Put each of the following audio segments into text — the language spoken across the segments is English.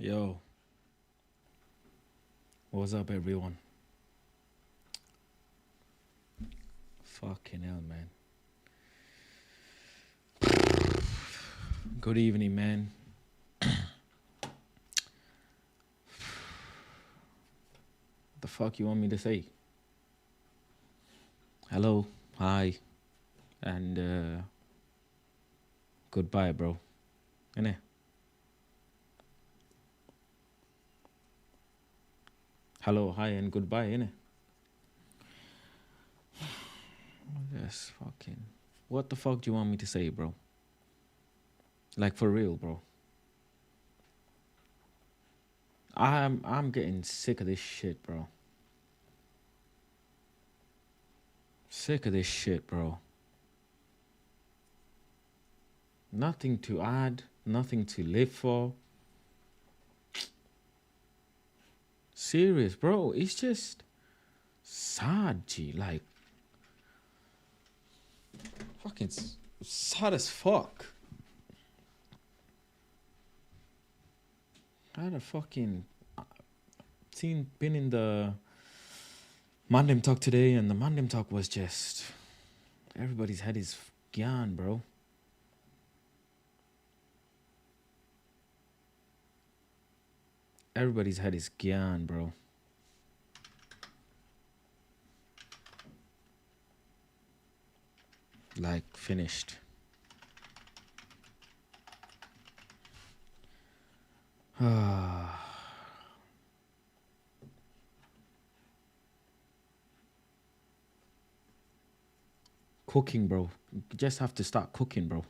Yo, what's up, everyone? Fucking hell, man. Good evening, man. The fuck you want me to say? Hello, hi, and goodbye, bro. Innit? Hello, hi, and goodbye, innit? Yes, fucking. What the fuck do you want me to say, bro? Like for real, bro. I'm getting sick of this shit, bro. Sick of this shit, bro. Nothing to add, nothing to live for. Serious, bro. It's just sad, G. Like, fucking sad as fuck. I had a fucking been in the Mandem Talk today, and the Mandem Talk was just everybody's head is gone, bro. Everybody's head is gone, bro. Like, finished. Cooking, bro. You just have to start cooking, bro.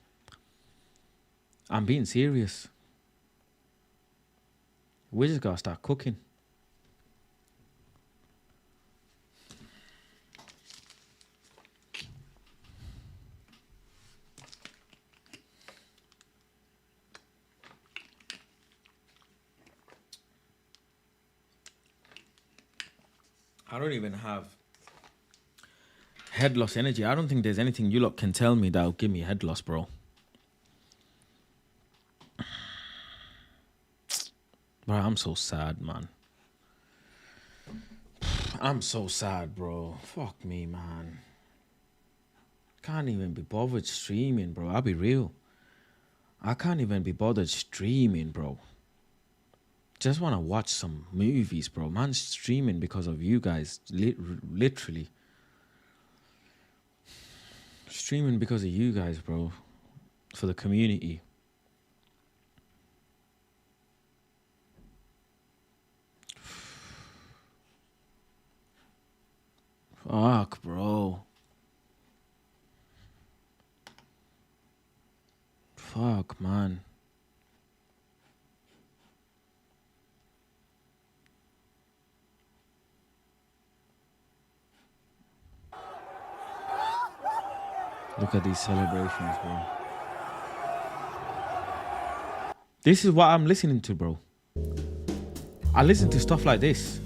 I'm being serious. We just gotta start cooking. I don't even have head loss energy. I don't think there's anything you lot can tell me that'll give me head loss, bro. Bro, I'm so sad, man. I'm so sad, bro. Fuck me, man. Can't even be bothered streaming, bro. I'll be real. I can't even be bothered streaming, bro. Just want to watch some movies, bro. Man's streaming because of you guys. Literally. Streaming because of you guys, bro. For the community. Fuck, bro. Fuck, man. Look at these celebrations, bro. This is what I'm listening to, bro. I listen to stuff like this.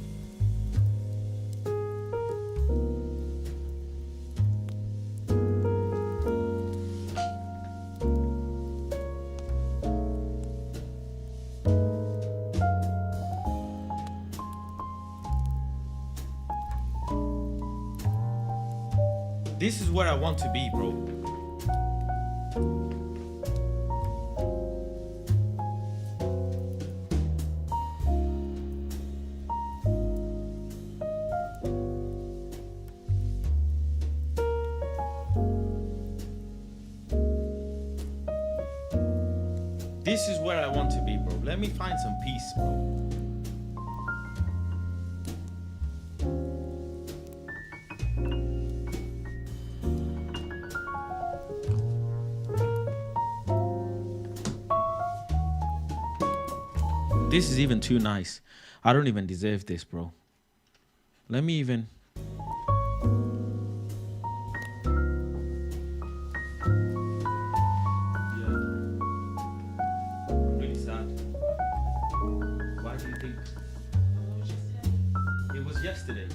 This is where I want to be, bro. This is where I want to be, bro. Let me find some peace, bro. This is even too nice. I don't even deserve this, bro. Let me even... Yeah. I'm really sad. Why do you think? It was yesterday.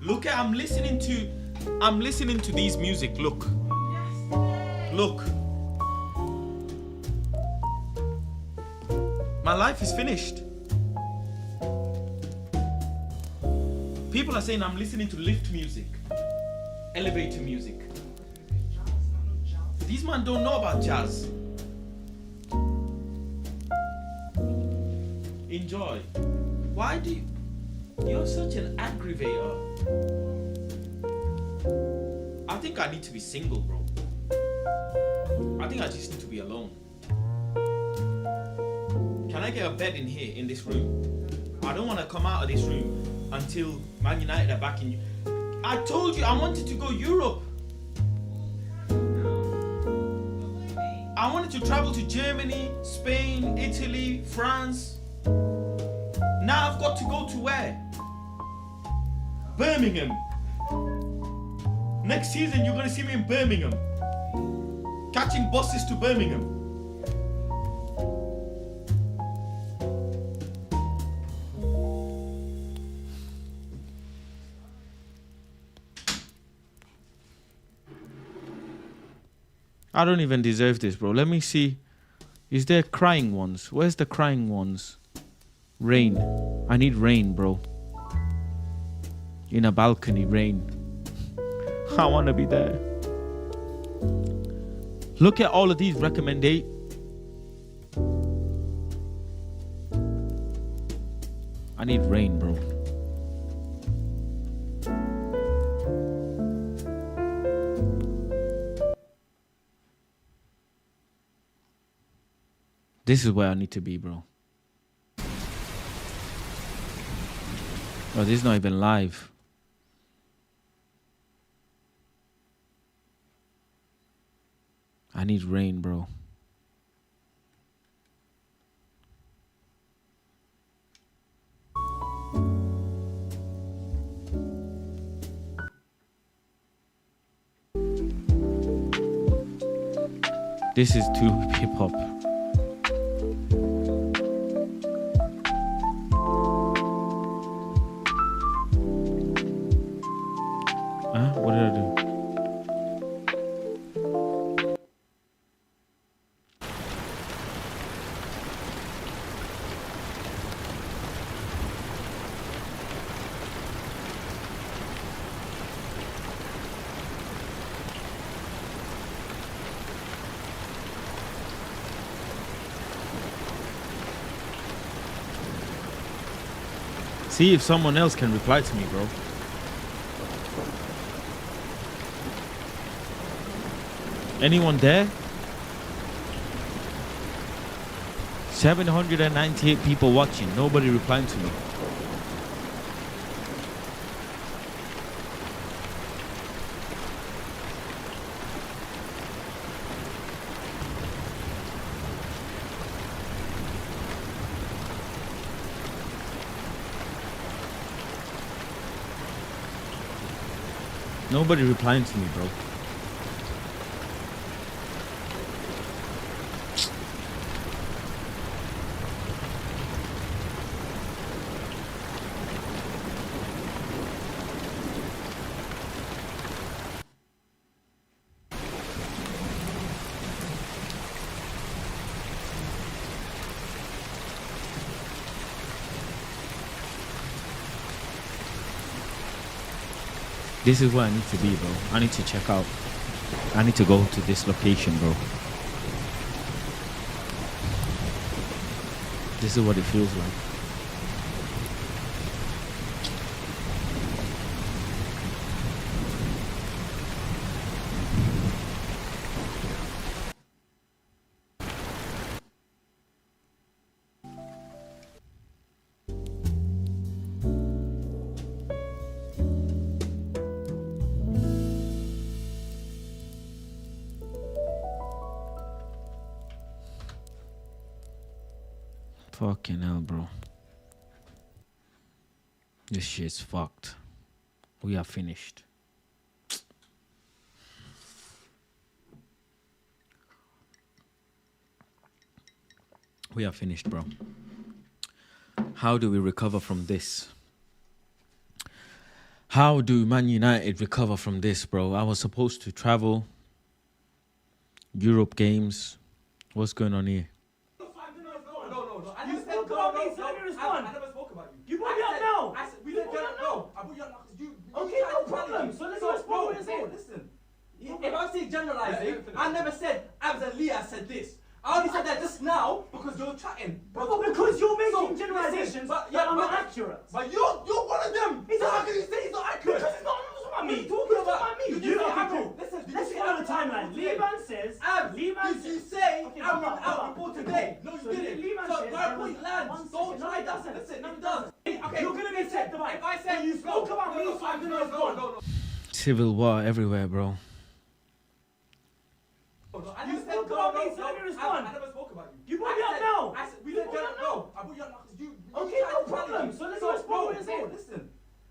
Look at... I'm listening to these music. Look. Look. My life is finished. People are saying I'm listening to lift music, elevator music. These men don't know about jazz. Enjoy. Why do you... You're such an aggravator. I think I need to be single, bro. I think I just need to be alone. Can I get a bed in here, in this room? I don't want to come out of this room until Man United are back in... I told you I wanted to go Europe. I wanted to travel to Germany, Spain, Italy, France. Now I've got to go to where? Birmingham. Next season you're going to see me in Birmingham. Catching buses to Birmingham. I don't even deserve this, bro. Let me see. Is there crying ones? Where's the crying ones? Rain. I need rain, bro. In a balcony, rain. I want to be there. Look at all of these recommendations. I need rain, bro. This is where I need to be, bro. Oh, this is not even live. I need rain, bro. This is too hip-hop. What did I do? See if someone else can reply to me, bro. Anyone there? 798 people watching. Nobody replying to me. Nobody replying to me, bro. This is where I need to be, bro. I need to check out. I need to go to this location, bro. This is what it feels like. Fucking hell, bro. This shit's fucked. We are finished. We are finished, bro. How do we recover from this? How do Man United recover from this, bro? I was supposed to travel. Europe games. What's going on here? You spoke about me, so I never respond. You brought me up now. don't know. I brought you up because you. Okay, no problem. So let's explore what you're saying. Listen. If I'm saying generalizing, I never said Abs and Leah said this. I only said that just now because you're chatting. Bro, because you're making generalizations that are not accurate. But you're one of them. How can you say he's not accurate? Because it's not about me. Talking about me. You don't have to. Listen, let's get on the timeline. Levan says. Did you say I'm out report today? No, you didn't. So my point lands. Don't try that. Listen, it does. Okay, you're gonna be set about. If I said you spoke about me, so I'm gonna respond. No. Civil war everywhere, bro. You spoke about me, so let me respond. I never spoke about you. You brought me up now. We didn't know. I brought you up because you. Okay, no problem. So let's explore what you're saying. Listen.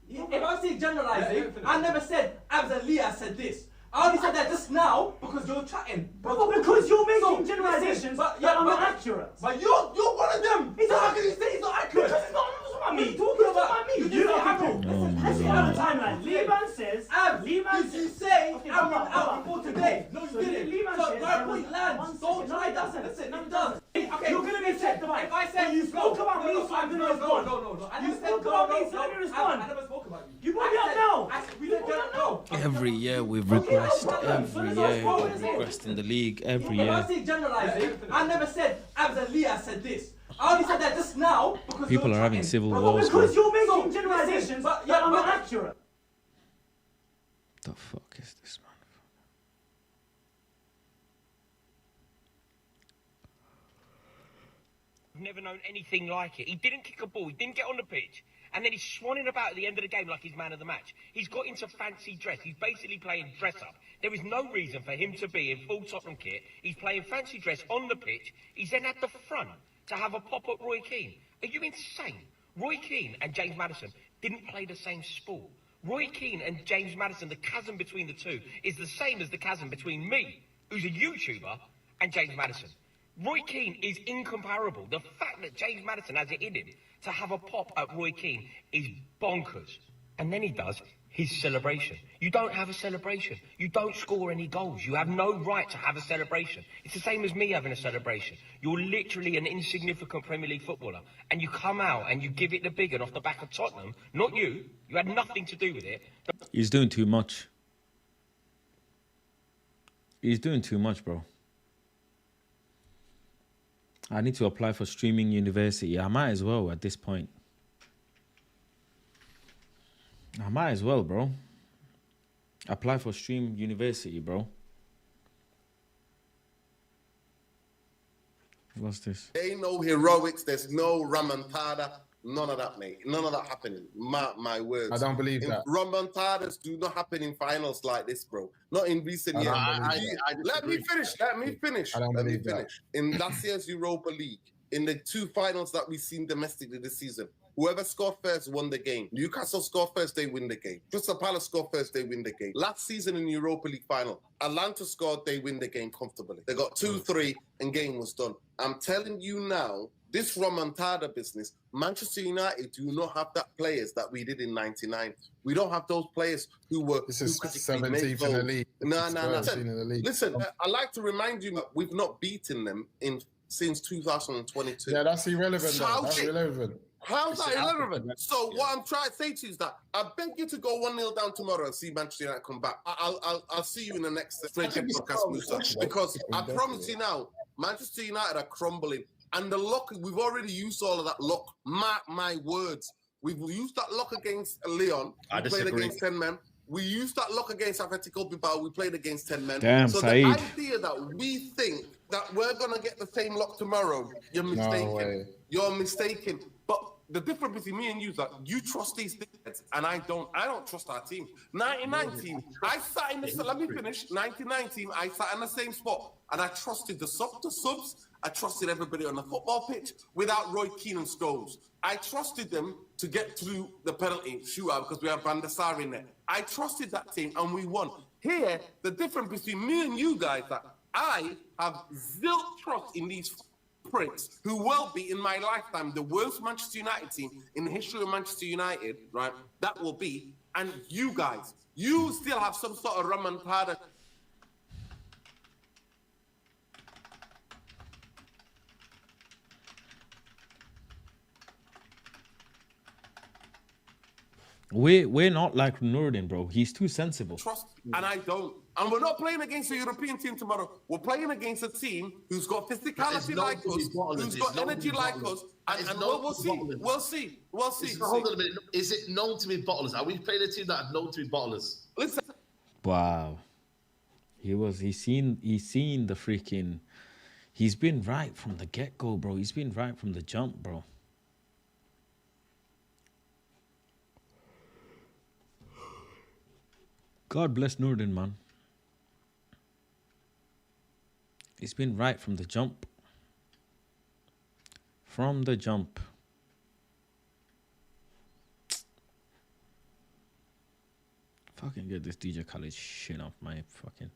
If I'm saying generalizing, I never said Abs and Leah said this. I only said that just now because you're chatting. Bro, because you're making generalizations that are not accurate. But you're one of them. How can you say he's not accurate? Because it's not about me. Talking about me. You don't have to. Let's get on the timeline. Levan says. Did you say I'm out report today? No, you didn't. So my point lands. Don't try that. Listen, it does. Okay, you're gonna be set about. If I said you spoke about me, so I'm gonna respond. No. You spoke about me, so let me respond. I never spoke about you. You brought me up now. We didn't know. Every year we've regressed. Every year we've regressed in the league. Every If year. I'm saying generalizing, I never said Abs and Leah said this. I only said that just now because People you're are having chatting. civil wars, bro. Because you're making generalizations that are not accurate. The fuck is this, man? I've never known anything like it. He didn't kick a ball, he didn't get on the pitch, and then he's swanning about at the end of the game like he's man of the match. He's got into fancy dress. He's basically playing dress up. There is no reason for him to be in full Tottenham kit. He's playing fancy dress on the pitch. He's then at the front to have a pop at Roy Keane. Are you insane? Roy Keane and James Maddison didn't play the same sport. Roy Keane and James Maddison, the chasm between the two is the same as the chasm between me, who's a YouTuber, and James Maddison. Roy Keane is incomparable. The fact that James Maddison has it in him to have a pop at Roy Keane is bonkers. And then he does his celebration. You don't have a celebration. You don't score any goals. You have no right to have a celebration. It's the same as me having a celebration. You're literally an insignificant Premier League footballer, and you come out and you give it the big one off the back of Tottenham. Not you. You had nothing to do with it. He's doing too much. He's doing too much, bro. I need to apply for streaming university. I might as well at this point. I might as well, bro. Apply for stream university, bro. What's this? There ain't no heroics. There's no remontada. None of that, mate. None of that happening. My words. I don't believe that. Remontadas do not happen in finals like this, bro. Not in recent years. Let me finish. I don't believe that. In last year's Europa League, in the two finals that we've seen domestically this season, whoever scored first won the game. Newcastle scored first, they win the game. Crystal Palace scored first, they win the game. Last season in the Europa League final, Atalanta scored, they win the game comfortably. They got 2-3 and game was done. I'm telling you now, this remontada business, Manchester United do not have that players that we did in '99. We don't have those players who were. This is 17th in the league. No. Listen, I like to remind you that we've not beaten them since 2022. Yeah, that's irrelevant. That's irrelevant. How's that irrelevant? So what I'm trying to say to you is that I beg you to go 1-0 down tomorrow and see Manchester United come back. I'll see you in the next Straight podcast, Musa, because I promise you now, Manchester United are crumbling. And the luck, we've already used all of that luck. Mark my words. We've used that luck against Leon. We played against 10 men. We used that luck against Atletico Bilbao. We played against 10 men. Damn, so Saeed. the idea that we think that we're going to get the same luck tomorrow, you're mistaken. No way. You're mistaken. But the difference between me and you is that you trust these things, and I don't trust our team. 99 team, I sat in the, let me finish. 99 team, I sat in the same spot, and I trusted the subs. I trusted everybody on the football pitch without Roy Keane and Scholes. I trusted them to get through the penalty shootout because we had Van der Sar in there. I trusted that team, and we won. Here, the difference between me and you guys that I have zilch trust in these pricks who will be, in my lifetime, the worst Manchester United team in the history of Manchester United, right? That will be. And you guys, you still have some sort of remontada. We're not like Nurdin, bro. He's too sensible. Trust, and I don't. And we're not playing against a European team tomorrow. We're playing against a team who's got physicality like us, who's got energy like us, and we'll see. We'll see. We'll see. Hold on a minute. Is it known to be bottlers? Are we playing a team that are known to be bottlers? Listen. Wow. He's seen the freaking. He's been right from the get-go, bro. He's been right from the jump, bro. God bless Nurdin, man. He's been right from the jump. From the jump. Fucking get this DJ Khaled shit off my fucking...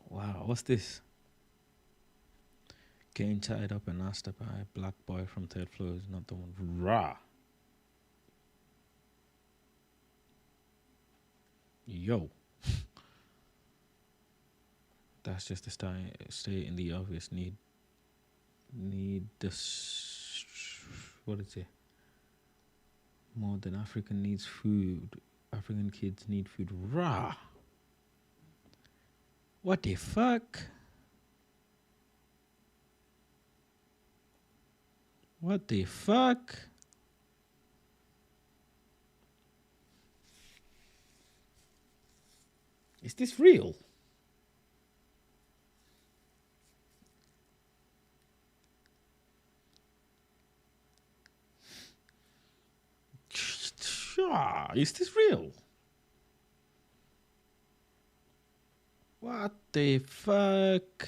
Wow, what's this? Getting tied up and asked by a black boy from third floor is not the one. Rah. Yo. That's just a stay in the obvious need this. What is it? More than African needs food. African kids need food. Rah. What the fuck? What the fuck? Is this real? Is this real? What the fuck?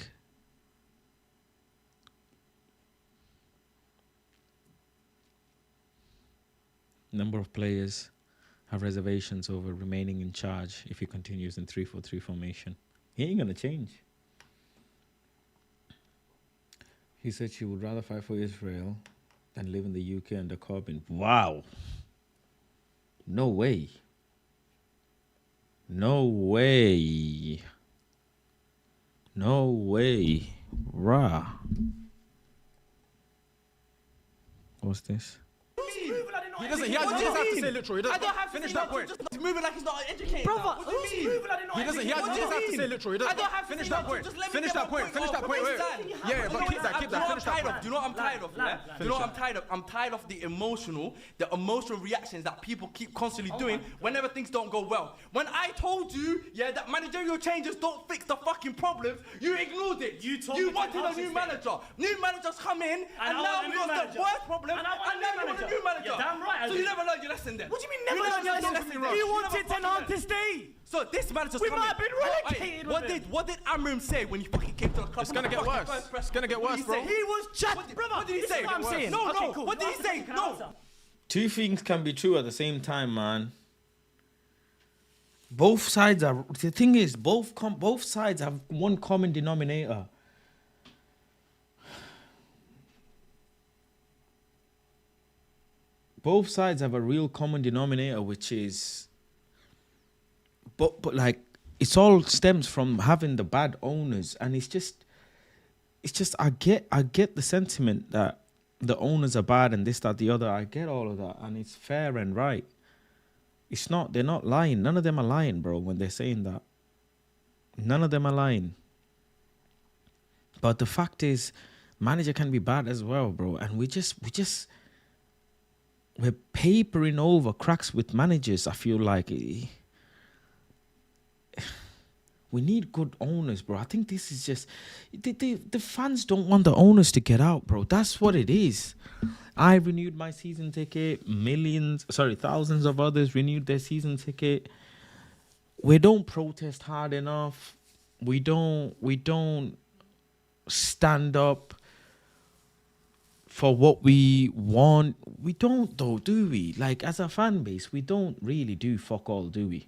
Number of players have reservations over remaining in charge if he continues in 3-4-3 formation. He ain't gonna change. He said she would rather fight for Israel than live in the UK under Corbyn. Wow. No way. No way. No way. Rah. What's this? He doesn't. He has to say literal. He doesn't. I don't have to finish say that literal, point. just He's moving like he's not educated. Brother, What do you mean? He doesn't. He has to say literal. He doesn't. I don't have to finish say that literal, point. just let me Finish get that my point. Finish point that point. off. Wait. Please, Yeah, but keep that. Keep that. Finish that point. Do you know what I'm tired of? Yeah? Do you know what I'm tired of? I'm tired of the emotional reactions that people keep constantly doing whenever things don't go well. When I told you, yeah, that managerial changes don't fix the fucking problems, you ignored it. You wanted a new manager. New managers come in, and now we got the worst problem, and now you want a new manager. You're damn right. So you never learned your lesson then. What do you mean never learned your lesson? You wanted Ten Hag to stay. So this manager's We coming. might have been relegated with him. What did Amram say when he fucking came to the club? It's gonna get worse. It's gonna get worse, bro. He was chatting, brother. What did he This say? is what I'm saying. No, Okay, no. cool. What did he say? No. Two things can be true at the same time, man. Both sides are. The thing is, both sides have one common denominator. Both sides have a real common denominator, which is. But like, it's all stems from having the bad owners, and it's just. I get the sentiment that the owners are bad and this, that, the other. I get all of that, and it's fair and right. It's not. They're not lying. None of them are lying, bro. When they're saying that, none of them are lying. But the fact is, manager can be bad as well, bro. And we're papering over cracks with managers. I feel like we need good owners, bro. I think this is just the fans don't want the owners to get out, bro. That's what it is. I renewed my season ticket. Thousands of others renewed their season ticket. We don't protest hard enough. We don't stand up for what we want. We don't, though, do we? Like, as a fan base, we don't really do fuck all, do we?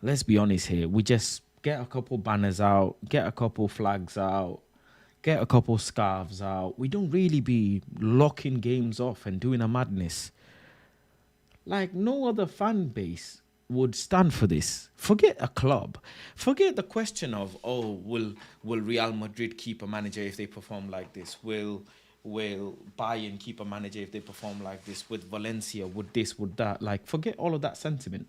Let's be honest here. We just get a couple banners out, get a couple flags out, get a couple scarves out. We don't really be locking games off and doing a madness. Like, no other fan base would stand for this. Forget a club. Forget the question of, will Real Madrid keep a manager if they perform like this? Will will buy and keep a manager if they perform like this with Valencia, with this, with that. Like, forget all of that sentiment.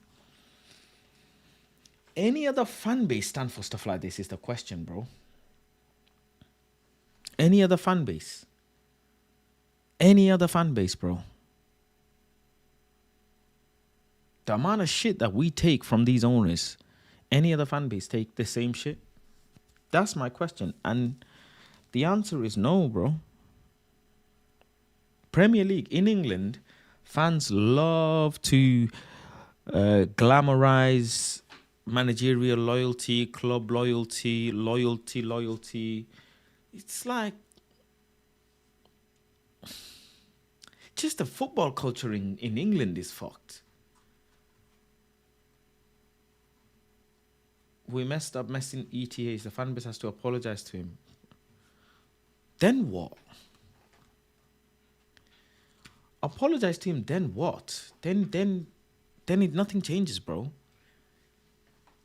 Any other fan base stand for stuff like this is the question, bro. Any other fan base? Any other fan base, bro? The amount of shit that we take from these owners, any other fan base take the same shit? That's my question. And the answer is no, bro. Premier League in England, fans love to glamorize managerial loyalty, club loyalty. It's like just the football culture in England is fucked. We messed up messing ETAs. The fan base has to apologize to him. Then what? Apologize to him, then what? Then nothing changes, bro.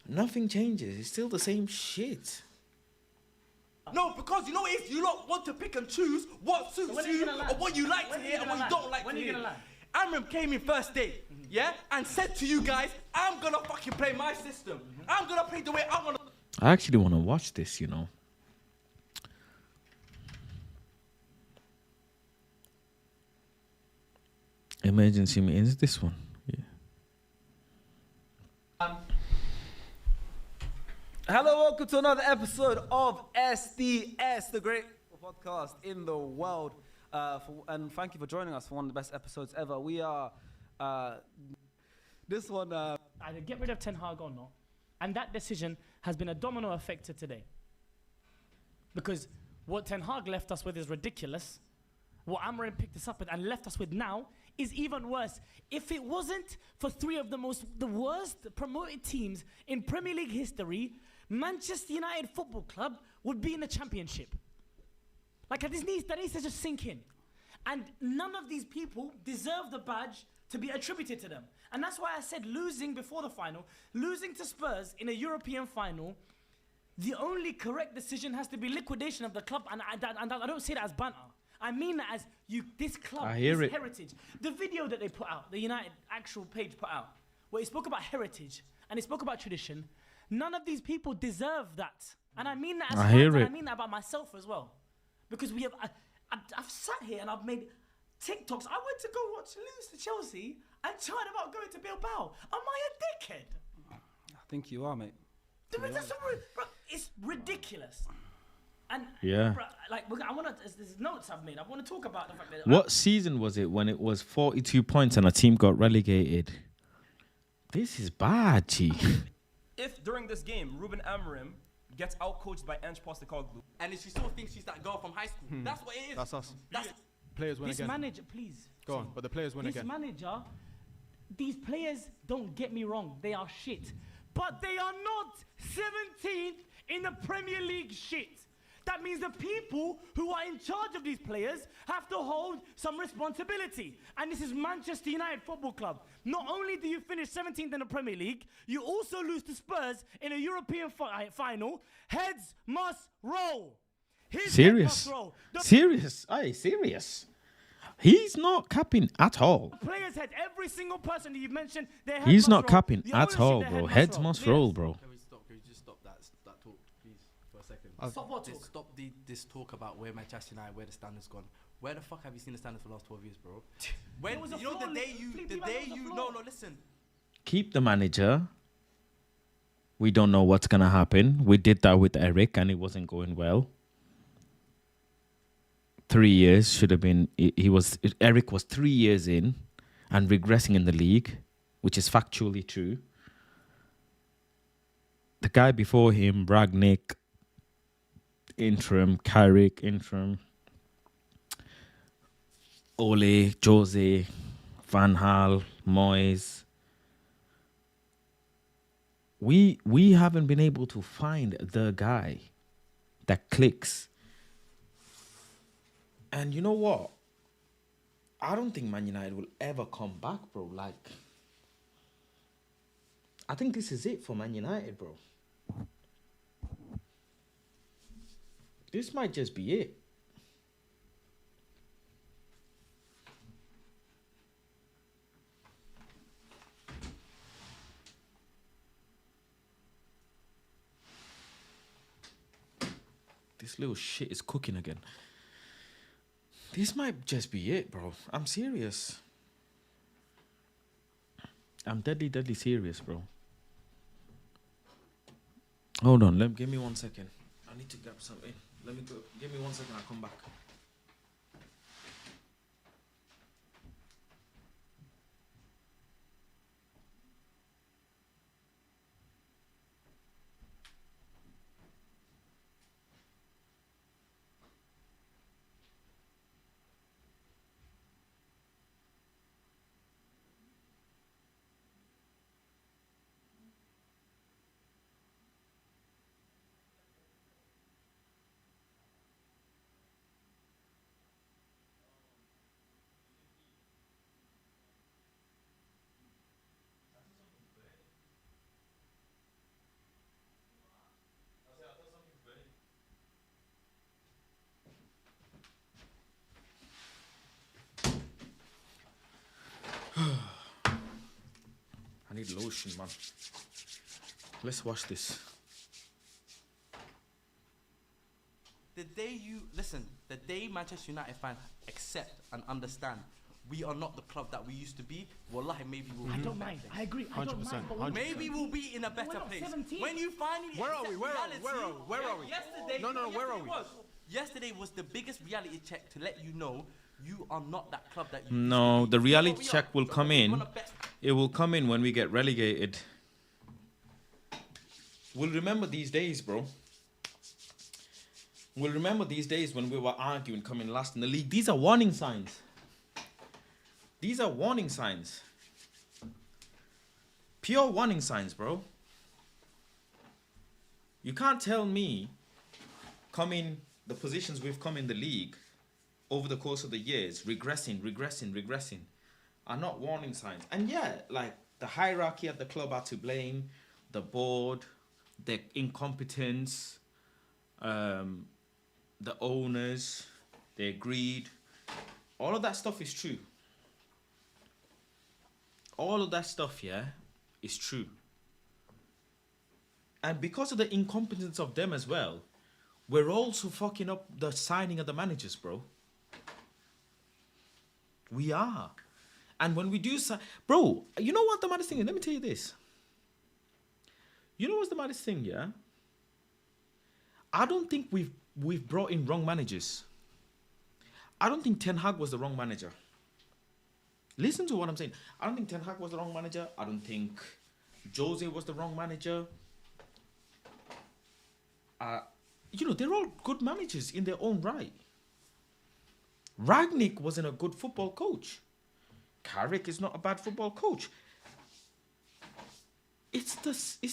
Nothing changes. It's still the same shit. No, because you know if you don't want to pick and choose what suits you or what you like to hear and what you don't like to hear. Amram came in first day, yeah, and said to you guys, I'm gonna fucking play my system. I'm gonna play the way I wanna. I actually want to watch this, you know. Emergency meetings, this one. Yeah. Hello, welcome to another episode of SDS, the great podcast in the world. And thank you for joining us for one of the best episodes ever. We are this one. Either get rid of Ten Hag or not, and that decision has been a domino effect to today. Because what Ten Hag left us with is ridiculous. What Amorim picked us up with and left us with now is even worse. If it wasn't for three of the worst promoted teams in Premier League history, Manchester United Football Club would be in the Championship. Like, that needs to just sink in. And none of these people deserve the badge to be attributed to them. And that's why I said losing before the final, losing to Spurs in a European final, the only correct decision has to be liquidation of the club. And I don't say that as banter. I mean that as this club, this heritage. The video that they put out, the United actual page put out, where he spoke about heritage and he spoke about tradition, none of these people deserve that. And I mean that as fans, and I mean that about myself as well. Because I've sat here and I've made TikToks. I went to go watch lose to Chelsea and chatted about going to Bilbao. Am I a dickhead? I think you are, mate. It's ridiculous. And yeah, there's notes I've made. I want to talk about the fact that. What season was it when it was 42 points and a team got relegated? This is bad, G. If during this game Ruben Amorim gets outcoached by Ange Postecoglou, and if she still thinks she's that girl from high school, that's what it is. That's us. That's players win this again. Manager, please. Go on, but the players win again. This manager, these players, don't get me wrong, they are shit. But they are not 17th in the Premier League shit. That means the people who are in charge of these players have to hold some responsibility. And this is Manchester United Football Club. Not only do you finish 17th in the Premier League, you also lose to Spurs in a European final. Heads must roll. Serious. Serious. Aye, serious. He's not capping at all. Players head, every single person that you've mentioned, their head He's not must roll. capping The at ownership, all, their bro. head Heads roll. must Yes. roll, bro. Can we just stop that talk, please, for a second? Stop what talk? Stop this talk about where Manchester United, where the standard's gone. Where the fuck have you seen the standard for the last 12 years, bro? When was a you know flaw, the day no, listen. Keep the manager. We don't know what's gonna happen. We did that with Eric, and it wasn't going well. 3 years should have been. Eric was 3 years in, and regressing in the league, which is factually true. The guy before him, Ragnick, interim, Carrick, interim, Ole, Jose, Van Gaal, Moyes. We haven't been able to find the guy that clicks. And you know what? I don't think Man United will ever come back, bro. Like, I think this is it for Man United, bro. This might just be it. This little shit is cooking again. This might just be it, bro. I'm serious. I'm deadly serious, bro. Hold on, give me 1 second. I need to grab something. Let me go. Give me 1 second, I'll come back. I need lotion, man. Let's wash this. The day Manchester United fans accept and understand we are not the club that we used to be, wallahi, maybe we'll be. I don't mind. I agree. I don't mind. 100%, But Maybe we'll be in a better place. 17. When you finally Where are we? accept Where are we? reality- Where are we? Yesterday, No, where are we? Yesterday was the biggest reality check to let you know you are not that club that you No, used to the be. reality We check are. will come We in. wanna bet- It will come in when we get relegated. We'll remember these days, bro. We'll remember these days when we were arguing coming last in the league. These are warning signs. These are warning signs. Pure warning signs, bro. You can't tell me the positions we've come in the league over the course of the years, regressing, are not warning signs. And yeah, like the hierarchy at the club are to blame, the board, the incompetence, the owners, their greed. All of that stuff is true. All of that stuff, yeah, is true. And because of the incompetence of them as well, we're also fucking up the signing of the managers, bro. We are. And when we do bro, you know what the maddest thing is? Let me tell you this. You know what's the maddest thing, yeah? I don't think we've brought in wrong managers. I don't think Ten Hag was the wrong manager. Listen to what I'm saying. I don't think Ten Hag was the wrong manager. I don't think Jose was the wrong manager. They're all good managers in their own right. Ragnick wasn't a good football coach. Carrick is not a bad football coach. It's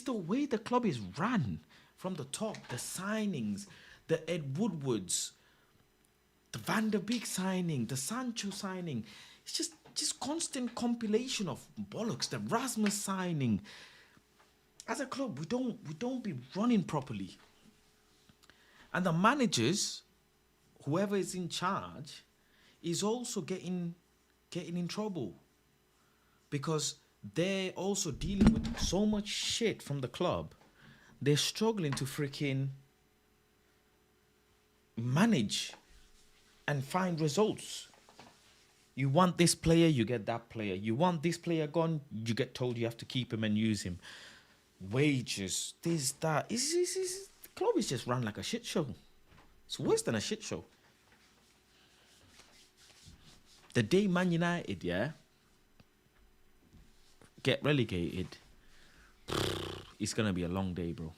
the way the club is run from the top. The signings, the Ed Woodwards, the Van der Beek signing, the Sancho signing. It's just constant compilation of bollocks. The Rasmus signing. As a club, we don't be running properly. And the managers, whoever is in charge, is also getting in trouble. Because they're also dealing with so much shit from the club. They're struggling to freaking manage and find results. You want this player, you get that player. You want this player gone, you get told you have to keep him and use him. Wages, this, that. The club is just run like a shit show. It's worse than a shit show. The day Man United, yeah, get relegated, it's going to be a long day, bro.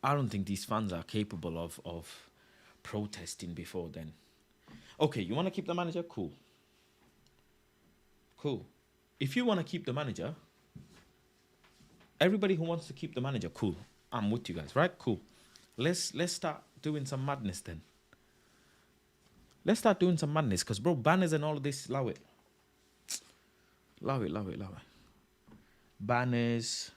I don't think these fans are capable of protesting before then. Okay, you want to keep the manager? Cool. If you want to keep the manager, everybody who wants to keep the manager, cool. I'm with you guys, right? Cool. Let's start doing some madness then. Let's start doing some madness, because, bro, banners and all of this, allow it. Allow it. Banners.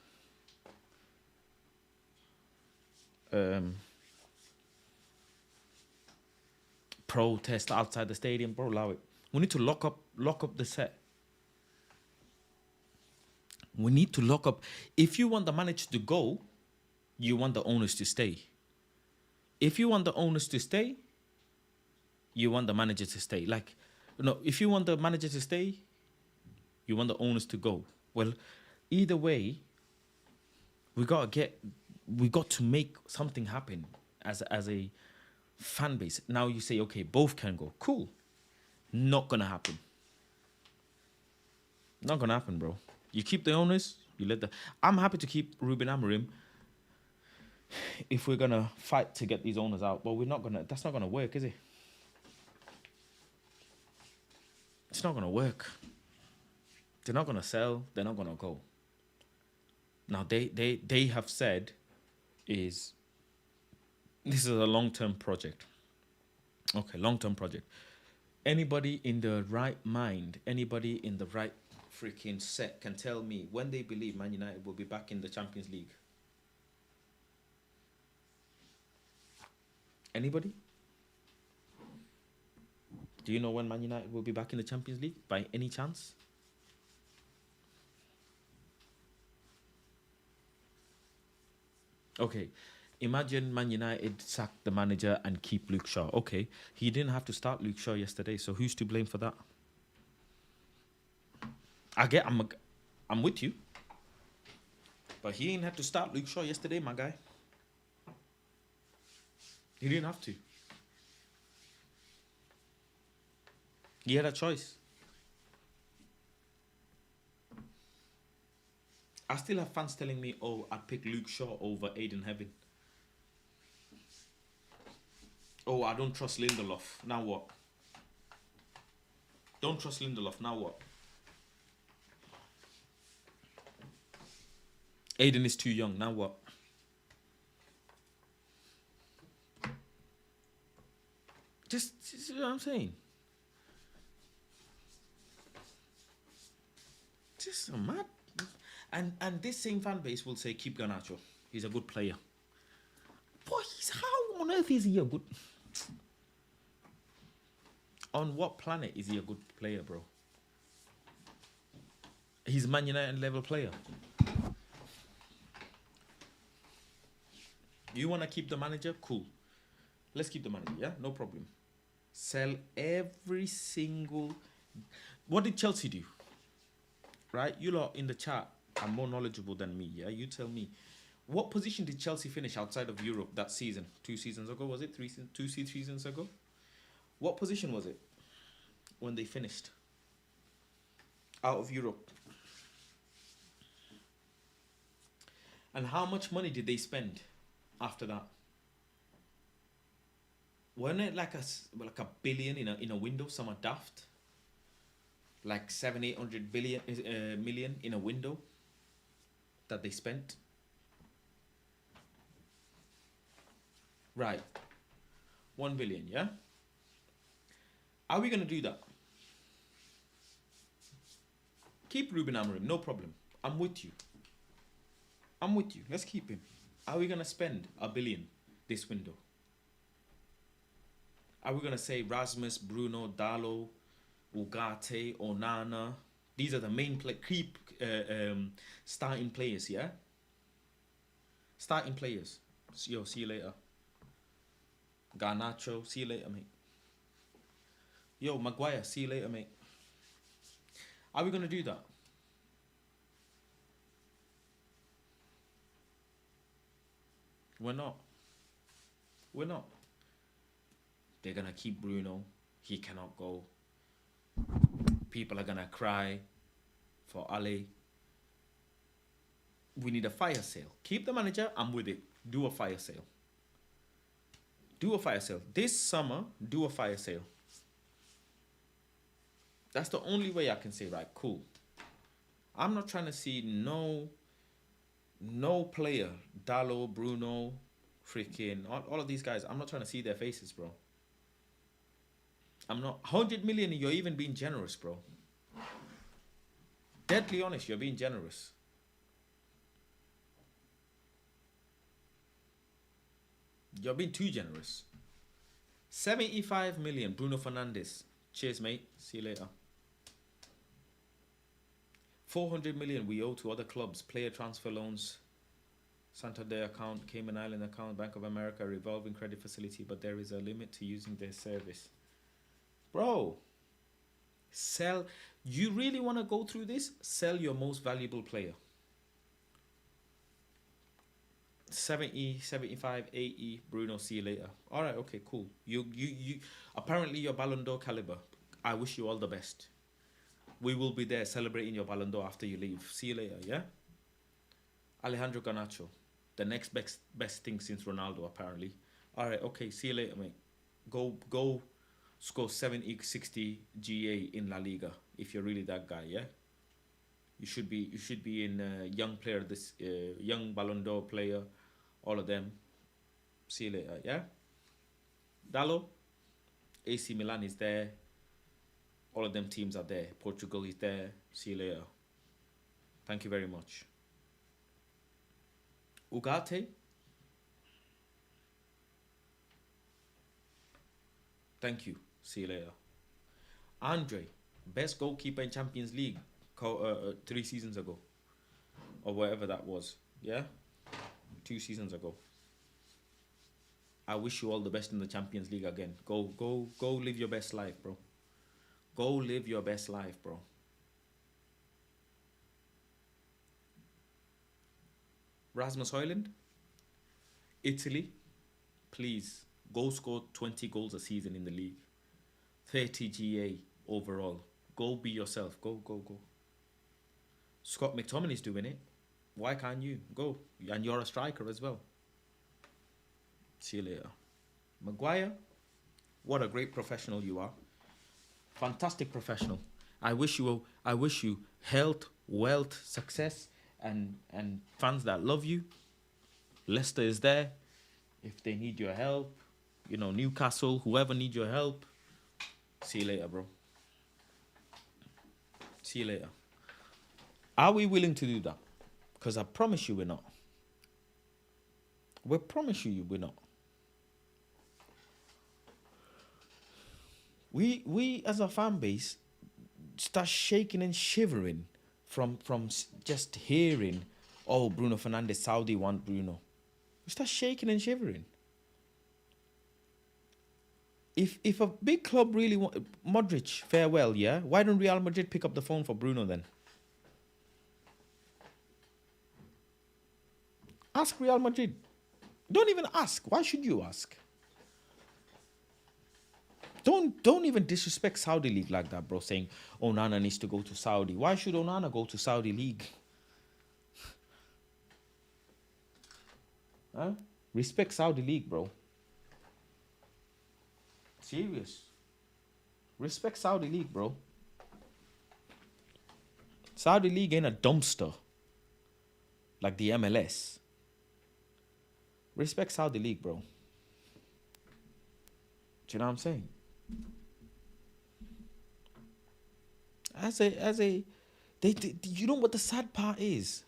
Protest outside the stadium, bro, allow it. We need to lock up the set. We need to lock up. If you want the manager to go, you want the owners to stay. If you want the owners to stay, you want the manager to stay. Like, no, if you want the manager to stay, you want the owners to go. Well, either way, we got to make something happen as a fan base. Now you say, okay, both can go. Cool. Not gonna happen. Not gonna happen, bro. You keep the owners, you let the... I'm happy to keep Ruben Amorim if we're gonna fight to get these owners out, but we're not gonna... That's not gonna work, is it? It's not gonna work. They're not gonna sell. They're not gonna go. Now they have said is this is a long-term project. Okay, long-term project. Anybody in the right mind, anybody in the right freaking set can tell me when they believe Man United will be back in the Champions League. Anybody? Do you know when Man United will be back in the Champions League by any chance? Okay, imagine Man United sack the manager and keep Luke Shaw. Okay, he didn't have to start Luke Shaw yesterday, so who's to blame for that? I'm with you, but he didn't have to start Luke Shaw yesterday, my guy. He didn't have to. He had a choice. I still have fans telling me, oh, I'd pick Luke Shaw over Aiden Heaven. Oh, I don't trust Lindelof. Now what? Don't trust Lindelof. Now what? Aiden is too young. Now what? Just you know what I'm saying? Just a mad. And this same fan base will say, keep Garnacho. He's a good player. Boy, how on earth is he a good... On what planet is he a good player, bro? He's a Man United level player. You want to keep the manager? Cool. Let's keep the manager, yeah? No problem. Sell every single... What did Chelsea do? Right? You lot in the chat are more knowledgeable than me, yeah? You tell me. What position did Chelsea finish outside of Europe that season? 2 seasons ago, was it? 2 seasons ago? What position was it when they finished out of Europe? And how much money did they spend after that? Wasn't it like a billion in a window? Some are daft. Like 700-800 million in a window that they spent. Right. 1 billion, yeah? Are we going to do that? Keep Ruben Amorim, no problem. I'm with you. I'm with you. Let's keep him. Are we going to spend 1 billion this window? Are we going to say Rasmus, Bruno, Dalo, Ugarte, Onana? These are the main starting players, yeah? Starting players. Yo, see you later. Garnacho, see you later, mate. Yo, Maguire, see you later, mate. Are we going to do that? We're not. We're not. They're going to keep Bruno. He cannot go. People are going to cry for Ali. We need a fire sale. Keep the manager. I'm with it. Do a fire sale. Do a fire sale. This summer, do a fire sale. That's the only way I can say, right, cool. I'm not trying to see no player, Dalo, Bruno, freaking, all of these guys. I'm not trying to see their faces, bro. I'm not. 100 million, you're even being generous, bro. Deadly honest, you're being generous. You're being too generous. 75 million, Bruno Fernandes. Cheers, mate. See you later. 400 million we owe to other clubs. Player transfer loans. Santander account, Cayman Island account, Bank of America, revolving credit facility, but there is a limit to using their service. Bro, sell. You really want to go through this? Sell your most valuable player. 70, 75, 80, Bruno, see you later. All right, okay, cool. You apparently you're Ballon d'Or caliber. I wish you all the best. We will be there celebrating your Ballon d'Or after you leave. See you later, yeah? Alejandro Garnacho, the next best thing since Ronaldo, apparently. All right, okay, see you later, mate. Go score 70, 60 GA in La Liga if you're really that guy, yeah? You should be in young player, this young Ballon d'Or player, all of them. See you later, yeah? Dallo, AC Milan is there. All of them teams are there. Portugal is there. See you later. Thank you very much. Ugarte. Thank you. See you later. Andre, best goalkeeper in Champions League 3 seasons ago. Or whatever that was. Yeah? 2 seasons ago. I wish you all the best in the Champions League again. Go live your best life, bro. Go live your best life, bro. Rasmus Højlund, Italy, please go score 20 goals a season in the league. 30 GA overall. Go be yourself. Go. Scott McTominay's doing it. Why can't you? Go. And you're a striker as well. See you later. Maguire, what a great professional you are. Fantastic professional. I wish you health, wealth, success, and fans that love you. Leicester is there. If they need your help, Newcastle, whoever needs your help. See you later, bro. See you later. Are we willing to do that? Because I promise you we're not. We promise you we're not. We as a fan base start shaking and shivering from just hearing, oh, Bruno Fernandes, Saudi want Bruno. We start shaking and shivering. If a big club really want Modric, farewell, yeah? Why don't Real Madrid pick up the phone for Bruno then? Ask Real Madrid. Don't even ask. Why should you ask? Don't even disrespect Saudi League like that, bro, saying Onana needs to go to Saudi. Why should Onana go to Saudi League? Huh? Respect Saudi League, bro. Serious. Respect Saudi League, bro. Saudi League ain't a dumpster like the MLS. Respect Saudi League, bro. Do you know what I'm saying? You know what the sad part is?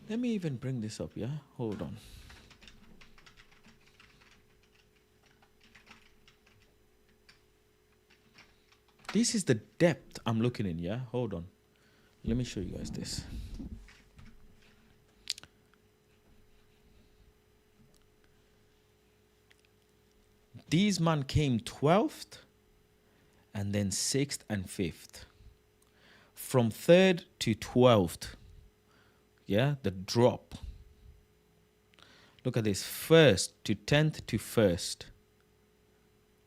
Let me even bring this up, yeah? Hold on. This is the depth I'm looking in, yeah? Hold on. Let me show you guys this. These man came 12th and then 6th and 5th. From 3rd to 12th. Yeah, the drop. Look at this. 1st to 10th to 1st.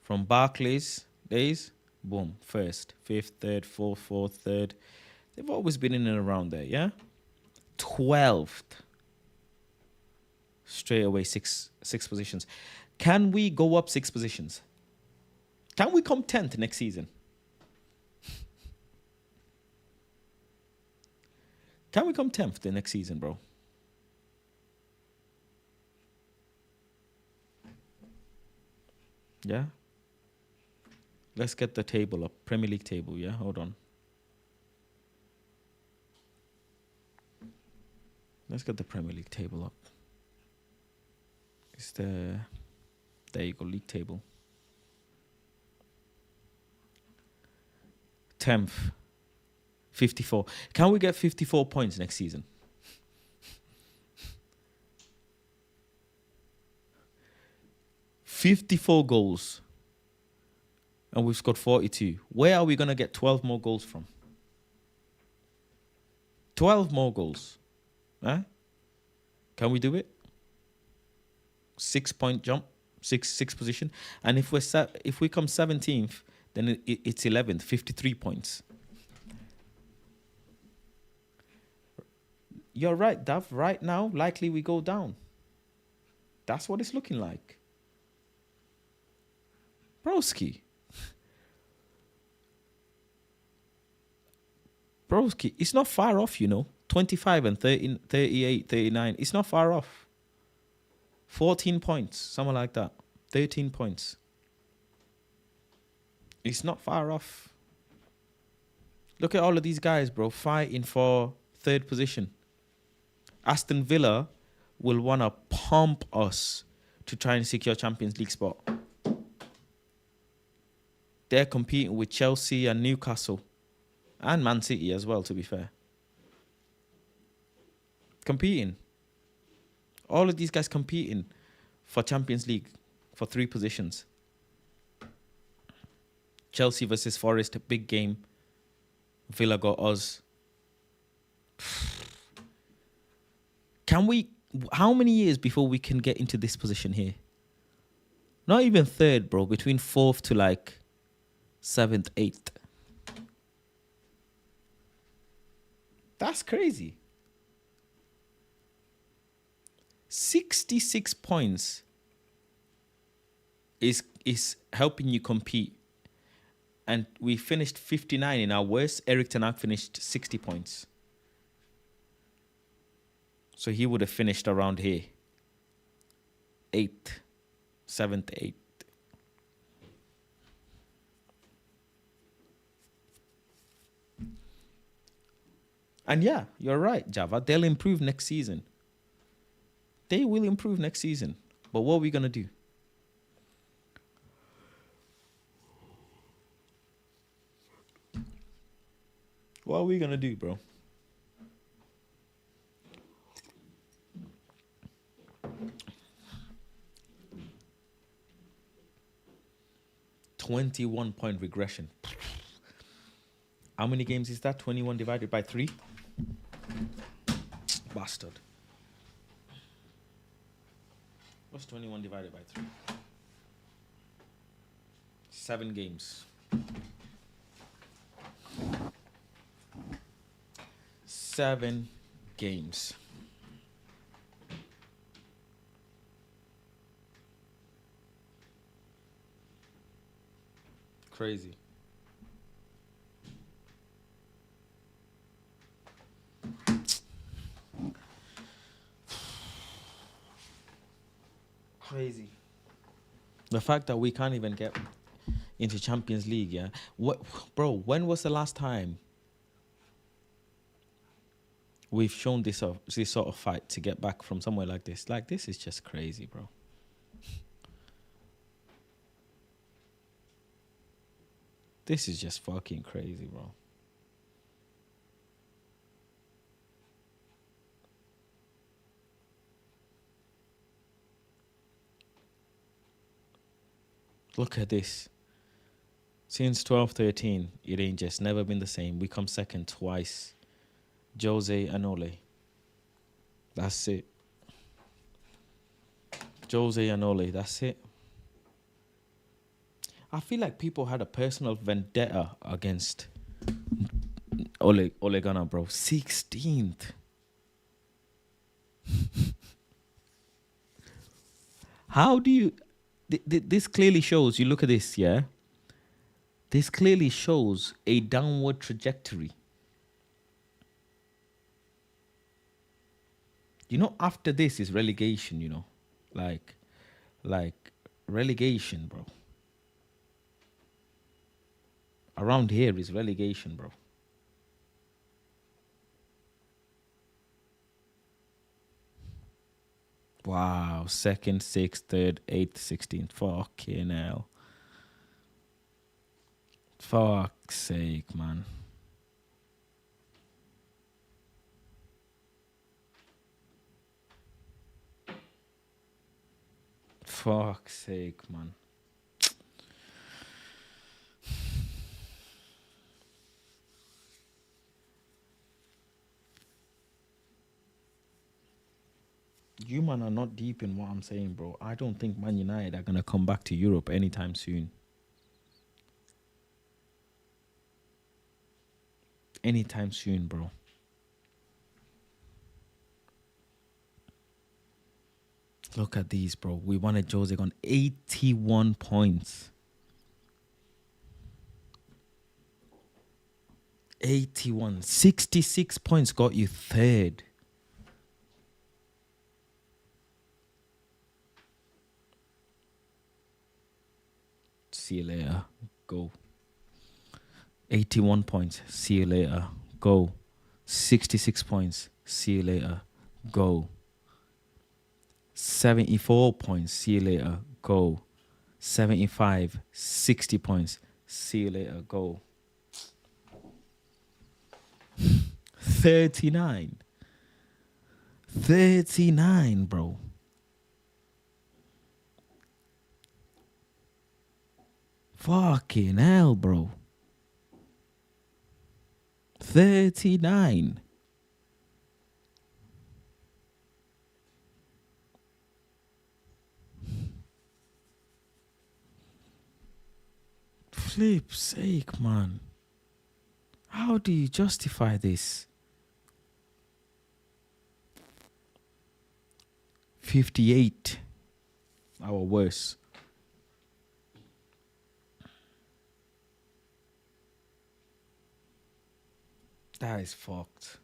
From Barclays days, boom, 1st, 5th, 3rd, 4th, 4th, 3rd. They've always been in and around there, yeah? 12th. Straight away, six positions. Can we go up 6 positions? Can we come 10th next season? Can we come 10th the next season, bro? Yeah? Let's get the table up. Premier League table, yeah? Hold on. Let's get the Premier League table up. It's the... There you go, league table. 10th. 54. Can we get 54 points next season? 54 goals. And we've scored 42. Where are we going to get 12 more goals from? 12 more goals. Huh? Can we do it? 6-point jump, six position. And if we come 17th, then it's 11th, 53 points. You're right, Dav. Right now, likely we go down. That's what it's looking like. Broski. Broski, it's not far off, 25 and 30, 38, 39. It's not far off. 14 points, something like that. 13 points. It's not far off. Look at all of these guys, bro, fighting for third position. Aston Villa will want to pump us to try and secure Champions League spot. They're competing with Chelsea and Newcastle. And Man City as well, to be fair. Competing. All of these guys competing for Champions League for 3 positions. Chelsea versus Forest, a big game. Villa got us. How many years before we can get into this position here? Not even third, bro. Between 4th to 7th, 8th. That's crazy. 66 points is helping you compete. And we finished 59 in our worst. Erik ten Hag finished 60 points. So he would have finished around here. 8th, 7th, 8th. And yeah, you're right, Java. They'll improve next season. They will improve next season. But what are we going to do? What are we going to do, bro? .21 regression. How many games is that? 21 divided by 3? Bastard. What's 21 divided by 3? 7 games. 7 games. Crazy. Crazy. The fact that we can't even get into Champions League, yeah? What, bro, when was the last time we've shown this sort of fight to get back from somewhere like this? Like, this is just crazy, bro. This is just fucking crazy, bro. Look at this. Since 12-13, it ain't just never been the same. We come second twice. Jose and Ole. That's it. Jose and Ole, that's it. I feel like people had a personal vendetta against Ole Gunnar, bro. 16th. How do you... This clearly shows, you look at this, yeah? This clearly shows a downward trajectory. After this is relegation, Like relegation, bro. Around here is relegation, bro. Wow, 2nd, 6th, 3rd, 8th, 16th. Fucking hell. Fuck's sake, man. Fuck's sake, man. You man are not deep in what I'm saying, bro. I don't think Man United are gonna come back to Europe anytime soon. Anytime soon, bro. Look at these, bro. We wanted Jose on 81 points. 81. 66 points got you third. See you later. Go. 81 points. See you later. Go. 66 points. See you later. Go. 74 points. See you later. Go. 75. 60 points. See you later. Go. 39. 39, bro. Fucking hell, bro. 39. Flip's sake, man. How do you justify this? 58. Our worst. That is fucked.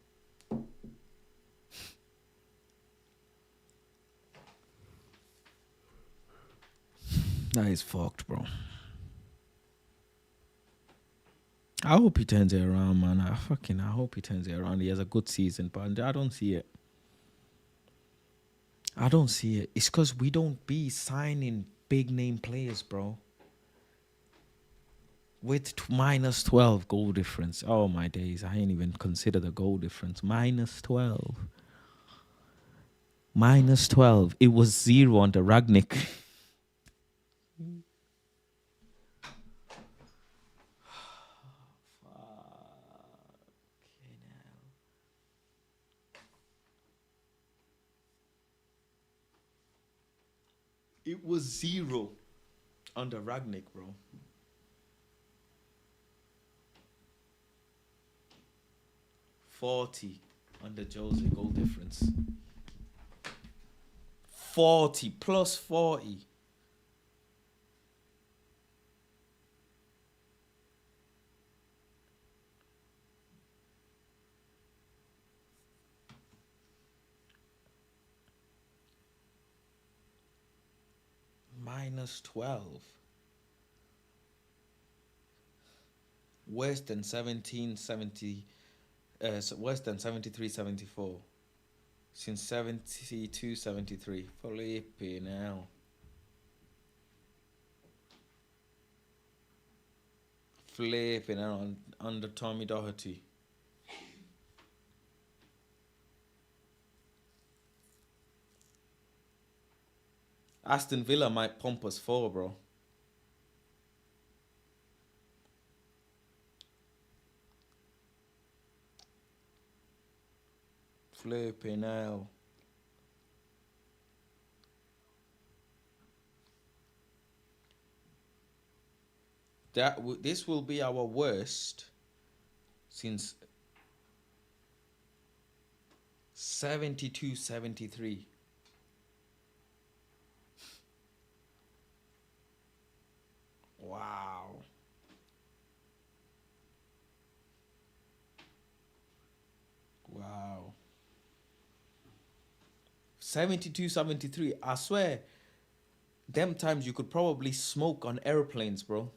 That is fucked, bro. I hope he turns it around, man. I hope he turns it around. He has a good season, but I don't see it. I don't see it. It's because we don't be signing big name players, bro. With minus 12 goal difference. Oh, my days. I ain't even consider the goal difference. Minus 12. Minus 12. It was 0 under Ragnick. It was 0 under Ragnick, bro. $40 under Jose goal difference. 40 plus 40. Minus 12. Worse than 1770. Worse than 73-74. Since 72-73. Flipping hell. Flipping hell under Tommy Doherty. Aston Villa might pump us 4, bro. Flipping hell. This will be our worst since 72-73. Wow. Wow. 72-73. I swear, them times you could probably smoke on airplanes, bro.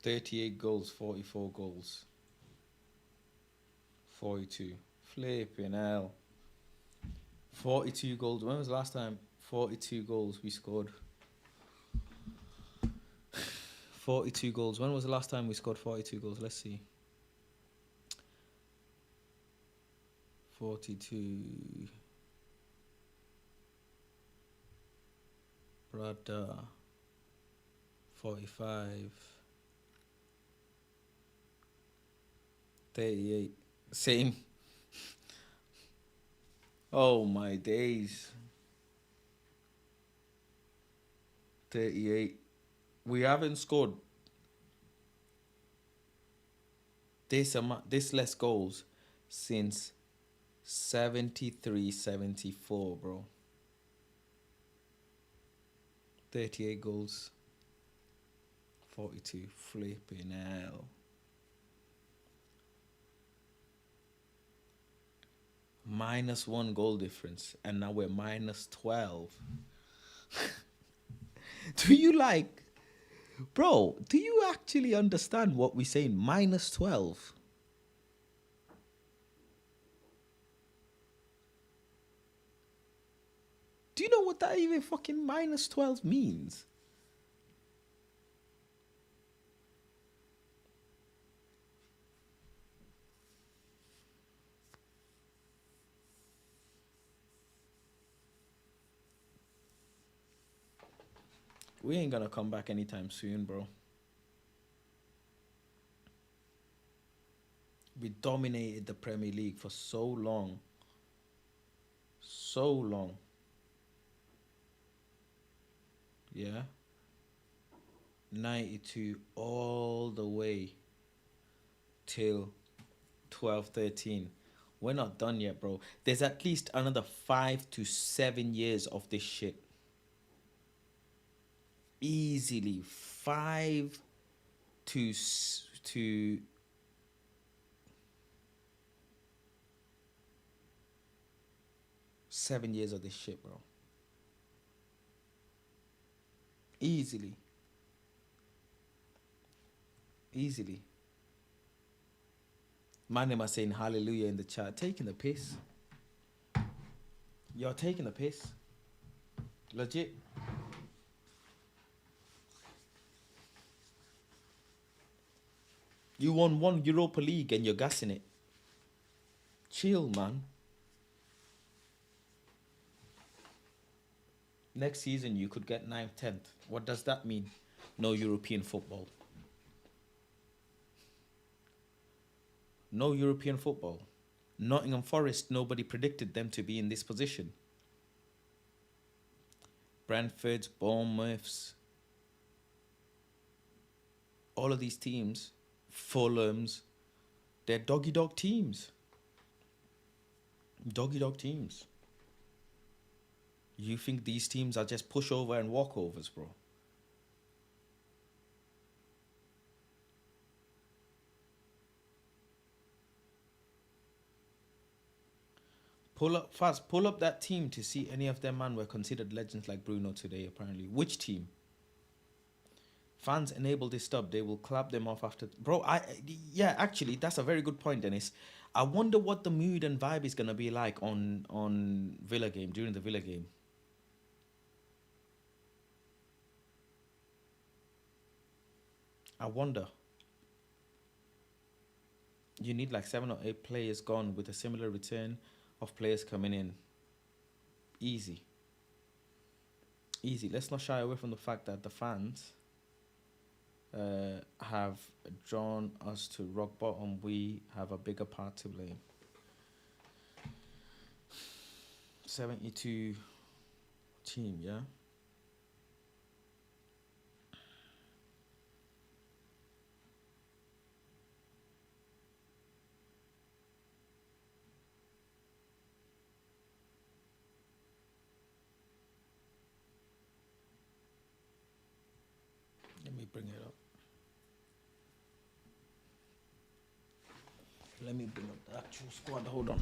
$38 goals, 44 goals. 42. Flipping hell. 42 goals. When was the last time 42 goals we scored? 42 goals. When was the last time we scored 42 goals? Let's see. 42. Brother. 45. 38. Same. Oh my days. 38. We haven't scored this less goals since 73-74, bro. 38 goals. 42. Flipping hell. -1 goal difference, and now we're -12. Do you bro, do you actually understand what we're saying? -12. Do you know what that even fucking -12 means? We ain't gonna come back anytime soon, bro. We dominated the Premier League for so long. So long. Yeah. 92 all the way till 12-13. We're not done yet, bro. There's at least another 5 to 7 years of this shit. Easily 5 to 7 years of this shit, bro. Easily. Man, am I saying hallelujah in the chat? Taking the piss. You're taking the piss. Legit. You won 1 Europa League and you're gassing it. Chill, man. Next season, you could get 9th, 10th. What does that mean? No European football. No European football. Nottingham Forest, nobody predicted them to be in this position. Brentford's, Bournemouth's, all of these teams, Fulham's, they're doggy-dog teams. Doggy-dog teams. You think these teams are just pushover and walkovers, bro? Pull up that team to see any of them man were considered legends like Bruno today, apparently. Which team? Fans enable this stuff, they will clap them off after. Bro, yeah, actually, that's a very good point, Dennis. I wonder what the mood and vibe is going to be like on Villa game, during the Villa game. I wonder. You need like 7 or 8 players gone with a similar return of players coming in. Easy. Let's not shy away from the fact that the fans have drawn us to rock bottom. We have a bigger part to blame. 72 team, yeah? Let me bring it up. Let me bring up the actual squad. Hold on.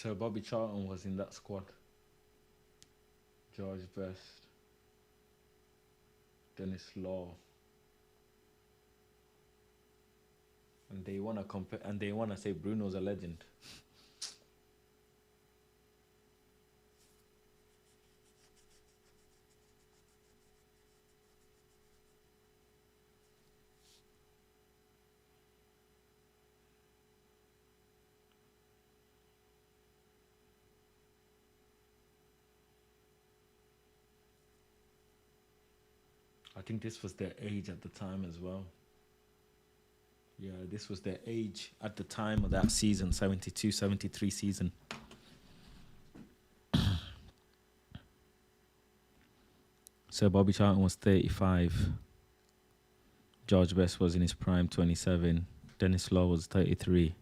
Sir Bobby Charlton was in that squad. George Best, Dennis Law, and they wanna compare, and they wanna say Bruno's a legend. I think this was their age at the time as well. Yeah, this was their age at the time of that season, 72, 73 season. So Bobby Charlton was 35. George Best was in his prime, 27. Dennis Law was 33.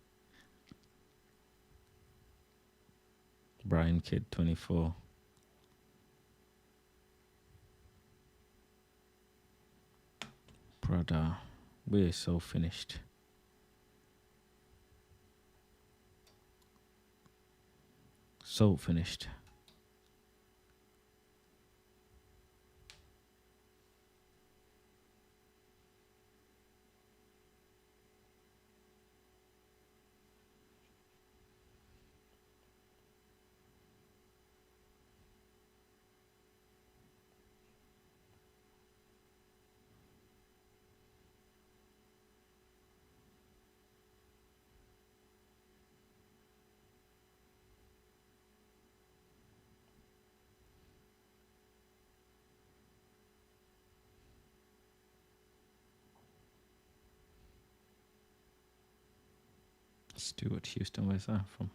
Brian Kidd, 24. Brother, we're so finished. So finished. Stuart Houston, where's that from?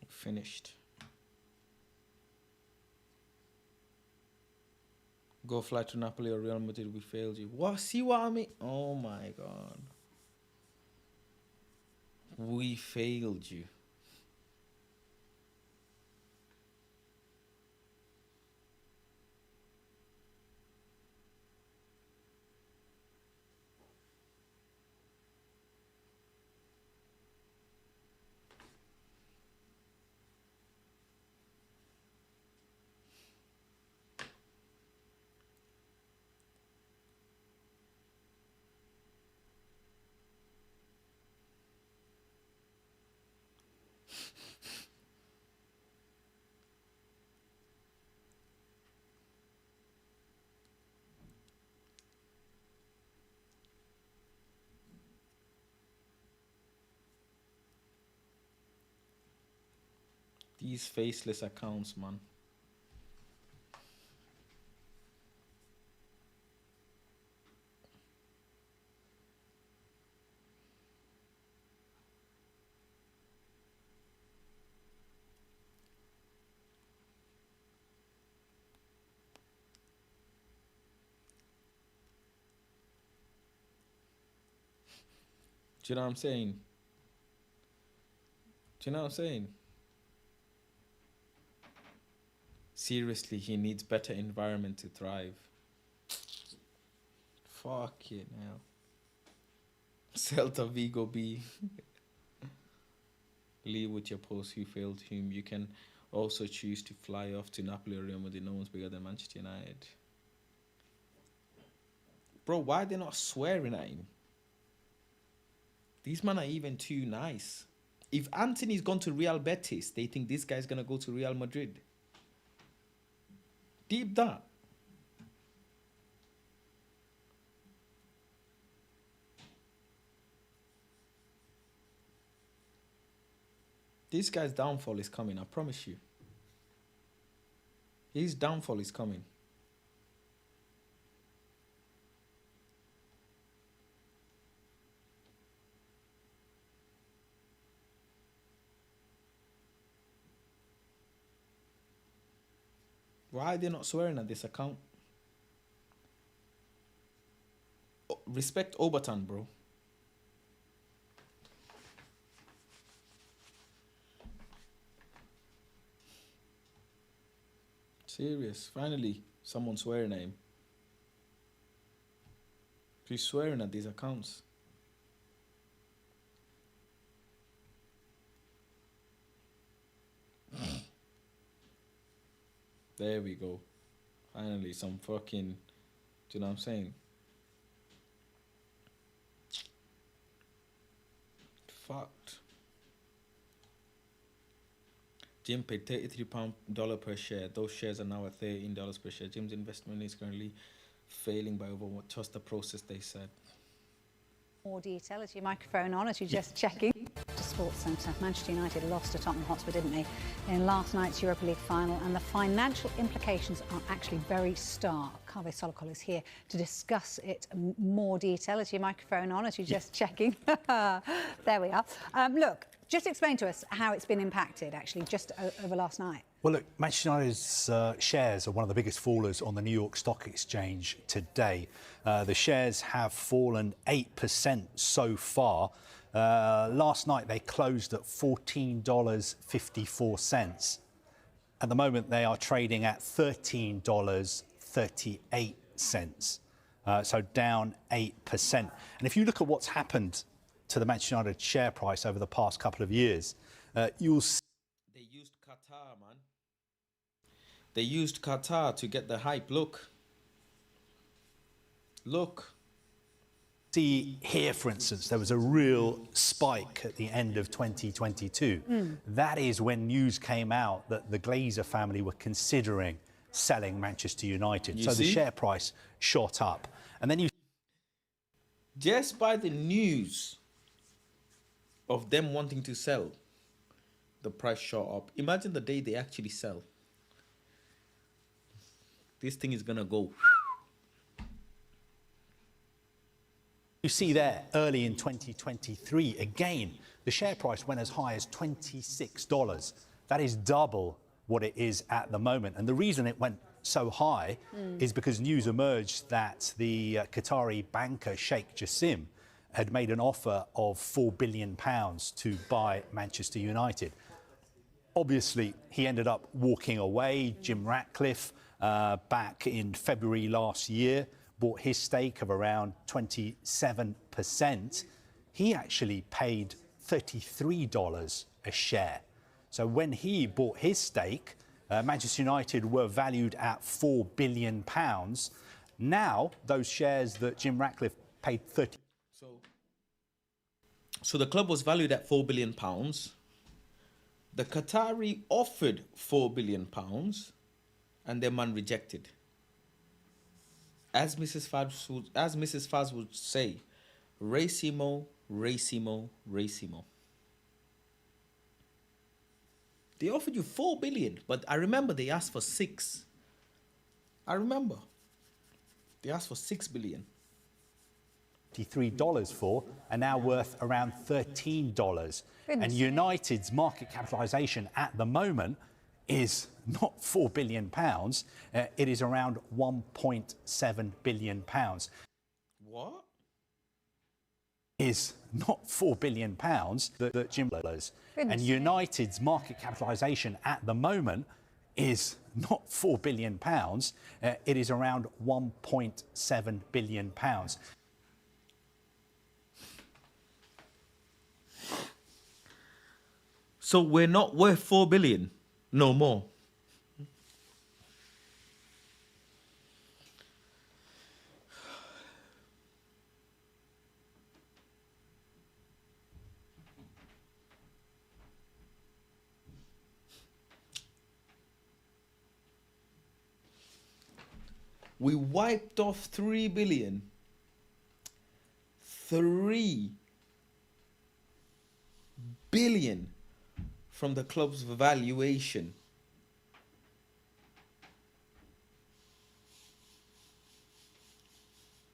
Finished. Go fly to Napoli or Real Madrid, we failed you. What? See what I mean? Oh my God. We failed you. These faceless accounts, man. Do you know what I'm saying? Do you know what I'm saying? Seriously, he needs better environment to thrive. Fuck it now. Celta Vigo B. Leave with your post who failed whom. You can also choose to fly off to Napoli or Real Madrid. No one's bigger than Manchester United. Bro, why are they not swearing at him? These men are even too nice. If Anthony's gone to Real Betis, they think this guy's going to go to Real Madrid. Deep that. This guy's downfall is coming, I promise you. His downfall is coming. Why are they not swearing at this account? Respect Obertan, bro. Serious. Finally, someone swearing at him. He's swearing at these accounts. There we go. Finally, some fucking... Do you know what I'm saying? Fucked. Jim paid $33 per share. Those shares are now at $13 per share. Jim's investment is currently failing by over what? Trust the process, they said. More detail. Is your microphone on as you're just checking? To Sports Centre, Manchester United lost to Tottenham Hotspur, didn't they, in last night's Europa League final, and the financial implications are actually very stark. Kaveh Solokol is here to discuss it in more detail. Is your microphone on as you're just checking? There we are. Look, just explain to us how it's been impacted, actually, just over last night. Well, look, Manchester United's shares are one of the biggest fallers on the New York Stock Exchange today. The shares have fallen 8% so far. Last night they closed at $14.54. At the moment they are trading at $13.38. So down 8%. And if you look at what's happened to the Manchester United share price over the past couple of years, you'll see... They used Qatar, man. They used Qatar to get the hype. Look. See here, for instance, there was a real spike at the end of 2022. That is when news came out that the Glazer family were considering selling Manchester United. You so see? the share price shot up. And then you... Just by the news of them wanting to sell, the price shot up. Imagine the day they actually sell. This thing is gonna go. You see there, early in 2023, again, the share price went as high as $26. That is double what it is at the moment. And the reason it went so high is because news emerged that the Qatari banker Sheikh Jassim had made an offer of £4 billion to buy Manchester United. Obviously, he ended up walking away. Jim Ratcliffe, back in February last year, bought his stake of around 27%. He actually paid $33 a share. So when he bought his stake, Manchester United were valued at £4 billion. Now, those shares that Jim Ratcliffe paid So the club was valued at £4 billion. The Qatari offered £4 billion, and their man rejected. As Mrs. Faz would say, racimo, racimo, racimo. They offered you $4 billion, but I remember they asked for 6. I remember. They asked for $6 billion. $53 for are now worth around $13. Goodness. And United's market capitalisation at the moment is not £4 billion. It is around £1.7 billion. What? Is not £4 billion that Jim dollars. And United's market capitalisation at the moment is not £4 billion. It is around £1.7 billion. So we're not worth 4 billion, no more. We wiped off 3 billion. 3 billion from the club's valuation.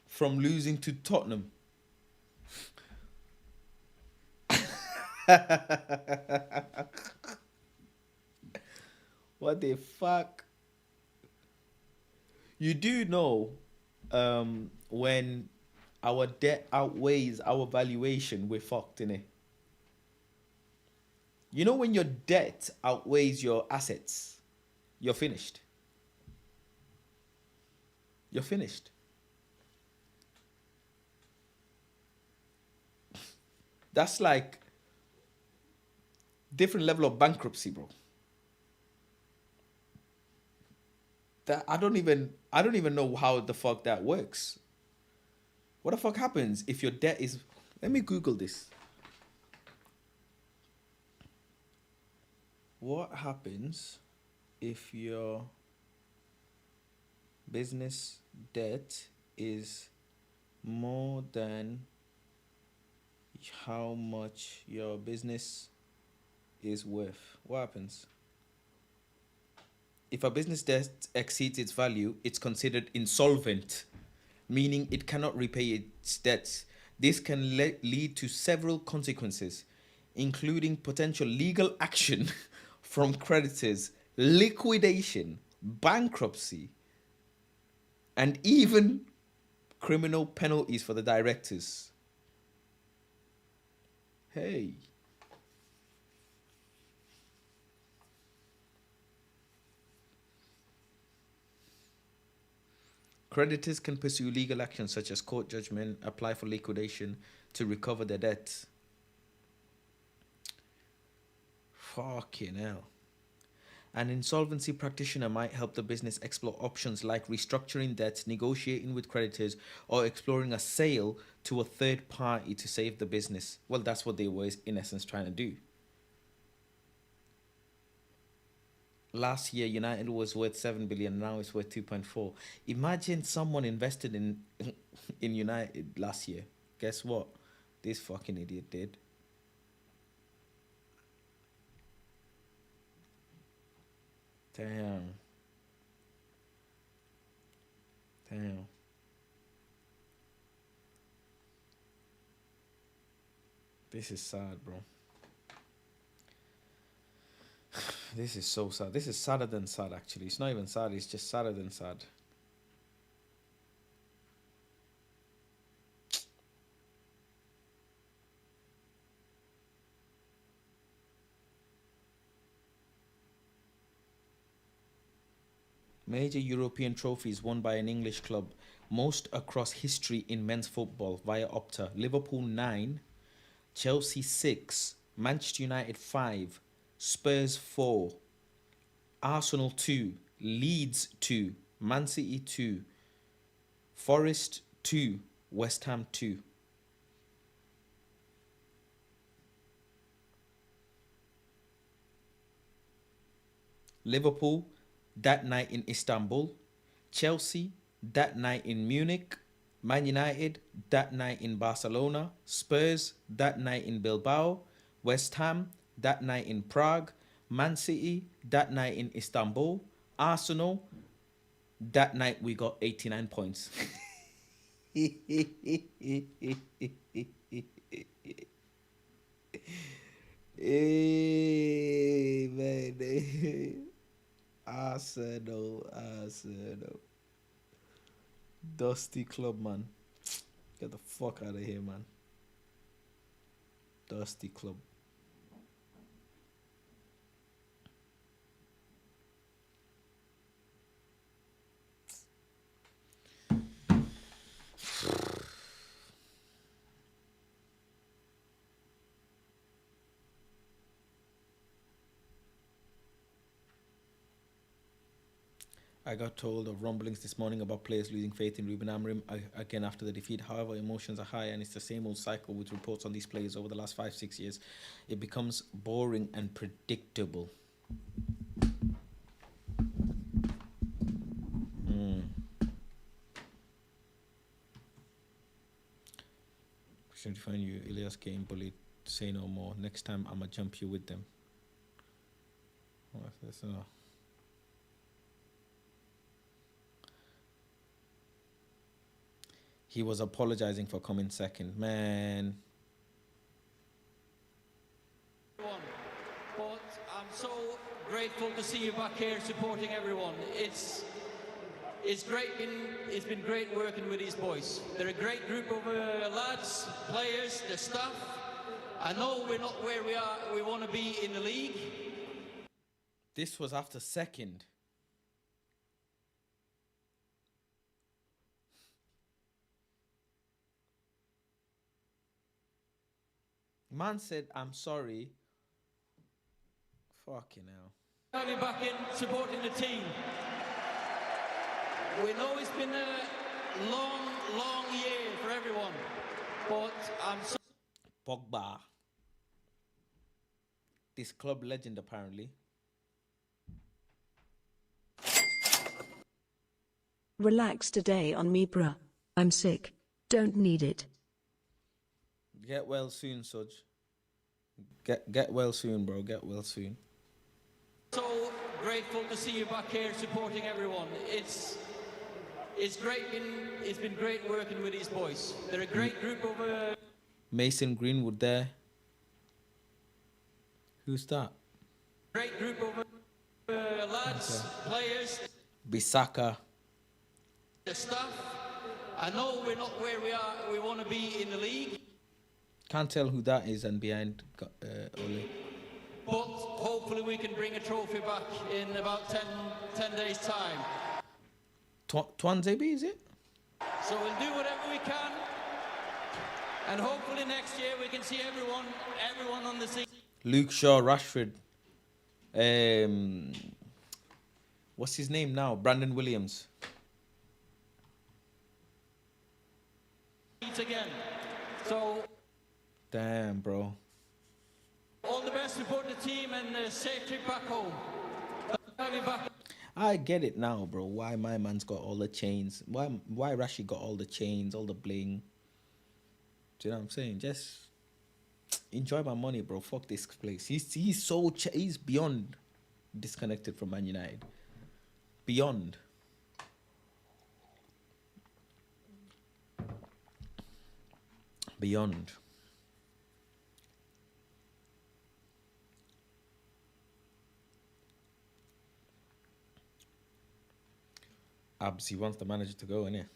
From losing to Tottenham. What the fuck? You do know when our debt outweighs our valuation, we're fucked, innit? You know when your debt outweighs your assets, you're finished. You're finished. That's like different level of bankruptcy, bro. That I don't even know how the fuck that works. What the fuck happens if your debt is... Let me Google this. What happens if your business debt is more than how much your business is worth? What happens? If a business debt exceeds its value, it's considered insolvent, meaning it cannot repay its debts. This can lead to several consequences, including potential legal action from creditors, liquidation, bankruptcy, and even criminal penalties for the directors. Hey. Creditors can pursue legal actions such as court judgment, apply for liquidation to recover their debts. Fucking hell. An insolvency practitioner might help the business explore options like restructuring debts, negotiating with creditors, or exploring a sale to a third party to save the business. Well, that's what they were in essence trying to do. Last year, United was worth 7 billion. Now it's worth 2.4. Imagine someone invested in United last year. Guess what? This fucking idiot did. Damn. This is sad, bro. This is so sad. This is sadder than sad, actually. It's not even sad. It's just sadder than sad. Major European trophies won by an English club, most across history in men's football via Opta. Liverpool 9, Chelsea 6, Manchester United 5, Spurs 4, Arsenal 2, Leeds 2, Man City 2, Forest 2, West Ham 2. Liverpool that night in Istanbul, Chelsea that night in Munich, Man United that night in Barcelona, Spurs that night in Bilbao, West Ham that night in Prague, Man City that night in Istanbul, Arsenal that night we got 89 points. Hey, man. Arsenal. Dusty club, man. Get the fuck out of here, man. Dusty club. I got told of rumblings this morning about players losing faith in Ruben Amorim again after the defeat. However, emotions are high and it's the same old cycle with reports on these players over the last 5-6 years. It becomes boring and predictable. Should find you, Ilias getting bullied. Say no more. Next time I'ma jump you with them. What's this? He was apologizing for coming second. Man. But I'm so grateful to see you back here supporting everyone. It's great. It's been great working with these boys. They're a great group of lads, players, the staff. I know we're not where we want to be in the league. This was after second. Man said, I'm sorry. Fucking hell. Have you back in supporting the team. We know it's been a long, long year for everyone, but I'm so Pogba. This club legend, apparently. Relax today on me, bruh. I'm sick. Don't need it. Get well soon, Suj. Get well soon, bro. Get well soon. so grateful to see you back here supporting everyone. It's great. It's been great working with these boys. They're a great group of. Mason Greenwood there. Who's that? Great group of lads, players, Bissaka. the staff. I know we're not where we want to be in the league, Can't tell who that is and behind Ole. but hopefully we can bring a trophy back in about 10 days' time. Twanzebe, is it? So we'll do whatever we can, and hopefully next year we can see everyone on the scene. Luke Shaw, Rashford. What's his name now? Brandon Williams. Again. So Damn, bro. all the best, support the team, and safe trip back home. Have you back. I get it now, bro. Why my man's got all the chains? Why Rashi got all the chains, all the bling? Do you know what I'm saying? Just enjoy my money, bro. Fuck this place. He's so he's beyond disconnected from Man United. Beyond. Beyond. Abs, he wants the manager to go, innit?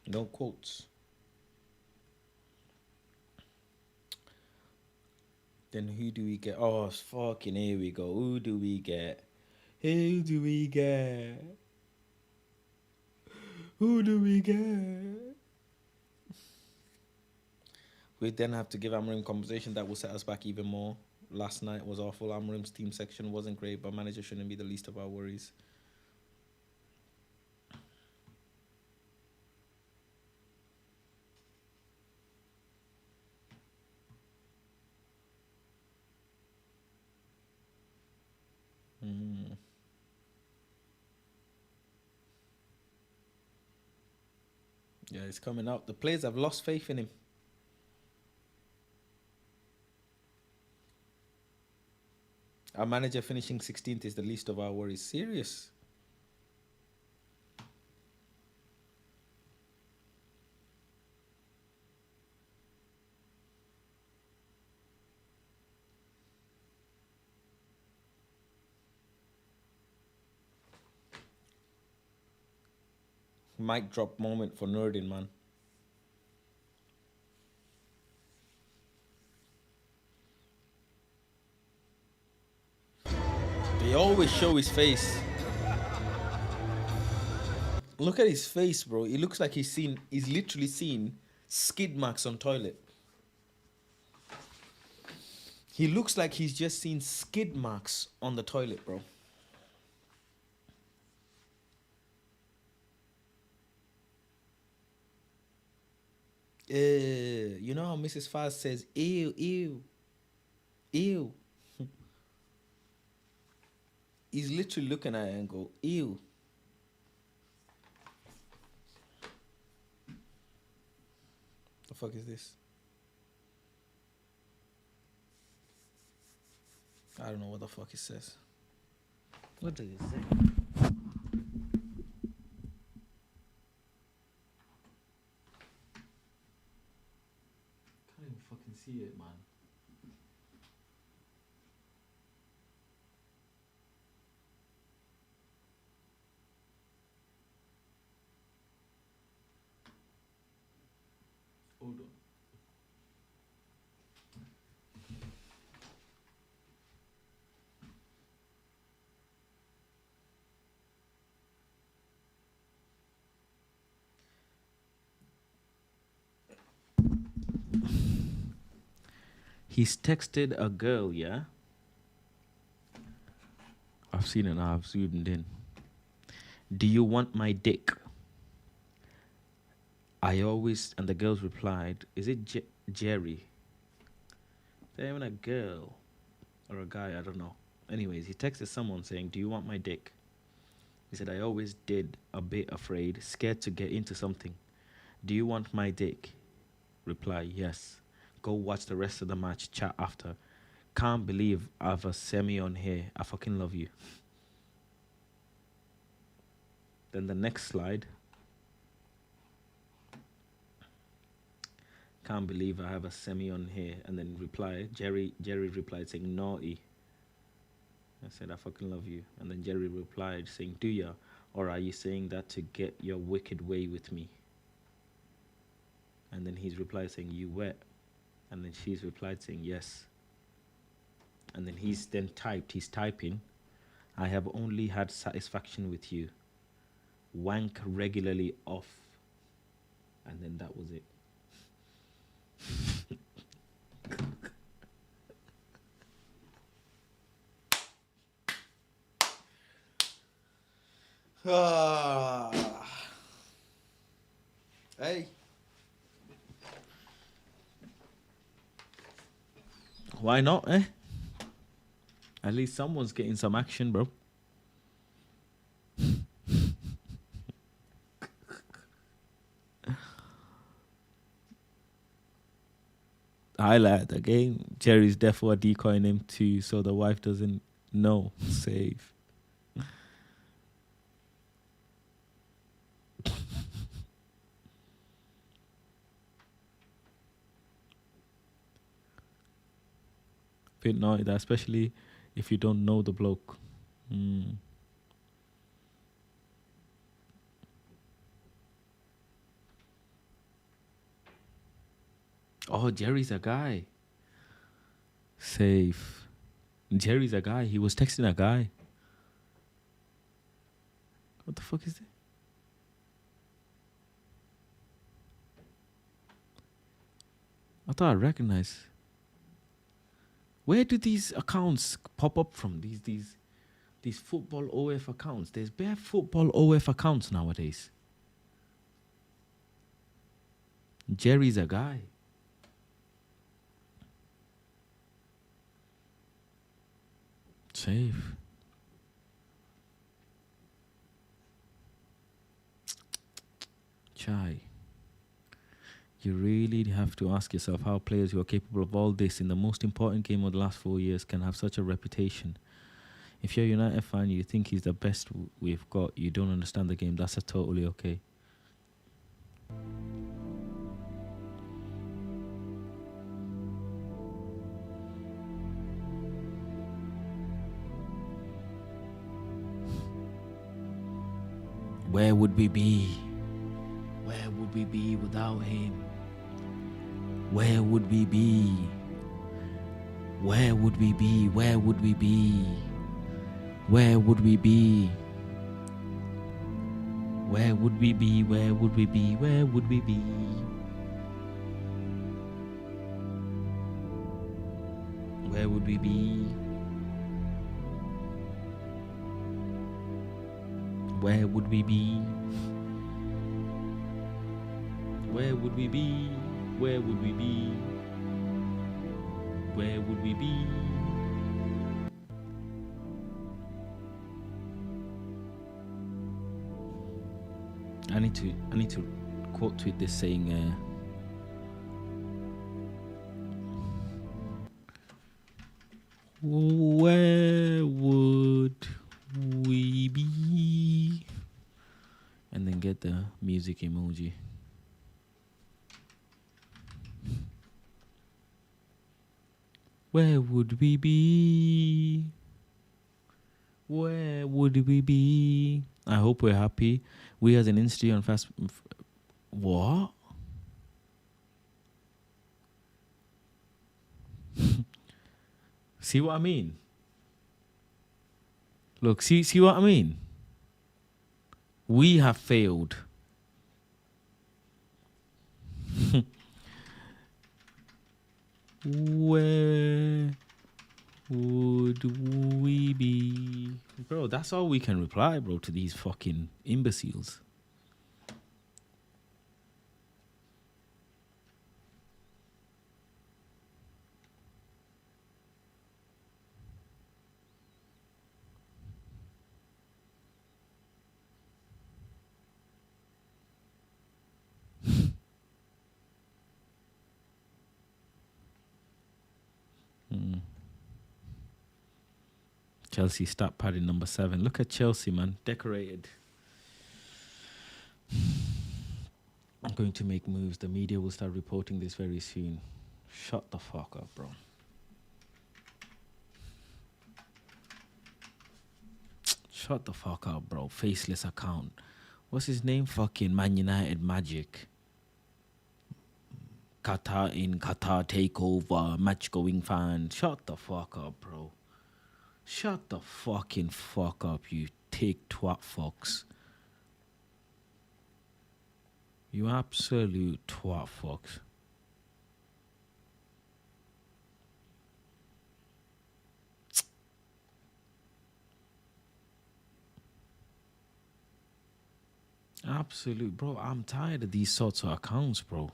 No quotes. Then who do we get? Oh, fucking here we go. Who do we get? Who do we get? Who do we get? We then have to give Amorim compensation that will set us back even more. Last night was awful. Amorim's team section wasn't great, but manager shouldn't be the least of our worries. Yeah, it's coming out. The players have lost faith in him. Our manager finishing 16th is the least of our worries. Serious. Mic drop moment for Nordin, man. They always show his face. Look at his face, bro. He looks like he's literally seen skid marks on toilet. He looks like he's just seen skid marks on the toilet, bro. You know how Mrs. Fast says, ew, ew, ew. He's literally looking at it and go, ew. The fuck is this? I don't know what the fuck it says. What does it say? Fucking see it, man. Hold on. He's texted a girl, yeah? I've seen it now, I've zoomed in. Do you want my dick? I always, and the girls replied, is it Jerry? They're even a girl or a guy, I don't know. Anyways, he texted someone saying, do you want my dick? He said, I always did, a bit afraid, scared to get into something. Do you want my dick? Reply, yes. Go watch the rest of the match, chat after. Can't believe I have a semi on here. I fucking love you. Then the next slide. Can't believe I have a semi on here. And then reply, Jerry replied saying, naughty. I said, I fucking love you. And then Jerry replied saying, do ya? Or are you saying that to get your wicked way with me? And then he's replied saying, you wet? And then she's replied saying, yes. And then he's typing, I have only had satisfaction with you. Wank regularly off. And then that was it. Hey. Why not, eh? At least someone's getting some action, bro. Highlight again. Jerry's therefore decoying him too, so the wife doesn't know. Save. Bit naughty that, especially if you don't know the bloke. Oh, Jerry's a guy. Safe. Jerry's a guy. He was texting a guy. What the fuck is that? I thought I recognized. Where do these accounts pop up from? These football OF accounts. There's bare football OF accounts nowadays. Jerry's a guy. Safe. Chai. You really have to ask yourself how players who are capable of all this in the most important game of the last 4 years can have such a reputation. If you're a United fan, you think he's the best we've got, you don't understand the game, that's a totally okay. Where would we be? Where would we be without him? Where would we be? Where would we be? Where would we be? Where would we be? Where would we be? Where would we be? Where would we be? Where would we be? Where would we be? Where would we be? Where would we be? Where would we be? I need to quote tweet this saying where would we be? And then get the music emoji. Where would we be? Where would we be? I hope we're happy. We as an industry on fast... What? See what I mean? Look, see what I mean? We have failed. Where would we be? Bro, that's all we can reply, bro, to these fucking imbeciles. Chelsea start padding number 7. Look at Chelsea, man. Decorated. I'm going to make moves. The media will start reporting this very soon. Shut the fuck up, bro. Shut the fuck up, bro. Faceless account. What's his name? Fucking Man United Magic. Qatar takeover. Match going fan. Shut the fuck up, bro. Shut the fucking fuck up, you tick twat fucks. You absolute twat fucks. Absolute, bro. I'm tired of these sorts of accounts, bro.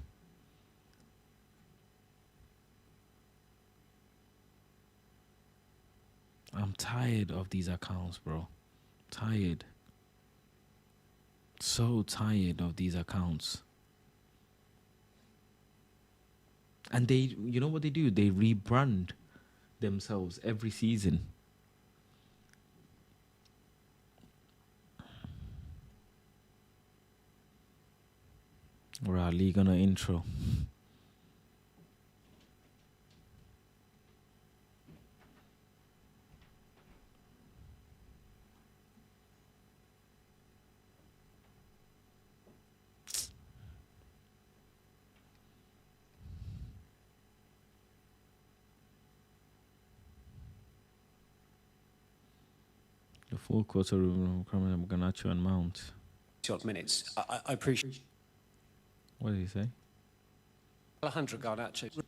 I'm tired of these accounts, bro. Tired. So tired of these accounts. And they, you know what they do? They rebrand themselves every season. Right, league on an intro. The full quarter of Garnacho and Mount. Minutes. I appreciate. What did he say? Alejandro Garnacho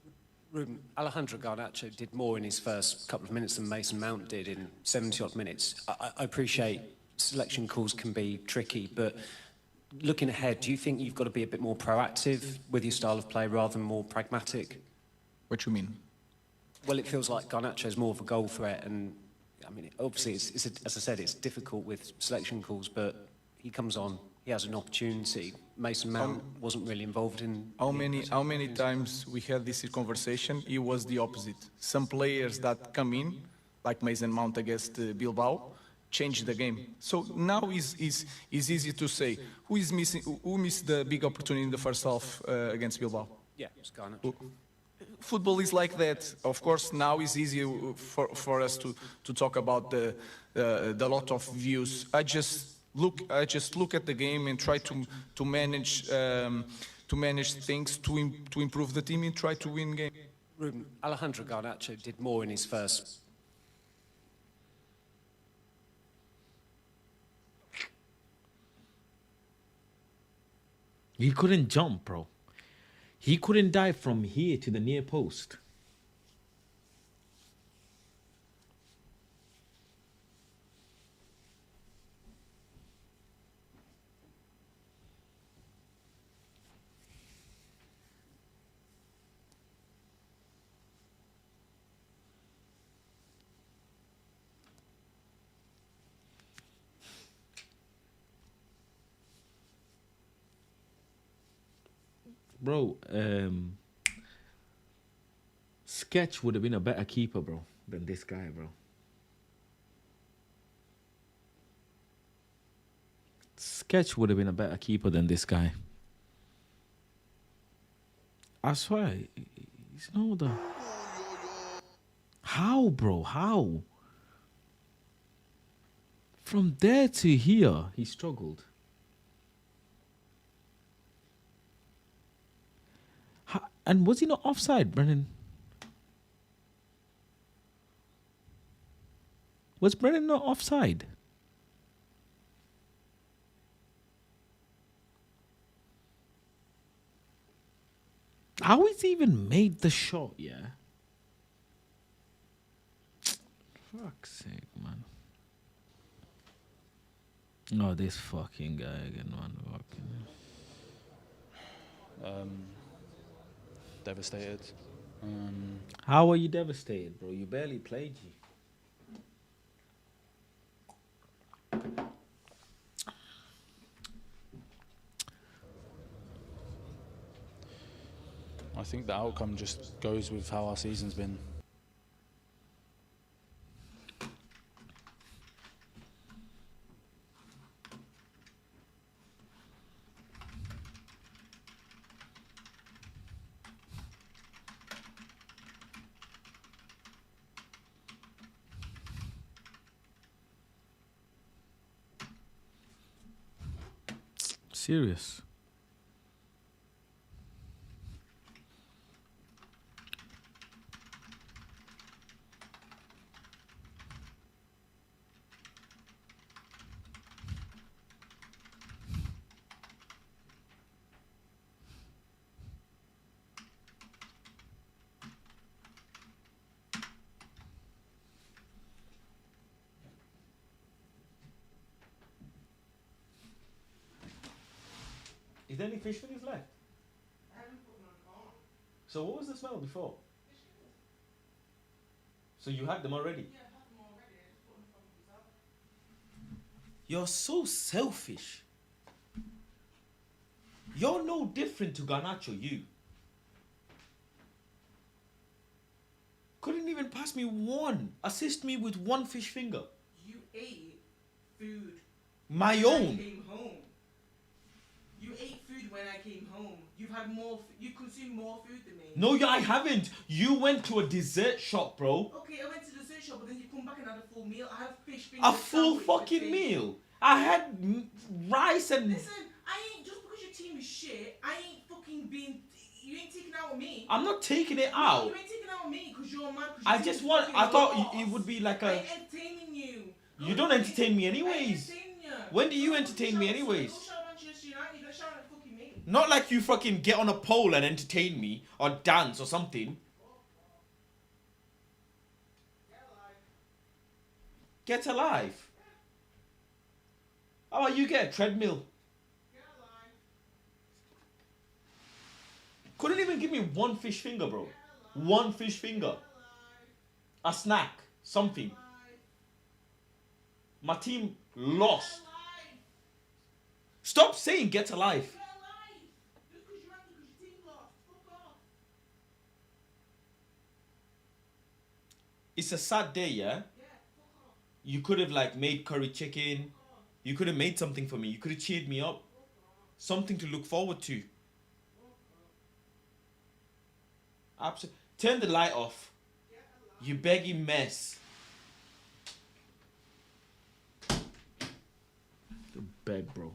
did more in his first couple of minutes than Mason Mount did in 70-odd minutes. I appreciate selection calls can be tricky, but looking ahead, do you think you've got to be a bit more proactive with your style of play rather than more pragmatic? What you mean? Well, it feels like Garnacho's more of a goal threat, and I mean, obviously, as I said, it's difficult with selection calls, but he comes on, he has an opportunity. Mason Mount wasn't really involved in... How many times we had this conversation? It was the opposite. Some players that come in, like Mason Mount against Bilbao, change the game. So now is easy to say who missed the big opportunity in the first half against Bilbao. Yeah, it's Garnacho. Football is like that. Of course, now it's easy for us to talk about the lot of views. I just look at the game and try to manage things to improve the team and try to win game. Ruben, Alejandro Garnacho did more in his first. He couldn't jump, bro. He couldn't dive from here to the near post. Bro, Sketch would have been a better keeper, bro, than this guy, bro. Sketch would have been a better keeper than this guy. I swear, he's no the... How, bro? How? From there to here, he struggled. And was he not offside, Brennan? Was Brennan not offside? How is he even made the shot, yeah? Fuck's sake, man. Oh, this fucking guy again, man. Fucking. Devastated. How are you devastated, bro? You barely played, G. I think the outcome just goes with how our season's been. Serious. Is there any fish fingers left? So what was the smell before? So you had them already? You're so selfish. You're no different to Garnacho, you. Couldn't even pass me one. Assist me with one fish finger. You ate food. My when own. I came home. You ate food when I came home. You've had more. You consumed more food than me. No, I haven't. You went to a dessert shop, bro. Okay, I went to the dessert shop, but then you come back and had a full meal. I have fish fingers. A full sandwich with fucking fish. meal. I had rice and... Listen, I ain't just because your team is shit. I ain't fucking being. You ain't taking out on me. I'm not taking it No, out. you ain't taking out on me because you're a man. I just want... I thought it would be like I a... ain't entertaining you. You don't entertain me anyways. I ain't entertaining you. When do you entertain me anyways? Go shout Manchester United. Go shout at fucking me. Not like you fucking get on a pole and entertain me or dance or something. Get alive. How about you get a treadmill? Couldn't even give me one fish finger, bro. One fish finger. A snack. Something. My team lost. Stop saying get alive. It's a sad day, yeah? You could have like made curry chicken. You could have made something for me. You could have cheered me up. Something to look forward to. Absolutely. Turn the light off. You begging mess. The beg, bro.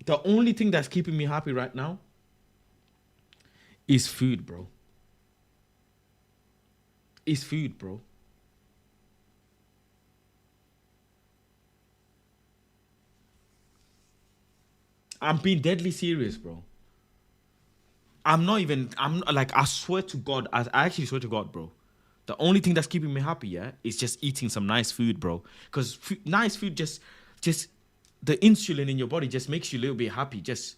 The only thing that's keeping me happy right now is food, bro. Is food, bro. I'm being deadly serious, bro. I'm like, I swear to God, I actually swear to God, bro. The only thing that's keeping me happy, yeah, is just eating some nice food, bro. Because nice food just the insulin in your body just makes you a little bit happy. Just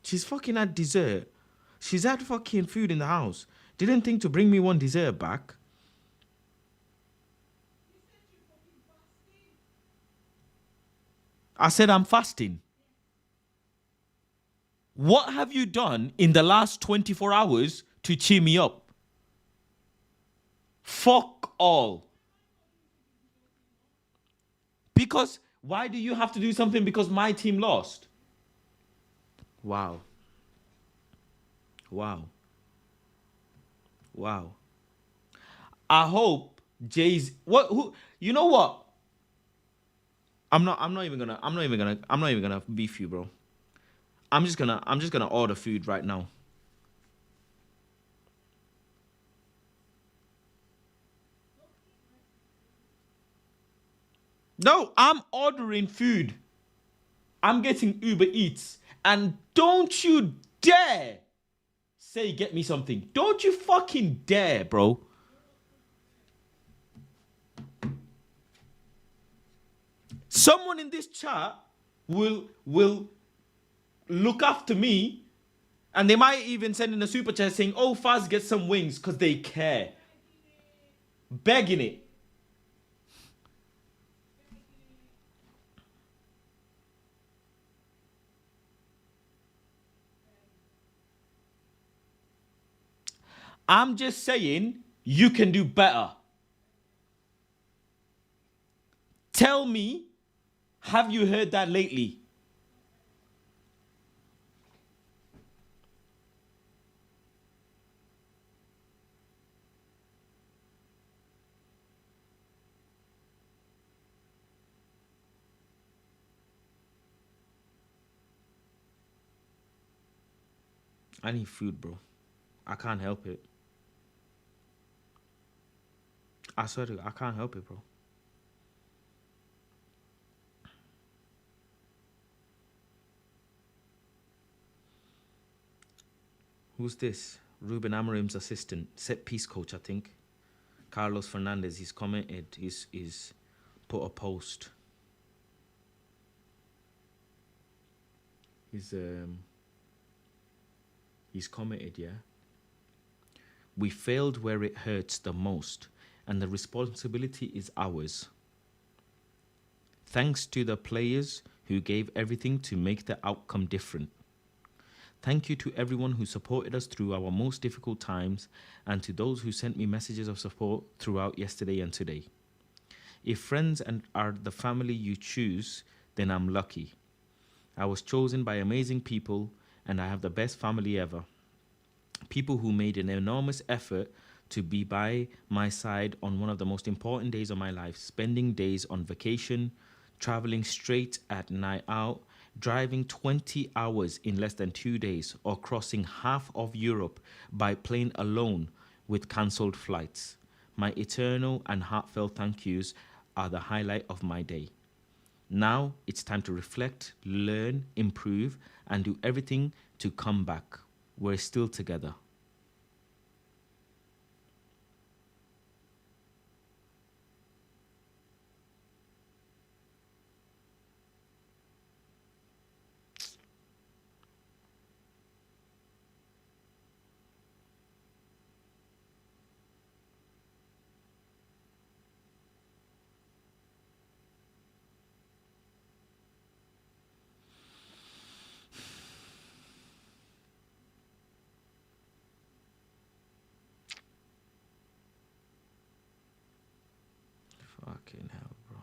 she's fucking had dessert. She's had fucking food in the house. Didn't think to bring me one dessert back. I said I'm fasting. What have you done in the last 24 hours to cheer me up? Fuck all. Because why do you have to do something because my team lost? Wow. Wow. Wow. I hope Jay's who you know what? I'm not even gonna beef you, bro. I'm just gonna order food right now. No, I'm ordering food. I'm getting Uber Eats. And don't you dare say get me something. Don't you fucking dare, bro. Someone in this chat will look after me, and they might even send in a super chat saying, oh, Faz, get some wings, because they care. Begging it. I'm just saying, you can do better. Tell me, have you heard that lately? I need food, bro. I can't help it. I swear to God, I can't help it, bro. Who's this? Ruben Amorim's assistant, set piece coach, I think. Carlos Fernandez, he's commented, he's put a post. He's commented, yeah. We failed where it hurts the most, and the responsibility is ours. Thanks to the players who gave everything to make the outcome different. Thank you to everyone who supported us through our most difficult times, and to those who sent me messages of support throughout yesterday and today. If friends are the family you choose, then I'm lucky. I was chosen by amazing people, and I have the best family ever. People who made an enormous effort to be by my side on one of the most important days of my life, spending days on vacation, traveling straight at night out, driving 20 hours in less than 2 days, or crossing half of Europe by plane alone with cancelled flights. My eternal and heartfelt thank yous are the highlight of my day. Now it's time to reflect, learn, improve, and do everything to come back. We're still together. Fucking hell, bro.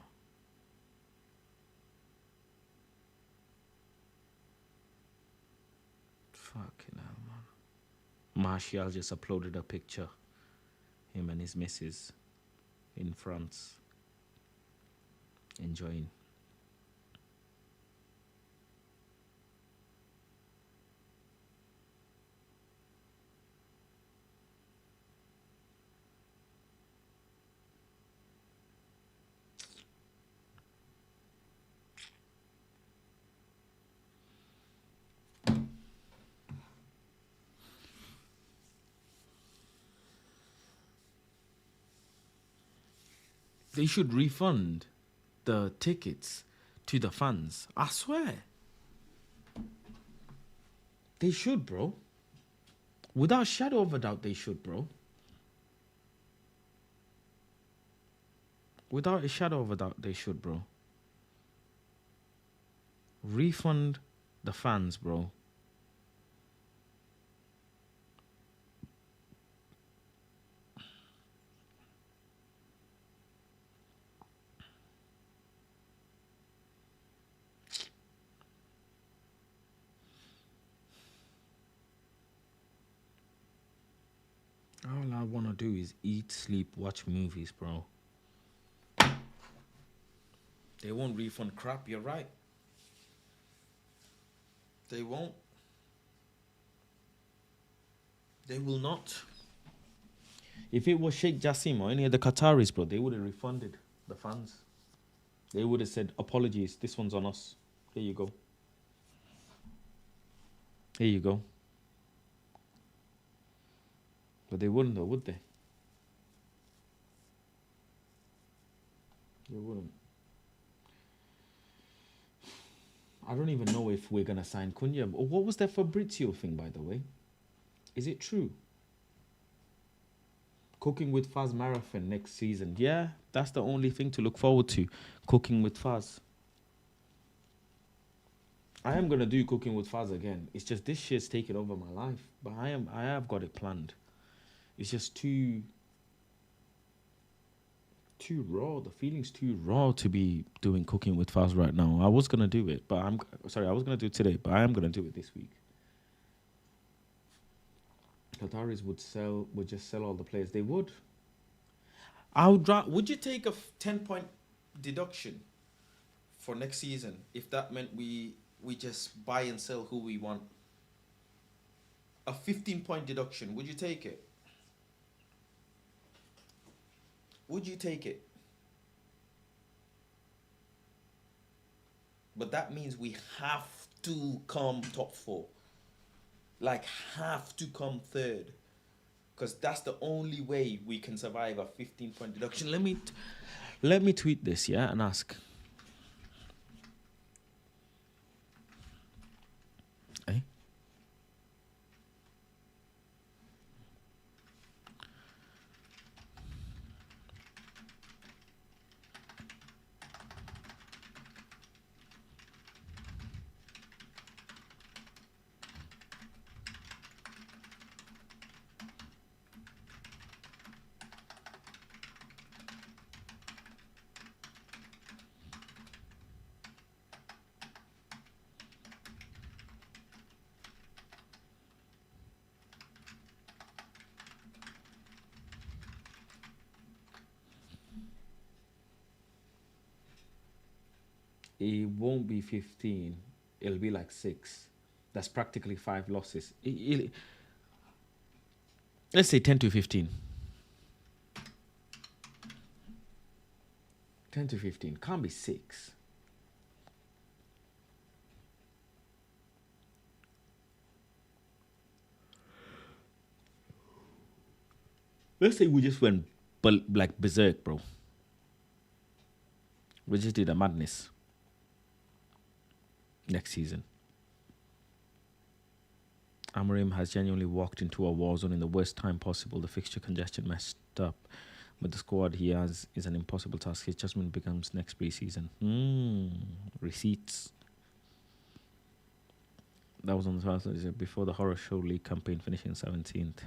Fucking hell, man. Martial just uploaded a picture. Him and his missus in France. Enjoying. They should refund the tickets to the fans. I swear. They should, bro. Without a shadow of a doubt, they should, bro. Without a shadow of a doubt, they should, bro. Refund the fans, bro. All I want to do is eat, sleep, watch movies, bro. They won't refund crap, you're right. They won't. They will not. If it was Sheikh Jassim or any of the Qataris, bro, they would have refunded the fans. They would have said, apologies, this one's on us. Here you go. Here you go. But they wouldn't though, would they? They wouldn't. I don't even know if we're going to sign Cunha. What was that Fabrizio thing, by the way? Is it true? Cooking with Faz marathon next season. Yeah, that's the only thing to look forward to. Cooking with Faz. I am going to do Cooking with Faz again. It's just this shit's taken over my life. But I have got it planned. It's just too raw. The feeling's too raw to be doing Cooking with Faz right now. I was going to do it, but I was going to do it today, but I am going to do it this week. Qataris would just sell all the players. They would. Would you take a 10-point deduction for next season if that meant we just buy and sell who we want? A 15-point deduction, would you take it? Would you take it? But that means we have to come top 4. Like, have to come 3rd. Because that's the only way we can survive a 15-point deduction. Let me tweet this, yeah, and ask. Eh? It won't be 15. It'll be like 6. That's practically 5 losses. Let's say 10 to 15. 10 to 15. Can't be 6. Let's say we just went like berserk, bro. We just did a madness. Next season. Amorim has genuinely walked into a war zone in the worst time possible. The fixture congestion messed up. But the squad he has is an impossible task. His adjustment becomes next pre-season. Receipts. That was on the 12th, before the Horror Show League campaign finishing 17th.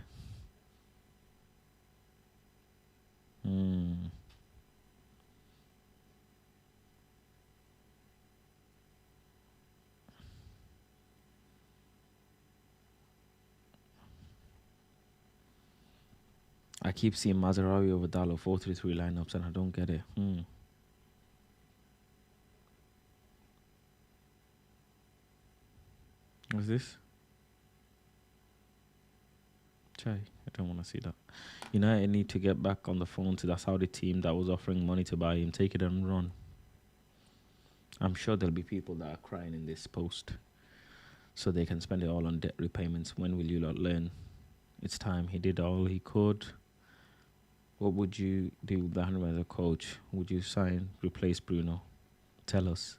I keep seeing Mazarawi over Dallo 4-3-3 lineups and I don't get it. What's this? Chai, I don't want to see that. United need to get back on the phone to that Saudi team that was offering money to buy him. Take it and run. I'm sure there'll be people that are crying in this post so they can spend it all on debt repayments. When will you lot learn? It's time. He did all he could. What would you do with that as a coach? Would you replace Bruno? Tell us.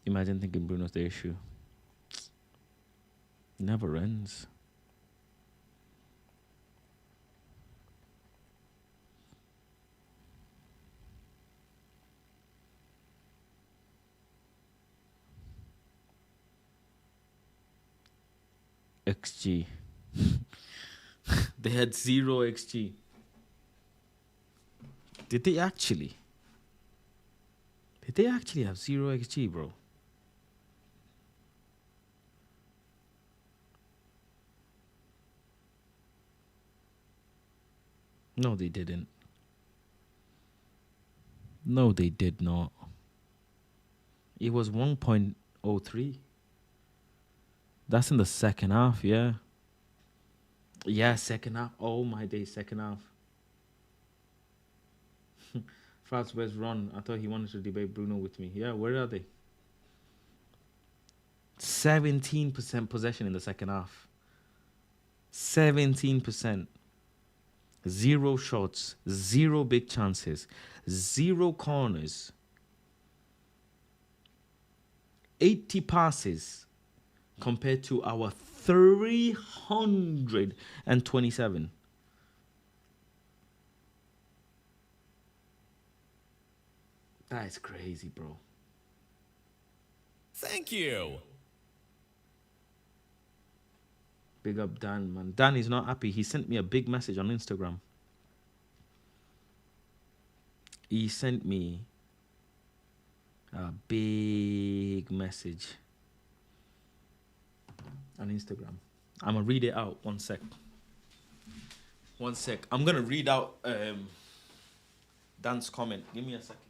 Imagine thinking Bruno's the issue. Never ends. XG. They had 0 XG. Did they actually? Did they actually have 0 XG, bro? No, they didn't. No, they did not. It was 1.03. That's in the second half, yeah. Yeah, second half. Oh my day, second half. France, where's Ron? I thought he wanted to debate Bruno with me. Yeah, where are they? 17% possession in the second half. 17%. 0 shots, 0 big chances, 0 corners, 80 passes compared to our 327. That is crazy, bro. Thank you. Big up Dan, man. Dan is not happy. He sent me a big message on Instagram. He sent me a big message on Instagram. I'm going to read it out. One sec. I'm going to read out Dan's comment. Give me a second.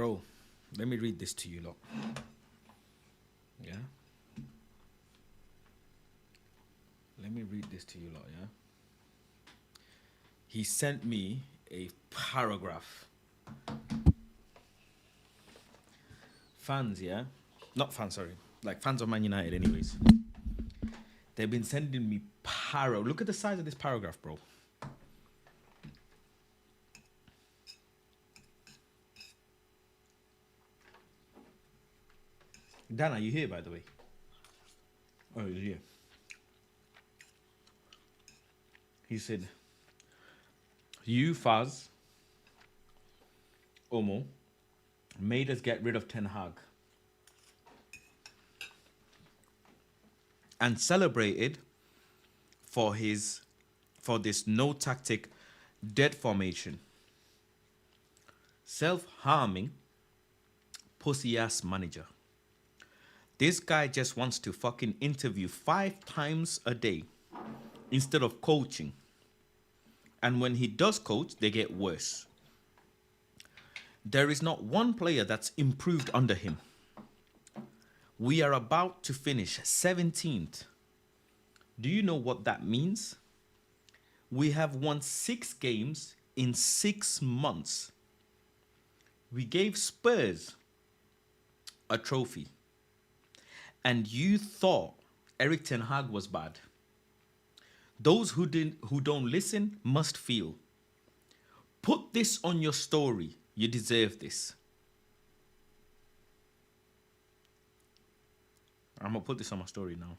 Bro, let me read this to you, lot. Yeah? Let me read this to you, lot, yeah? He sent me a paragraph. Fans, yeah? Not fans, sorry. Like fans of Man United, anyways. They've been sending me Look at the size of this paragraph, bro. Dan, are you here, by the way? Oh, he's here. He said, you, Faz, Omo, made us get rid of Ten Hag and celebrated for this no tactic dead formation. Self-harming pussy ass manager. This guy just wants to fucking interview 5 times a day instead of coaching. And when he does coach, they get worse. There is not one player that's improved under him. We are about to finish 17th. Do you know what that means? We have won 6 games in 6 months. We gave Spurs a trophy. And you thought Erik ten Hag was bad. Those who don't listen must feel. Put this on your story. You deserve this. I'm gonna put this on my story now.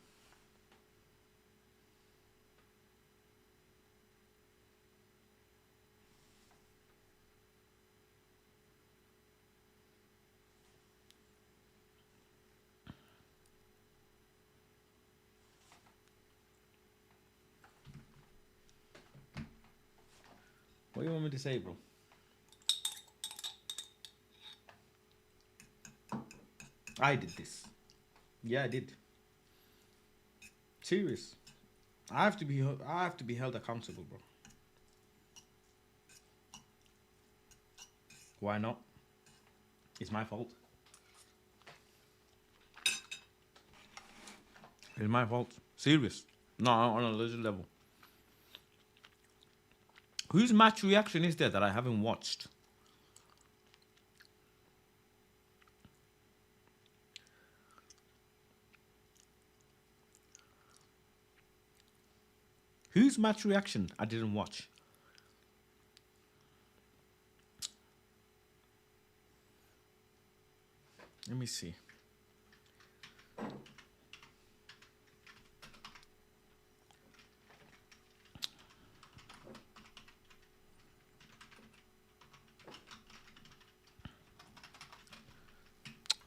What do you want me to say, bro? I did this. Yeah, I did. Serious. I have to be held accountable, bro. Why not? It's my fault. It's my fault. Serious. No, on a legit level. Whose match reaction is there that I haven't watched? Whose match reaction I didn't watch? Let me see.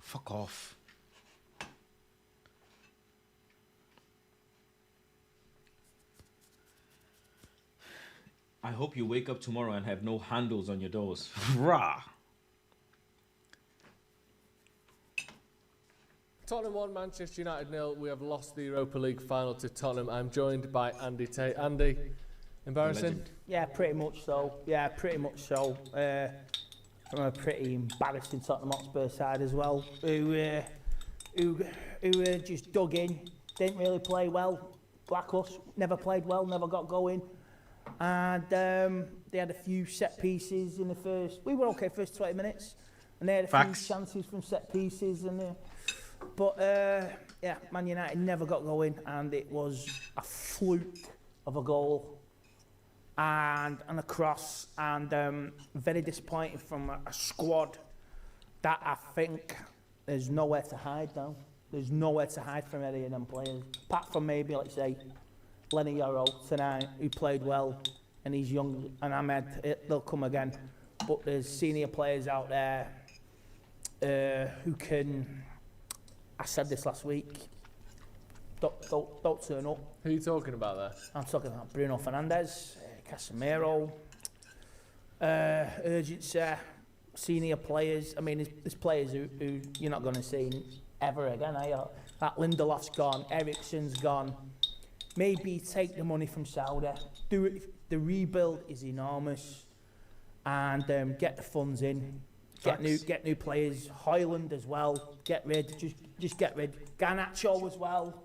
Fuck off. I hope you wake up tomorrow and have no handles on your doors. Rah! Tottenham 1, Manchester United 0. We have lost the Europa League final to Tottenham. I'm joined by Andy Tate. Andy, embarrassing? Yeah, pretty much so. From a pretty embarrassing Tottenham Hotspur side as well, who just dug in, didn't really play well. Like us, never played well, never got going. And they had a few set pieces in the first. We were okay first 20 minutes, and they had a few chances from set pieces. But Man United never got going, and it was a fluke of a goal and a cross, and very disappointing from a squad that I think there's nowhere to hide now. There's nowhere to hide from any of them players, apart from maybe, let's say, Lenny Yoro tonight, who played well, and he's young, and Ahmed, they'll come again. But there's senior players out there who can, I said this last week, don't turn up. Who are you talking about there? I'm talking about Bruno Fernandes, Casemiro, urgency, senior players. I mean, there's players who you're not going to see ever again, are you? That Lindelof's gone, Eriksen's gone. Maybe take the money from Saudi. Do it. The rebuild is enormous, and get the funds in. Get new players. Hoyland as well. Get rid. Just get rid. Garnacho as well.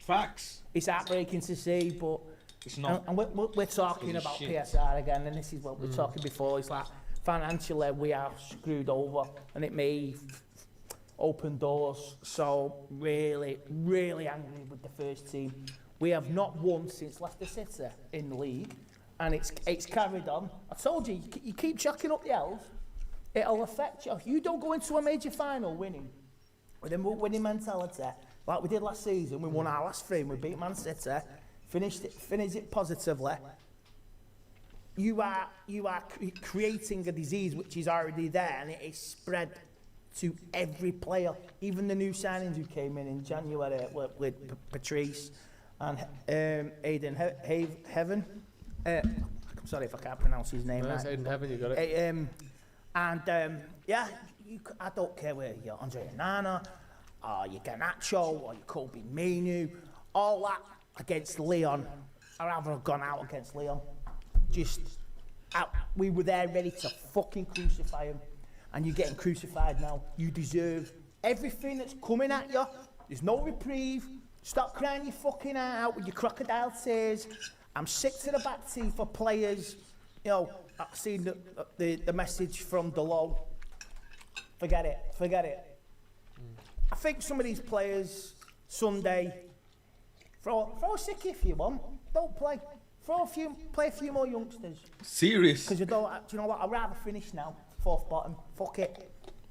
Facts. It's heartbreaking to see, but it's not. And we're talking about shit. PSR again, and this is what we're talking before. It's like financially we are screwed over, and it may open doors. So really, really angry with the first team. We have not won since Leicester City in the league, and it's carried on. I told you, you keep chucking up the L's, it'll affect you. If you don't go into a major final winning, with a winning mentality, like we did last season, we won our last 3 and we beat Man City, finished it positively. You are creating a disease which is already there, and it is spread to every player, even the new signings who came in January with Patrice and Aiden Heaven. I'm sorry if I can't pronounce his name. Nice, Aiden Heaven, you got it. Yeah, I don't care where you're Andre Onana, or you Garnacho, or you Kobe Mainoo, all that against Leon. I'd rather have gone out against Leon. We were there ready to fucking crucify him. And you're getting crucified now. You deserve everything that's coming at you. There's no reprieve. Stop crying your fucking heart out with your crocodile tears. I'm sick to the back teeth for players. You know, I've seen the message from Delo. Forget it. I think some of these players, Sunday, throw a sickie if you want. Don't play. Play a few more youngsters. Serious? Because do you know what? I'd rather finish now. 4th bottom. Fuck it.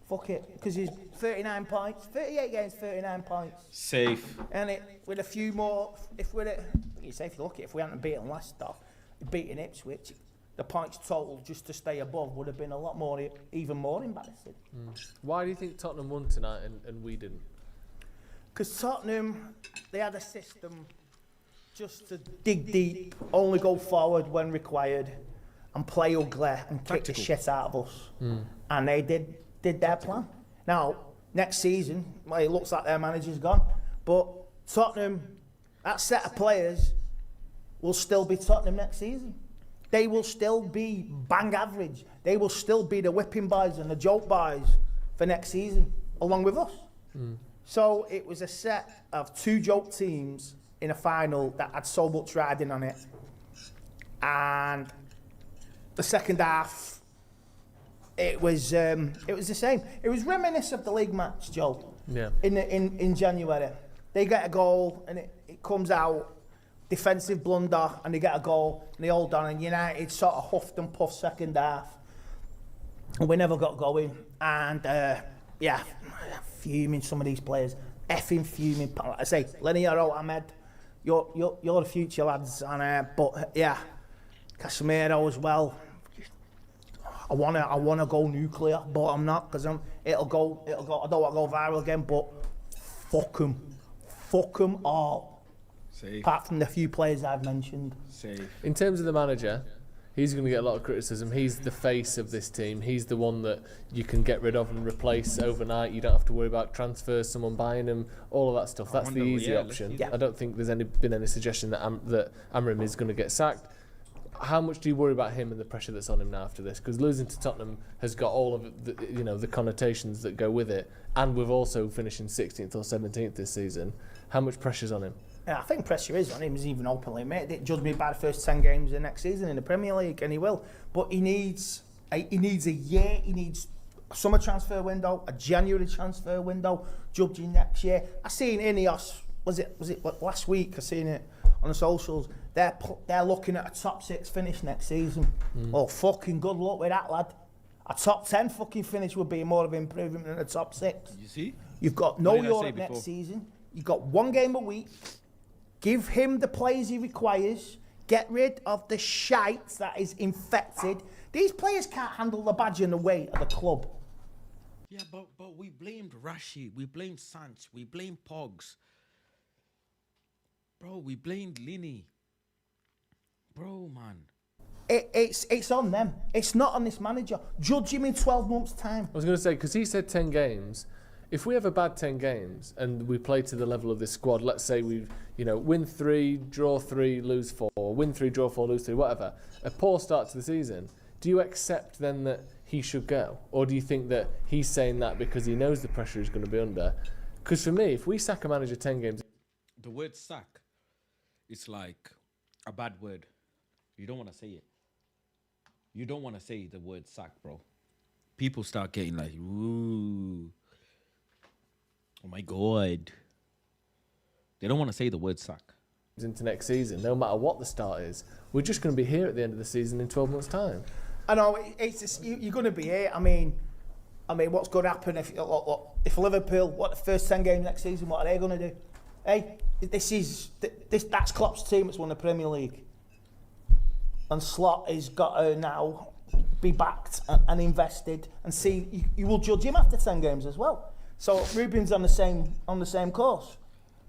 Because he's 39 points. 38 games, 39 points. Safe. And with a few more, if we hadn't beaten Leicester, beaten Ipswich, the points total just to stay above would have been a lot more, even more embarrassing. Why do you think Tottenham won tonight and we didn't? Because Tottenham, they had a system just to dig deep, only go forward when required, and play ugly and kick the shit out of us. And they did their plan. Now, next season, well, it looks like their manager's gone, but Tottenham, that set of players will still be Tottenham next season. They will still be bang average. They will still be the whipping boys and the joke boys for next season, along with us. So it was a set of 2 joke teams in a final that had so much riding on it. And the second half, it was the same. It was reminiscent of the league match, Joe. Yeah. In January, they get a goal and it comes out, defensive blunder, and they get a goal and they hold on. And United sort of huffed and puffed second half, and we never got going. And fuming some of these players, effing fuming. Like I say, Lenny Ahmed, you're the future lads, and Casemiro as well. I wanna go nuclear, but I'm not, because it'll go. I don't want to go viral again, but fuck them all. Safe. Apart from the few players I've mentioned. Safe. In terms of the manager, he's going to get a lot of criticism. He's the face of this team. He's the one that you can get rid of and replace overnight. You don't have to worry about transfers, someone buying him, all of that stuff. That's the easy option. I don't think there's been any suggestion that Amram is going to get sacked. How much do you worry about him and the pressure that's on him now after this? Because losing to Tottenham has got all of the connotations that go with it, and we've also finishing 16th or 17th this season. How much pressure's on him? Yeah, I think pressure is on him. He's even openly admitted it. Judge me by the first 10 games of the next season in the Premier League, and he will. But he needs a year. He needs a summer transfer window, a January transfer window, judging next year. I seen Ineos. Was it last week? I seen it on the socials. They're looking at a top 6 finish next season. Oh, fucking good luck with that, lad. A top 10 fucking finish would be more of an improvement than a top 6. You see? You've got no Europe next season. You've got 1 game a week. Give him the players he requires. Get rid of the shite that is infected. These players can't handle the badge and the weight of the club. Yeah, but we blamed Rashid, we blamed Sanch, we blamed Pogs. Bro, we blamed Linney. Bro, man. It's on them. It's not on this manager. Judge him in 12 months' time. I was going to say, because he said 10 games. If we have a bad 10 games and we play to the level of this squad, let's say we win 3, draw 3, lose 4, win 3, draw 4, lose 3, whatever, a poor start to the season, do you accept then that he should go? Or do you think that he's saying that because he knows the pressure he's going to be under? Because for me, if we sack a manager 10 games... The word sack, it's like a bad word. You don't want to say it. You don't want to say the word sack, bro. People start getting like, ooh, oh my God. They don't want to say the word sack. Into next season, no matter what the start is, we're just going to be here at the end of the season in 12 months' time. I know it's just, you're going to be here. I mean, what's going to happen if Liverpool, what the first 10 games next season, what are they going to do? Hey, that's Klopp's team that's won the Premier League, and Slot has got to now be backed and invested, and see you will judge him after 10 games as well. So Ruben's on the same course.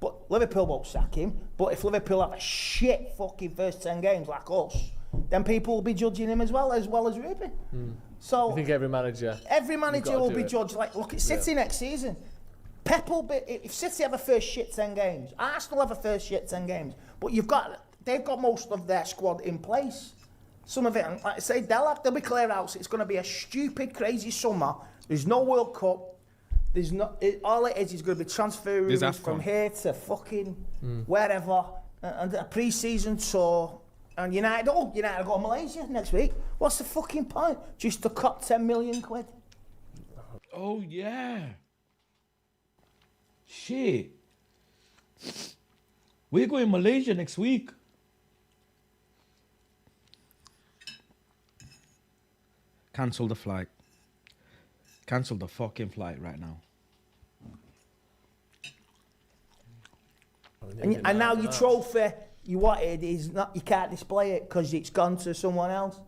But Liverpool won't sack him. But if Liverpool have a shit fucking first 10 games like us, then people will be judging him as well as Ruben. So I think every manager will be judged like, look at City next season. Pep will be, if City have a first shit 10 games, Arsenal have a first shit 10 games, but they've got most of their squad in place. Some of it, like I say, they'll be clear outs. It's going to be a stupid, crazy summer. There's no World Cup. There's not. All it is going to be transfer rules from here to fucking wherever, and a pre-season tour. And United go to Malaysia next week. What's the fucking point? Just to cut 10 million quid. Oh yeah. Shit. We're going to Malaysia next week. Cancel the flight. Cancel the fucking flight right now. And now your trophy you wanted is not. You can't display it because it's gone to someone else.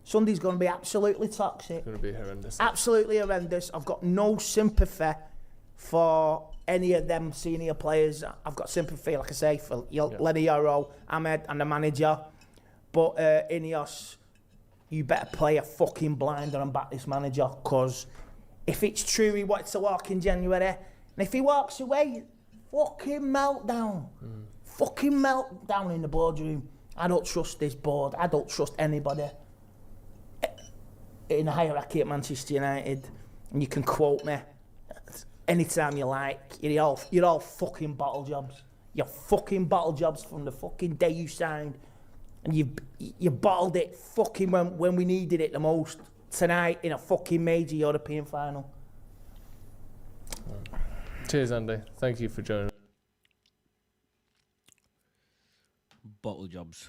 Sunday's going to be absolutely toxic. It's going to be horrendous. Absolutely horrendous. I've got no sympathy for any of them senior players. I've got sympathy, like I say, for Lenny Yoro, Ahmed, and the manager. But Ineos, you better play a fucking blinder and back this manager, because if it's true he wanted to walk in January, and if he walks away, fucking meltdown. Fucking meltdown in the boardroom. I don't trust this board. I don't trust anybody in the hierarchy at Manchester United. And you can quote me anytime you like. You're all fucking bottle jobs. You're fucking bottle jobs from the fucking day you signed. And you bottled it fucking when we needed it the most. Tonight in a fucking major European final. Cheers, Andy. Thank you for joining. Bottle jobs.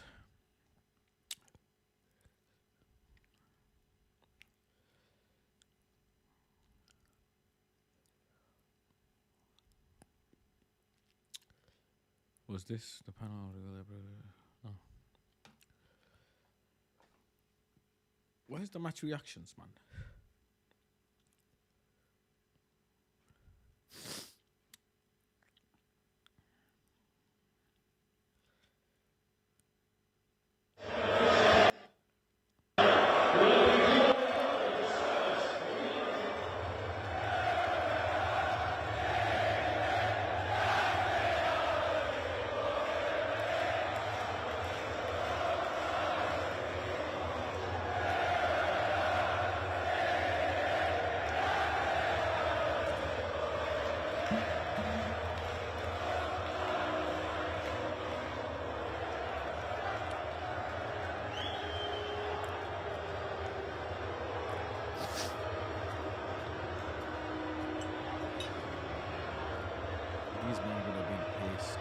Was this the panel? No. Where's the match reactions, man? These men would have been pissed.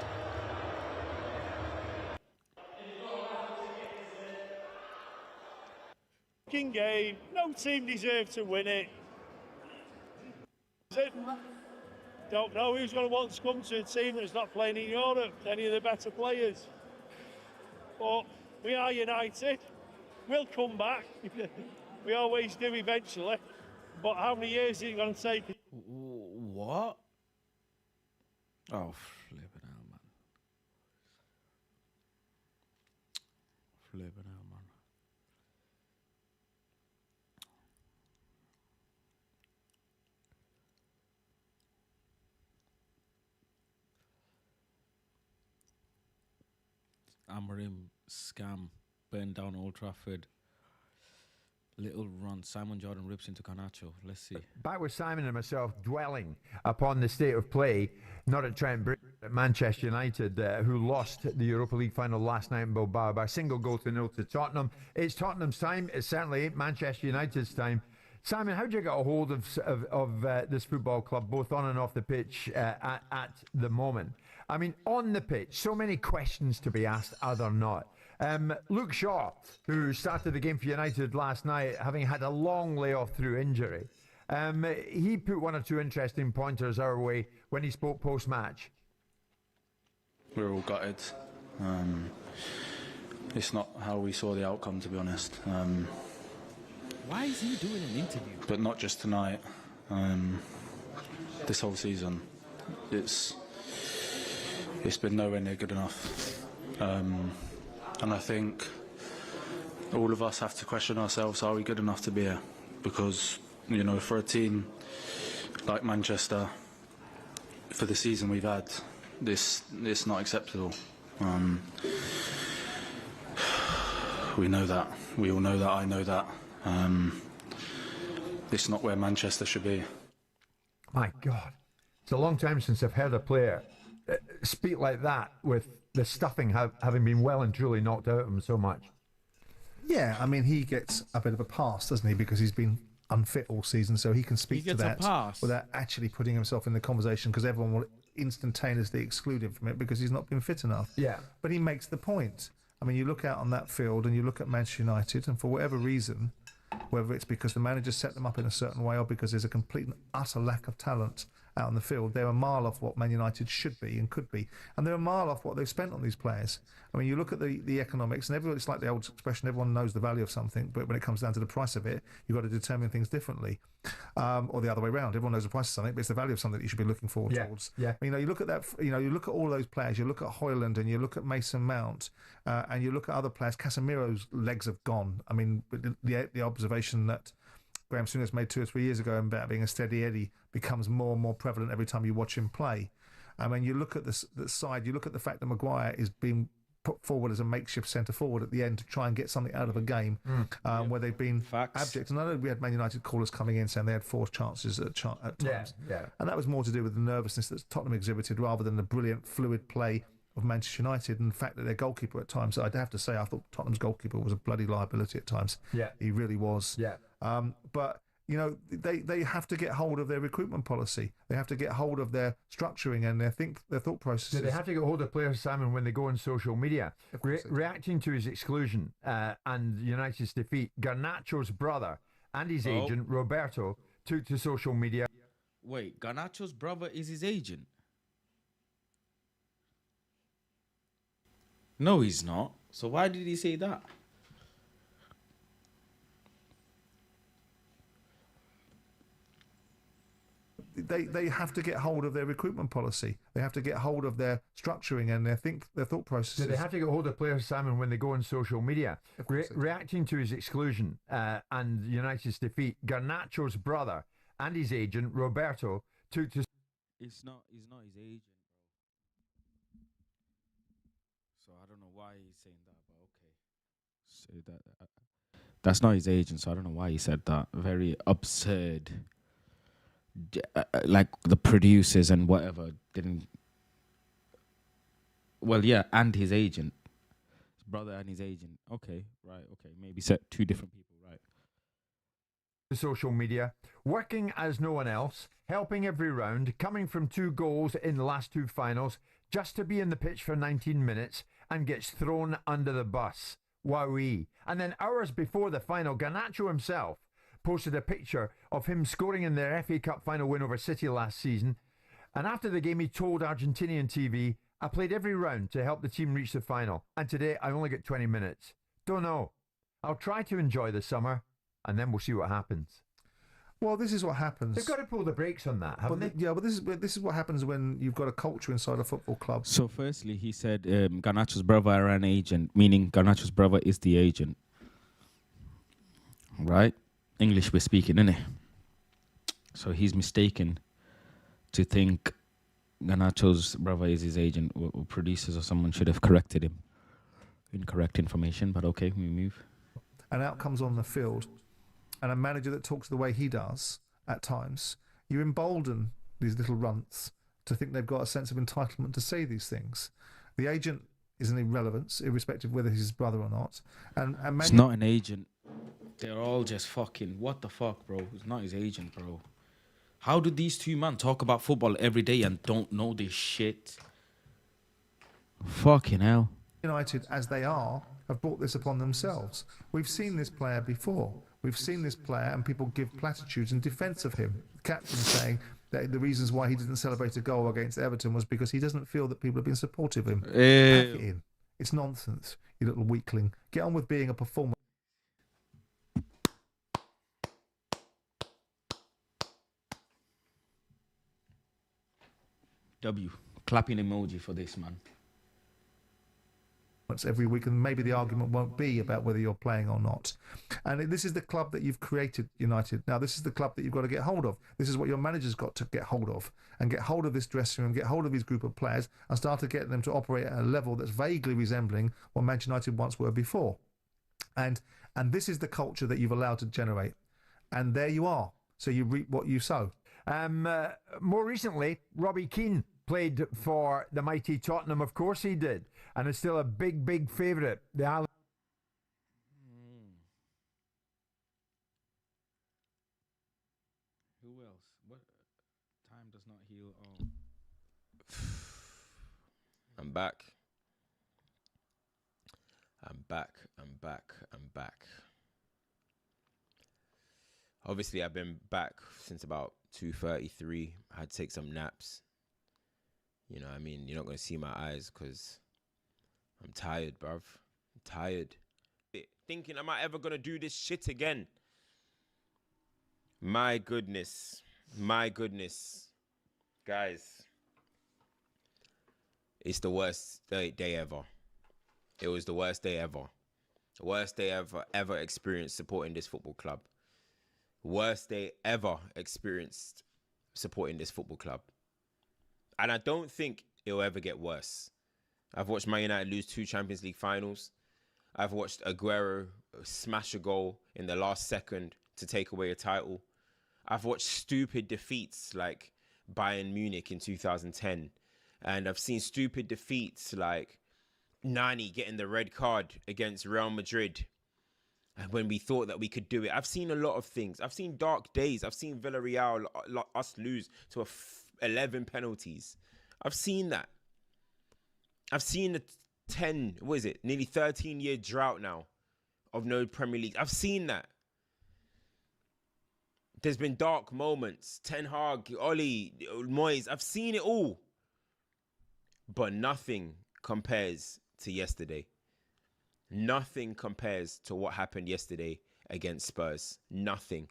Game, no team deserved to win it. Don't know who's going to want to come to a team that's not playing in Europe, any of the better players. But we are United. We'll come back. We always do eventually. But how many years is it going to take? What? Oh, flipping hell, man. Flipping hell, man. Amorim scam, burned down Old Trafford. Little run. Simon Jordan rips into Garnacho. Let's see. Back with Simon and myself dwelling upon the state of play, not at Trent Bridge, at Manchester United, who lost the Europa League final last night in Bilbao by a single goal to nil to Tottenham. It's Tottenham's time. It certainly ain't Manchester United's time. Simon, how do you get a hold of this football club, both on and off the pitch at the moment? I mean, on the pitch, so many questions to be asked, are there not? Luke Shaw, who started the game for United last night, having had a long layoff through injury, he put one or two interesting pointers our way when he spoke post-match. We're all gutted. It's not how we saw the outcome, to be honest. Why is he doing an interview? But not just tonight. This whole season, it's been nowhere near good enough. And I think all of us have to question ourselves, are we good enough to be here? Because, you know, for a team like Manchester, for the season we've had, it's not acceptable. We know that. We all know that. I know that. It's not where Manchester should be. My God. It's a long time since I've heard a player speak like that, with the stuffing having been well and truly knocked out of him so much. Yeah, I mean, he gets a bit of a pass, doesn't he? Because he's been unfit all season, so he can speak to that without actually putting himself in the conversation, because everyone will instantaneously exclude him from it because he's not been fit enough. Yeah. But he makes the point. I mean, you look out on that field and you look at Manchester United, and for whatever reason, whether it's because the manager set them up in a certain way or because there's a complete and utter lack of talent out on the field, they're a mile off what Man United should be and could be, and they're a mile off what they've spent on these players. I mean, you look at the economics, and it's like the old expression, everyone knows the value of something, but when it comes down to the price of it, you've got to determine things differently, or the other way around. Everyone knows the price of something, but it's the value of something that you should be looking forward towards. Yeah. I mean, you look at that, you look at all those players, you look at Højlund and you look at Mason Mount, and you look at other players. Casemiro's legs have gone. I mean, the observation that Graham Souness made 2 or 3 years ago about being a steady Eddie becomes more and more prevalent every time you watch him play. I mean, you look at the side, you look at the fact that Maguire is being put forward as a makeshift centre forward at the end to try and get something out of a game where they've been abject. And I know we had Man United callers coming in saying they had 4 chances at times. Yeah. And that was more to do with the nervousness that Tottenham exhibited rather than the brilliant, fluid play of Manchester United, and the fact that their goalkeeper at times, I'd have to say, I thought Tottenham's goalkeeper was a bloody liability at times. Yeah. He really was. Yeah. But you know, they have to get hold of their recruitment policy. They have to get hold of their structuring and their thought processes. They have to get hold of players, Simon, when they go on social media. Reacting to his exclusion and United's defeat, Garnacho's brother and his agent, Roberto, took to social media. Wait, Garnacho's brother is his agent? No, he's not. So why did he say that? They have to get hold of their recruitment policy. They have to get hold of their structuring and their thought processes. They have to get hold of players, Simon, when they go on social media. Reacting to his exclusion and United's defeat, Garnacho's brother and his agent, Roberto, took to... He's not his agent, bro. So I don't know why he's saying that, but okay. Say that. That's not his agent, so I don't know why he said that. Very absurd. Like the producers and whatever didn't. Well, yeah, and his agent, his brother and his agent. Okay, right. Okay, maybe set 2 different people, right? Social media, working as no one else, helping every round, coming from 2 goals in the last 2 finals, just to be in the pitch for 19 minutes and gets thrown under the bus. Wowee! And then hours before the final, Garnacho himself posted a picture of him scoring in their FA Cup final win over City last season. And after the game, he told Argentinian TV, "I played every round to help the team reach the final. And today, I only get 20 minutes. Don't know. I'll try to enjoy the summer, and then we'll see what happens." Well, this is what happens. They've got to pull the brakes on that, haven't they? Yeah, but this is what happens when you've got a culture inside a football club. So firstly, he said Garnacho's brother are an agent, meaning Garnacho's brother is the agent. Right? English we're speaking, innit? So he's mistaken to think Garnacho's brother is his agent, or producers or someone should have corrected him. Incorrect information, but okay, we move. And out comes on the field and a manager that talks the way he does at times, you embolden these little runts to think they've got a sense of entitlement to say these things. The agent is an irrelevance, irrespective of whether he's his brother or not. And It's not an agent. They're all just fucking, what the fuck, bro? It's not his agent, bro. How do these two men talk about football every day and don't know this shit? Fucking hell. United, as they are, have brought this upon themselves. We've seen this player before. We've seen this player, and people give platitudes in defence of him. The captain saying that the reasons why he didn't celebrate a goal against Everton was because he doesn't feel that people have been supportive of him. Pack it in. It's nonsense, you little weakling. Get on with being a performer. W. Clapping emoji for this, man. Every week, and maybe the argument won't be about whether you're playing or not. And this is the club that you've created, United. Now, this is the club that you've got to get hold of. This is what your manager's got to get hold of, and get hold of this dressing room, get hold of his group of players, and start to get them to operate at a level that's vaguely resembling what Manchester United once were before. And this is the culture that you've allowed to generate. And there you are. So you reap what you sow. More recently, Robbie Keane played for the mighty Tottenham. Of course he did. And is still a big, big favourite. The Island. Who else? What? Time does not heal all. I'm back. I'm back. Obviously, I've been back since about 2:33. I had to take some naps. You know what I mean? You're not going to see my eyes because I'm tired, bruv. I'm tired. Thinking, am I ever going to do this shit again? My goodness. Guys, it's the worst day ever. It was the worst day ever. The worst day ever experienced supporting this football club. Worst day ever experienced supporting this football club. And I don't think it'll ever get worse. I've watched Man United lose 2 Champions League finals. I've watched Aguero smash a goal in the last second to take away a title. I've watched stupid defeats like Bayern Munich in 2010. And I've seen stupid defeats like Nani getting the red card against Real Madrid when we thought that we could do it. I've seen a lot of things. I've seen dark days. I've seen Villarreal, us lose to 11 penalties. I've seen that. I've seen the nearly 13-year drought now of no Premier League. I've seen that. There's been dark moments. Ten Hag, Oli, Moyes. I've seen it all. But nothing compares to yesterday. Nothing compares to what happened yesterday against Spurs. Nothing.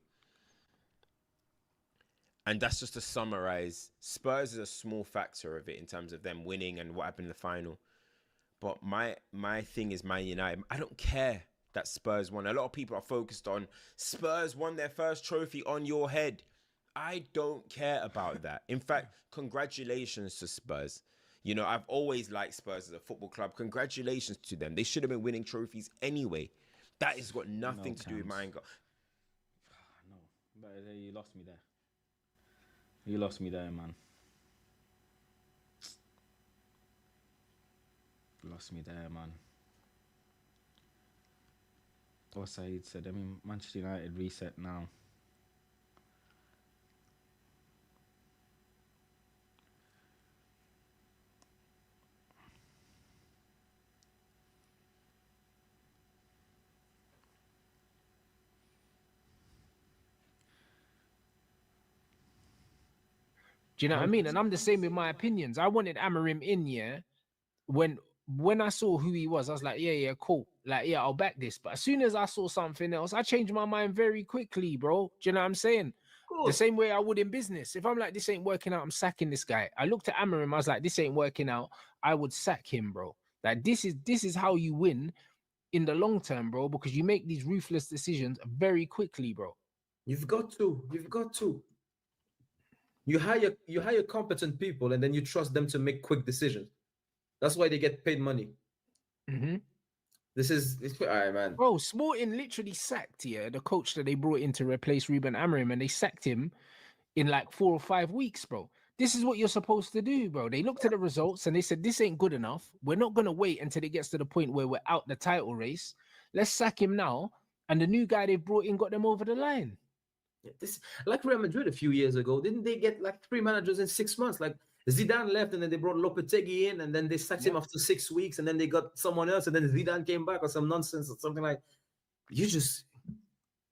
And that's just to summarize. Spurs is a small factor of it in terms of them winning and what happened in the final. But my thing is Man United. I don't care that Spurs won. A lot of people are focused on Spurs won their first trophy on your head. I don't care about that. In fact, congratulations to Spurs. You know, I've always liked Spurs as a football club. Congratulations to them. They should have been winning trophies anyway. That has got nothing to do with mine. No, but you lost me there. You lost me there, man. Lost me there, man. What Said said, I mean, Manchester United reset now. Do you know what I mean? And I'm the same with my opinions. I wanted Amorim in, yeah. When I saw who he was, I was like, yeah, cool. Like, yeah, I'll back this. But as soon as I saw something else, I changed my mind very quickly, bro. Do you know what I'm saying? The same way I would in business. If I'm like, this ain't working out, I'm sacking this guy. I looked at Amorim, I was like, this ain't working out. I would sack him, bro. Like, this is how you win in the long term, bro, because you make these ruthless decisions very quickly, bro. You've got to. You hire competent people and then you trust them to make quick decisions. That's why they get paid money. Mm-hmm. This is all right, man. Bro, Sporting literally sacked the coach that they brought in to replace Ruben Amorim, and they sacked him in like 4 or 5 weeks, bro. This is what you're supposed to do, bro. They looked at the results and they said, this ain't good enough. We're not going to wait until it gets to the point where we're out the title race. Let's sack him now. And the new guy they brought in got them over the line. This like Real Madrid a few years ago. Didn't they get like 3 managers in 6 months? Like Zidane left and then they brought Lopetegui in and then they sacked him after 6 weeks and then they got someone else and then Zidane came back or some nonsense or something like. You just,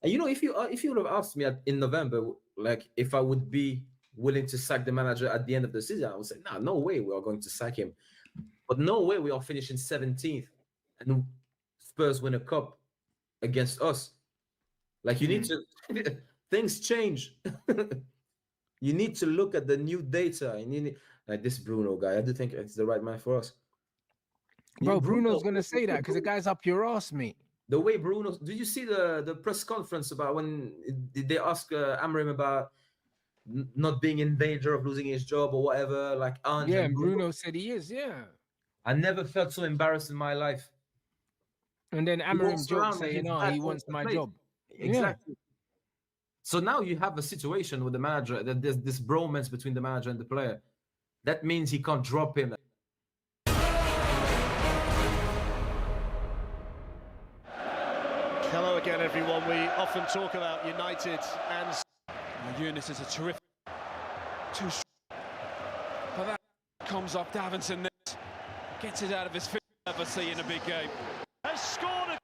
and you know, if you would have asked me in November, like if I would be willing to sack the manager at the end of the season, I would say, nah, no way we are going to sack him. But no way we are finishing 17th and Spurs win a cup against us. Like you need to, things change. You need to look at the new data. You need, like this Bruno guy, I do think it's the right man for us. Bro, Bruno's going to say that because the guy's up your ass, mate. The way Bruno, did you see the press conference about when they ask Amorim about not being in danger of losing his job or whatever? Like, yeah, and Bruno said he is, yeah. I never felt so embarrassed in my life. And then Amorim jokes saying, he wants my job. Exactly. Yeah. So now you have a situation with the manager, that there's this bromance between the manager and the player. That means he can't drop him. Hello again, everyone. We often talk about United and Eunice is a terrific but that comes off Davinson net, gets it out of his feet. Never see in a big game. Has scored a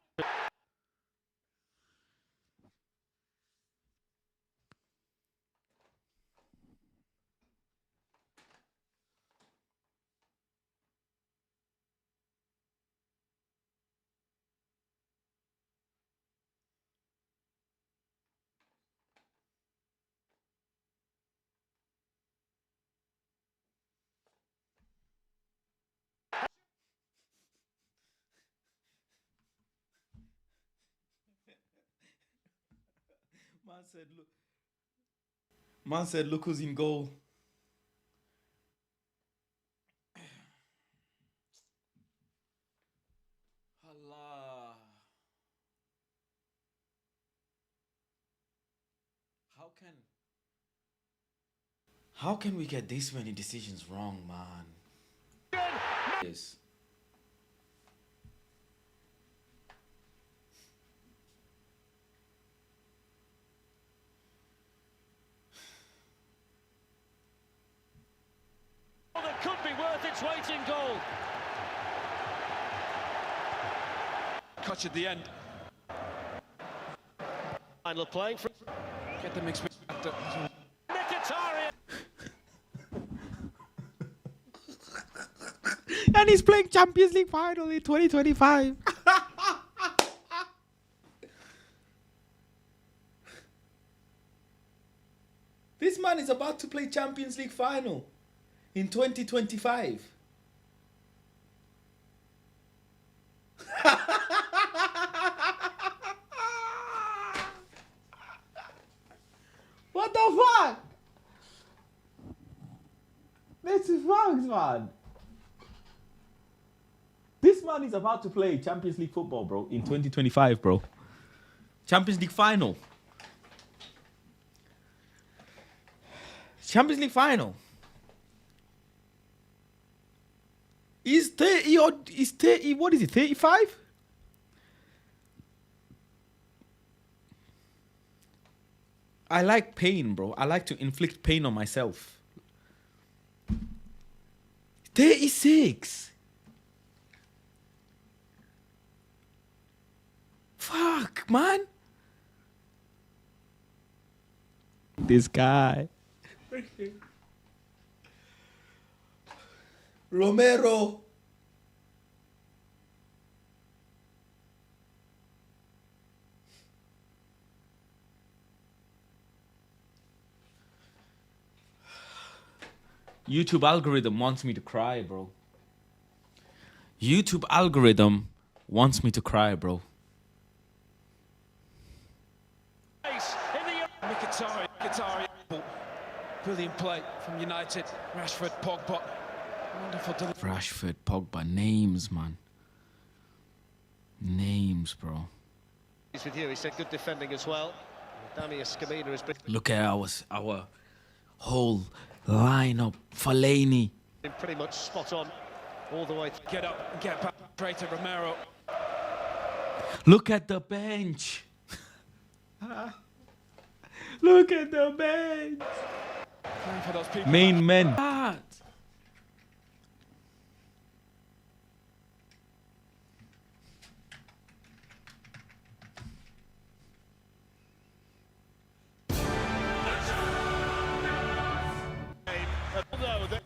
Man said, look who's in goal. Allah. How can we get this many decisions wrong, man? Yes. that could be worth its weight in gold. Catch at the end. Final playing for. Get the mix. Mkhitaryan. And he's playing Champions League final in 2025. This man is about to play Champions League final in 2025. What the fuck? This is fucked, man. This man is about to play Champions League football, bro, in 2025, bro. Champions League final. Champions League final. He's 30 or he's 30, what is it, 35? I like pain, bro. I like to inflict pain on myself. 36. Fuck, man. This guy. Romero. YouTube algorithm wants me to cry, bro. YouTube algorithm wants me to cry, bro. Mkhitaryan. Brilliant play from United. Rashford, Pogba. Wonderful delivery. Rashford, Pogba, names, man. Names, bro. He's with you. He said good defending as well. Damian Scamina has been Look at our whole lineup. Fellaini. pretty much spot on all the way. Get up and get back. Pray to Romero. Look at the bench. Look at the bench. Playing for those people. Main men.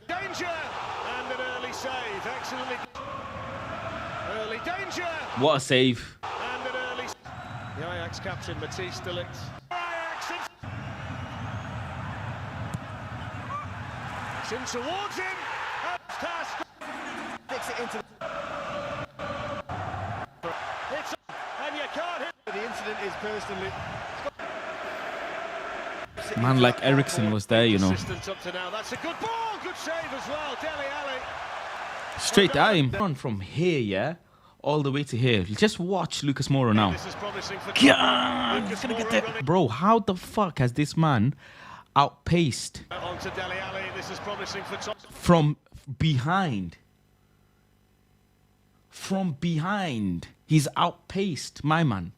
Danger and an early save. Excellently. Early danger. What a save. And an early. The Ajax captain Matthijs de Ligt. Ajax. It's in towards him. Pass. Fix it into. It's and you can't hit. The incident is personally. Man like Ericsson was there, you know. Assistance up to now. That's a good ball. Good save as well. Dele Alli. Straight at him. Run from here, yeah, all the way to here. Just watch Lucas Moura now. This is promising for He's gonna get that. Bro, how the fuck has this man outpaced onto Dele Alli. This is promising for top. from behind? From behind. He's outpaced my man.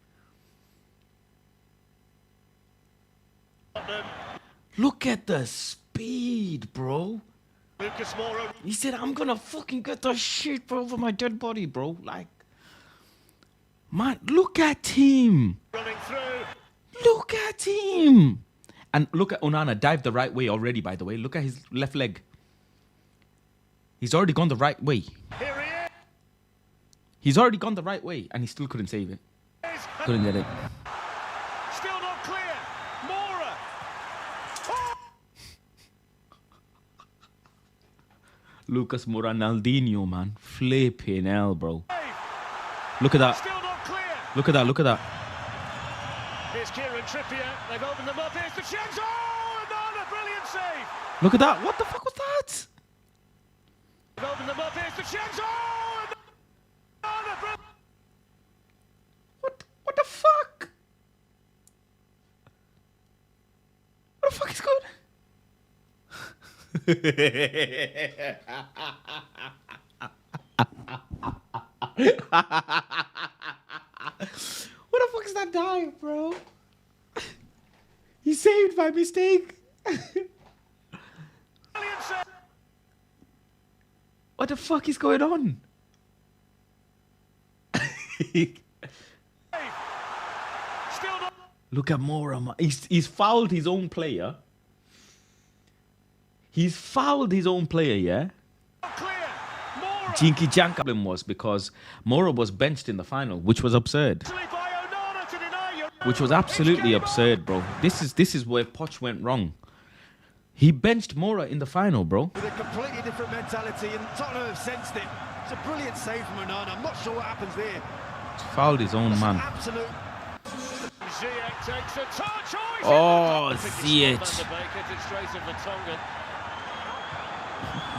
Look at the speed, bro. Lucas Moura. He said, I'm gonna fucking get the shit over my dead body, bro. Like, man, look at him. Running through. Look at him. And look at Onana dive the right way already, by the way. Look at his left leg. He's already gone the right way. Here he is. He's already gone the right way, and he still couldn't save it. Couldn't get it. Still not clear. Moura. Oh! Lucas Moura, Naldinho, man. Flipping hell, bro. Look at that. Still not clear. Look at that, look at that. Here's Kieran Trippier. They've opened them up. Here's the chance. Oh, Onana, brilliant save. Look at that. What the fuck was that? They've opened them up. Here's the chance. Oh, Onana, brilliant. What the fuck? What the fuck is going What the fuck is that dive, bro? He saved by mistake. What the fuck is going on? Look at Moura, man. He's fouled his own player. He's fouled his own player, yeah? Jinky Jank problem was because Moura was benched in the final, which was absurd. Which was absolutely absurd, bro. This is where Poch went wrong. He benched Moura in the final, bro. With a completely different mentality, and Tottenham have sensed it. It's a brilliant save from Onana. I'm not sure what happens there. Fouled his own man. Absolute. Ziyech takes a touch. Oh, Ziyech.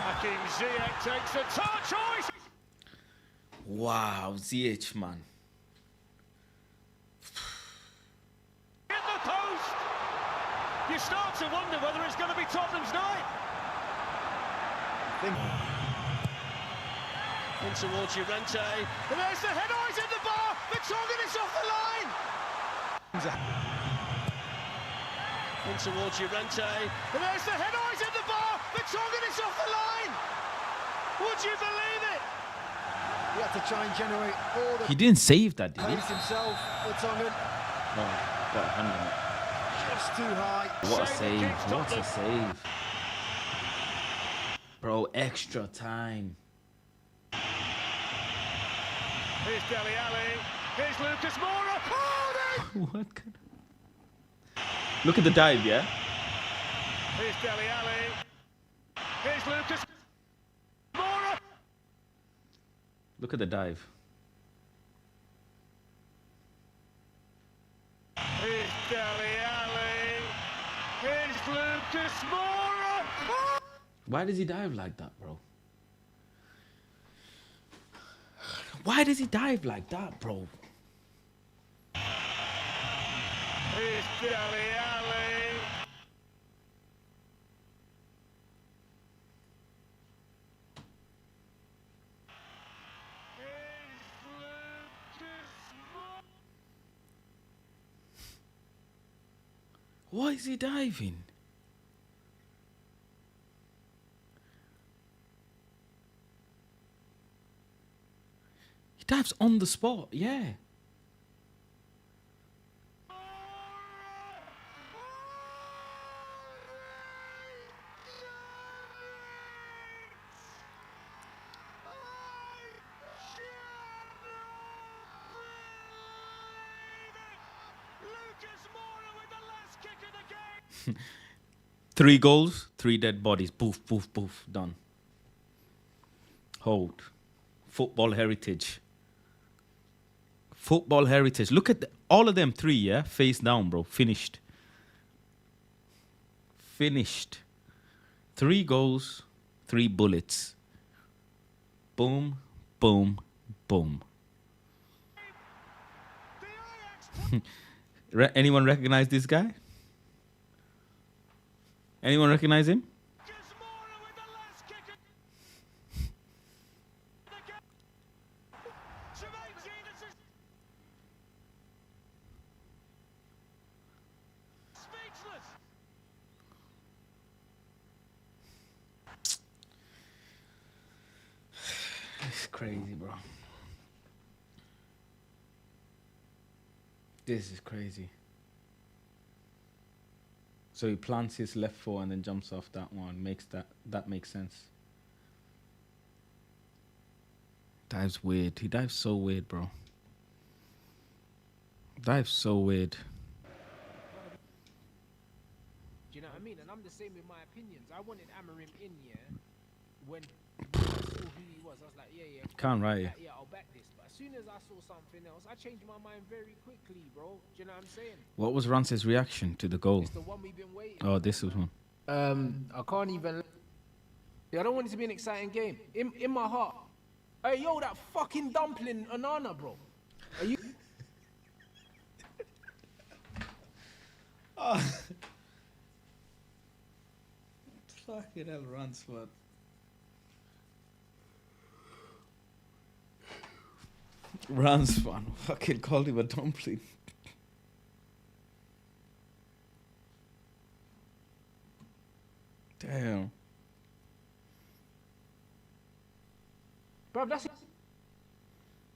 Hakim Ziyech takes a touch. Wow, Ziyech, man. In the post. You start to wonder whether it's going to be Tottenham's night. In towards Llorente. And there's the head. Oh, he's in the bar. Vertonghen is off the line. In towards Llorente. And there's the head. Oh, he's in the bar. Vertonghen is off the line. Would you believe it? He had to try and generate all the. He didn't save that, did he? Pace himself, Vertonghen. No, got a hand on it. Just too high. What a save. What a save. Bro, extra time. Here's Dele Alli. Here's Lucas Moura. Oh, What kind of... Look at the dive, yeah? Here's Dele Alli. Here's Lucas Moura. Look at the dive. Here's Dele Alli. Here's Lucas Moura. Oh. Why does he dive like that, bro? Why does he dive like that, bro? It's Dele Alli. Why is he diving? He dives on the spot, yeah. Lucas Moura with the last kick of the game. 3 goals, 3 dead bodies. Poof, poof, poof. Done. Hold. Football heritage. Football heritage. Look at all of them 3, yeah? Face down, bro. Finished. Finished. 3 goals, 3 bullets. Boom, boom, boom. Anyone recognize this guy? Anyone recognize him? It's crazy, bro. This is crazy. So he plants his left foot and then jumps off that one. That makes sense. Dives weird. He dives so weird, bro. Dives so weird. Do you know what I mean? And I'm the same with my opinions. I wanted Amorim in, yeah. When I saw who he was, I was like, yeah. Can't write it. Yeah, I'll back this. But as soon as I saw something else, I changed my mind very quickly, bro. Do you know what I'm saying? What was Rance's reaction to the goal? It's the one we've been waiting Oh, this was one. I can't even. Yeah, I don't want it to be an exciting game. In my heart. Hey, yo, that fucking dumpling Onana, bro. Are you? Oh. Fucking hell, Ransford. Ransford fucking called him a dumpling. Damn. Bro, that's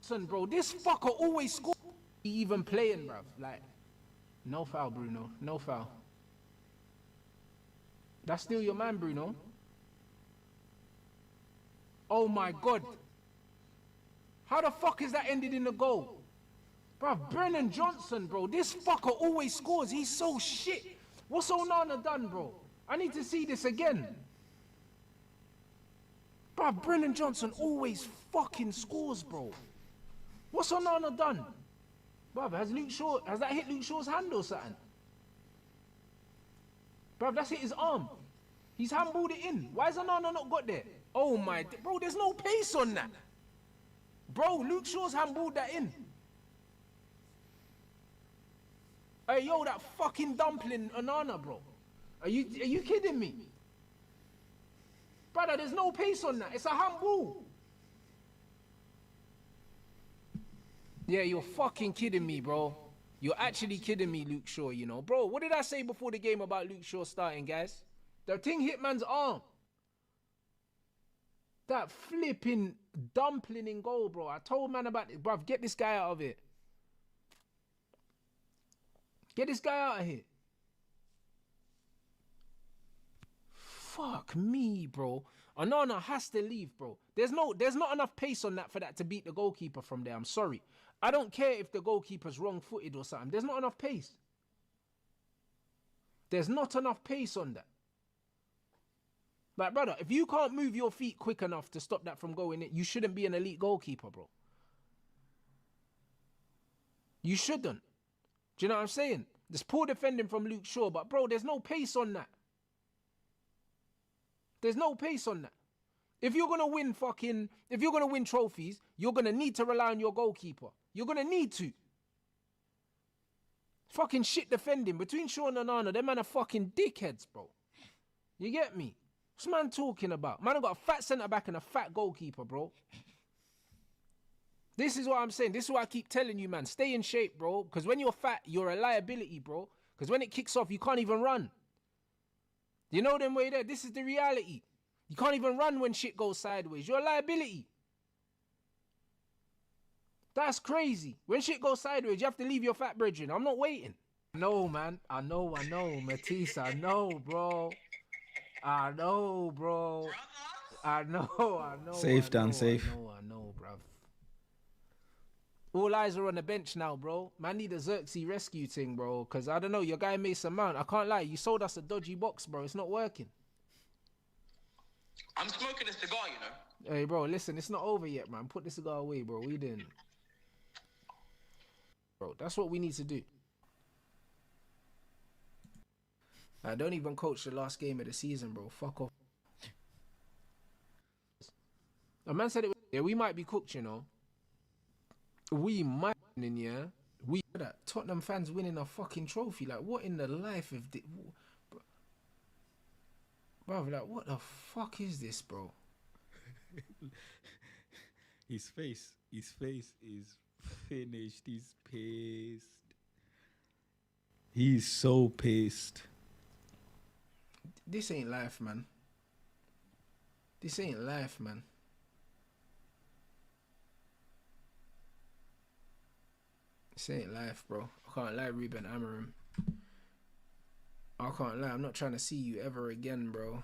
son, bro. This fucker always score. He even playing, bro. Like, no foul, Bruno. No foul. That's still your man, Bruno. Oh my God. How the fuck is that ended in the goal? Bro, Brennan Johnson, bro. This fucker always scores. He's so shit. What's Onana done, bro? I need to see this again. Bro, Brennan Johnson always fucking scores, bro. What's Onana done? Bro, has that hit Luke Shaw's hand or something? Bro, that's hit his arm. He's handballed it in. Why has Onana not got there? Oh my, bro, there's no pace on that. Bro, Luke Shaw's handballed that in. Hey, yo, that fucking dumpling Onana, bro. Are you kidding me? Brother, there's no pace on that. It's a handball. Yeah, you're fucking kidding me, bro. You're actually kidding me, Luke Shaw, you know. Bro, what did I say before the game about Luke Shaw starting, guys? The thing hit man's arm. That flipping dumpling in goal, bro. I told man about it. Bruv, get this guy out of it. Get this guy out of here. Fuck me, bro. Onana has to leave, bro. There's not enough pace on that for that to beat the goalkeeper from there. I'm sorry. I don't care if the goalkeeper's wrong-footed or something. There's not enough pace. There's not enough pace on that. Like, brother, if you can't move your feet quick enough to stop that from going in, you shouldn't be an elite goalkeeper, bro. You shouldn't. Do you know what I'm saying? There's poor defending from Luke Shaw, but bro, there's no pace on that. There's no pace on that. If you're gonna win trophies, you're gonna need to rely on your goalkeeper. You're gonna need to. Fucking shit defending between Sean and Arnold. Them man are fucking dickheads, bro. You get me? What's man talking about? Man, I got a fat centre back and a fat goalkeeper, bro. This is what I'm saying. This is what I keep telling you, man. Stay in shape, bro. Because when you're fat, you're a liability, bro. Because when it kicks off, you can't even run. You know them way there. This is the reality. You can't even run when shit goes sideways. You're a liability. That's crazy. When shit goes sideways, you have to leave your fat brethren. I'm not waiting. No, man. I know. Matisse, I know, bro. I know, bro. I know. Safe, Dan, safe. I know, bruv. All eyes are on the bench now, bro. Man need a Xerxes rescue thing, bro. Because, I don't know, your guy Mason Mount, I can't lie, you sold us a dodgy box, bro. It's not working. I'm smoking a cigar, you know. Hey, bro, listen, it's not over yet, man. Put the cigar away, bro. We didn't. Bro, that's what we need to do. I don't even coach the last game of the season, bro. Fuck off. A man said it. Yeah, we might be cooked, you know. We might win, yeah. We that Tottenham fans winning a fucking trophy. Like, what in the life of the, bro? Like, what the fuck is this, bro? His face is finished. He's pissed. He's so pissed. This ain't life, man. This ain't life, man. This ain't life, bro. I can't lie, Ruben Amorim. I can't lie. I'm not trying to see you ever again, bro.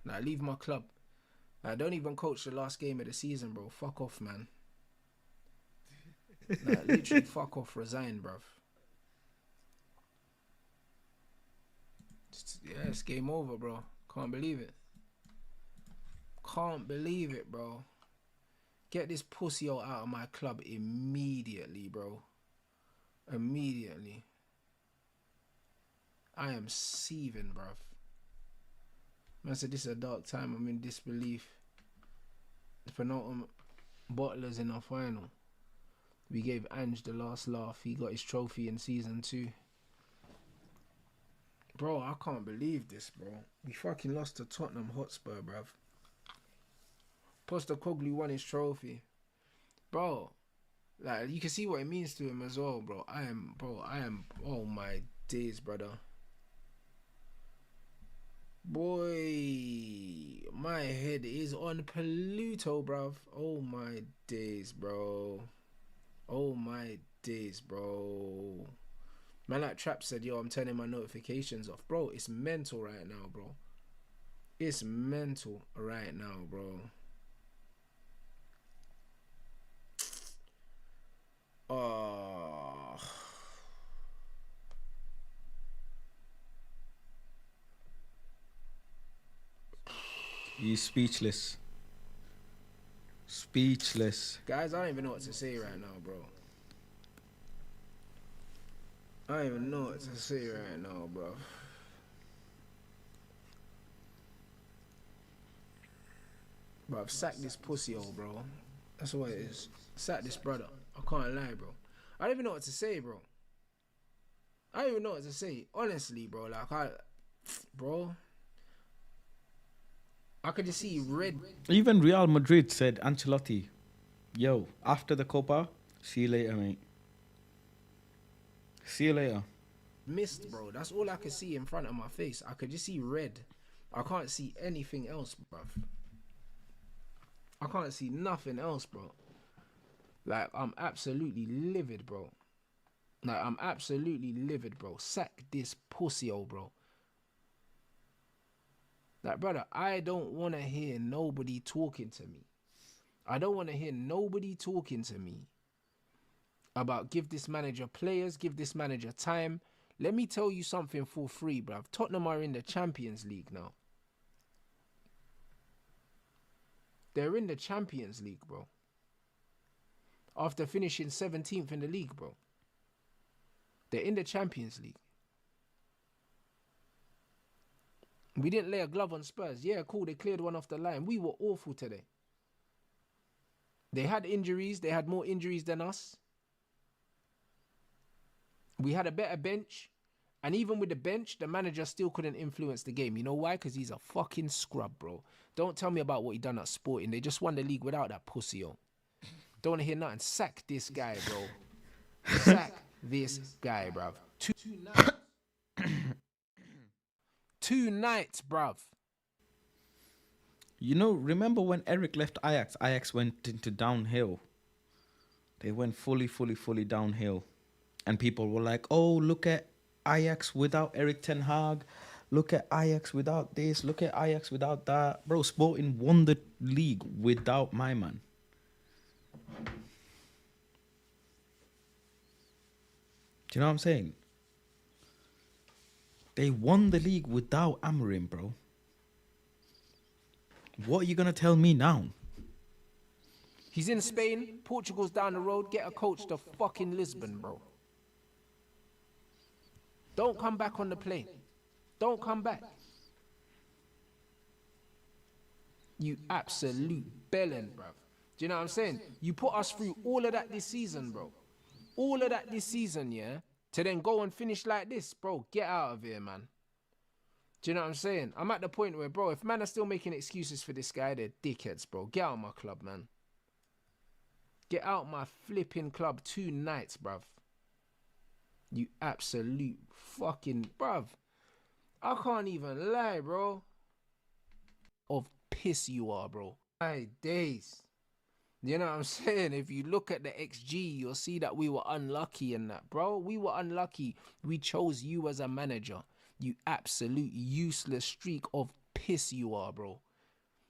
Nah, leave my club. Nah, don't even coach the last game of the season, bro. Fuck off, man. Nah, literally fuck off. Resign, bruv. Yeah, it's game over, bro. Can't believe it. Can't believe it, bro. Get this pussy out of my club immediately, bro. Immediately. I am seething, bruv. Man said this is a dark time. I'm in disbelief. The penultimate bottlers in our final. We gave Ange the last laugh. He got his trophy in season 2. Bro, I can't believe this, bro. We fucking lost to Tottenham Hotspur, bruv. Postecoglou won his trophy. Bro, like, you can see what it means to him as well, bro. I am, oh my days, brother. Boy, my head is on Pluto, bruv. Oh my days, bro. Oh my days, bro. Man, like Trap said, yo, I'm turning my notifications off. Bro, it's mental right now, bro. It's mental right now, bro. He's speechless. Speechless. Guys, I don't even know what to say right now, bro. I don't even know what to say right now, bro. Bro, I've sacked this pussy hole, bro. That's what it is. Sack this brother. I can't lie, bro. I don't even know what to say, bro. I don't even know what to say. Honestly, bro. Like, bro. I could just see red. Even Real Madrid said, Ancelotti, yo, after the Copa, see you later, mate. See you later. Mist, bro. That's all I could see in front of my face. I could just see red. I can't see anything else, bruv. I can't see nothing else, bro. Like, I'm absolutely livid, bro. Like, I'm absolutely livid, bro. Sack this pussy hole, bro. Like, brother, I don't want to hear nobody talking to me. I don't want to hear nobody talking to me about give this manager players, give this manager time. Let me tell you something for free, bruv. Tottenham are in the Champions League now. They're in the Champions League, bro. After finishing 17th in the league, bro. They're in the Champions League. We didn't lay a glove on Spurs. Yeah, cool, they cleared one off the line. We were awful today. They had injuries. They had more injuries than us. We had a better bench. And even with the bench, the manager still couldn't influence the game. You know why? Because he's a fucking scrub, bro. Don't tell me about what he done at Sporting. They just won the league without that pussy, yo. Don't want to hear nothing. Sack this guy, bro. Sack this guy, bruv. Two nights, bruv. You know, remember when Eric left Ajax? Ajax went into downhill. They went fully downhill. And people were like, oh, look at Ajax without Erik ten Hag. Look at Ajax without this. Look at Ajax without that. Bro, Sporting won the league without my man. Do you know what I'm saying? They won the league without Amorim, bro. What are you going to tell me now? He's in Spain. Portugal's down the road. Get a coach to fucking Lisbon, bro. Don't come back on the plane. Don't come back. You absolute bellend, bro. Do you know what I'm saying? You put us through all of that this season, bro. All of that this season, yeah? To then go and finish like this, bro. Get out of here, man. Do you know what I'm saying? I'm at the point where, bro, if man are still making excuses for this guy, they're dickheads, bro. Get out of my club, man. Get out my flipping club 2 nights, bruv. You absolute fucking, bruv. I can't even lie, bro. Of piss you are, bro. My days. You know what I'm saying? If you look at the XG, you'll see that we were unlucky in that, bro. We were unlucky. We chose you as a manager. You absolute useless streak of piss you are, bro.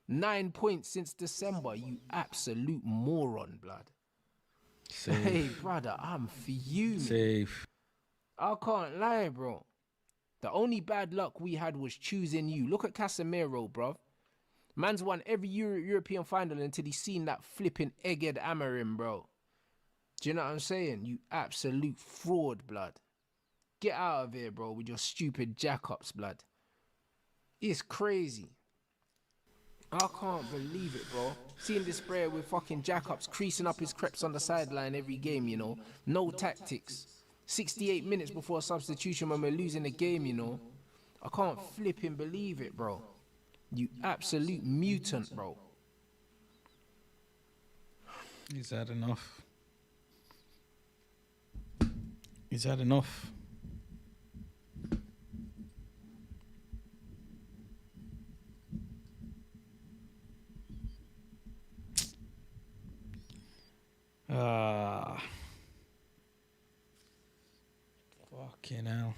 9 points since December, you absolute moron, blood. Safe. Hey, brother, I'm fuming. Safe. I can't lie, bro. The only bad luck we had was choosing you. Look at Casemiro, bruv. Man's won every European final until he's seen that flipping egghead Amorim, bro. Do you know what I'm saying? You absolute fraud, blood. Get out of here, bro, with your stupid jack-ups, blood. It's crazy. I can't believe it, bro. Seeing this player with fucking jack-ups creasing up his creps on the sideline every game, you know. No tactics. 68 minutes before substitution when we're losing the game, you know. I can't flipping believe it, bro. You absolute mutant, bro. Is that enough? Is that enough? Fucking hell.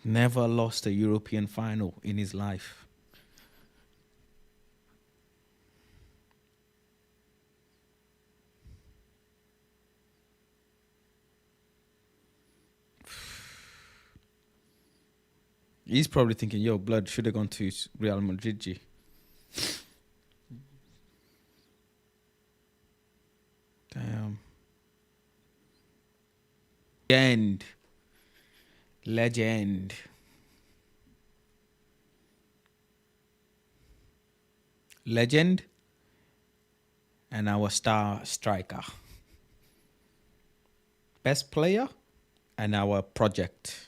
Never lost a European final in his life. He's probably thinking, yo, blood should have gone to Real Madrid, G. Damn. Legend. Legend. And our star striker. Best player and our project.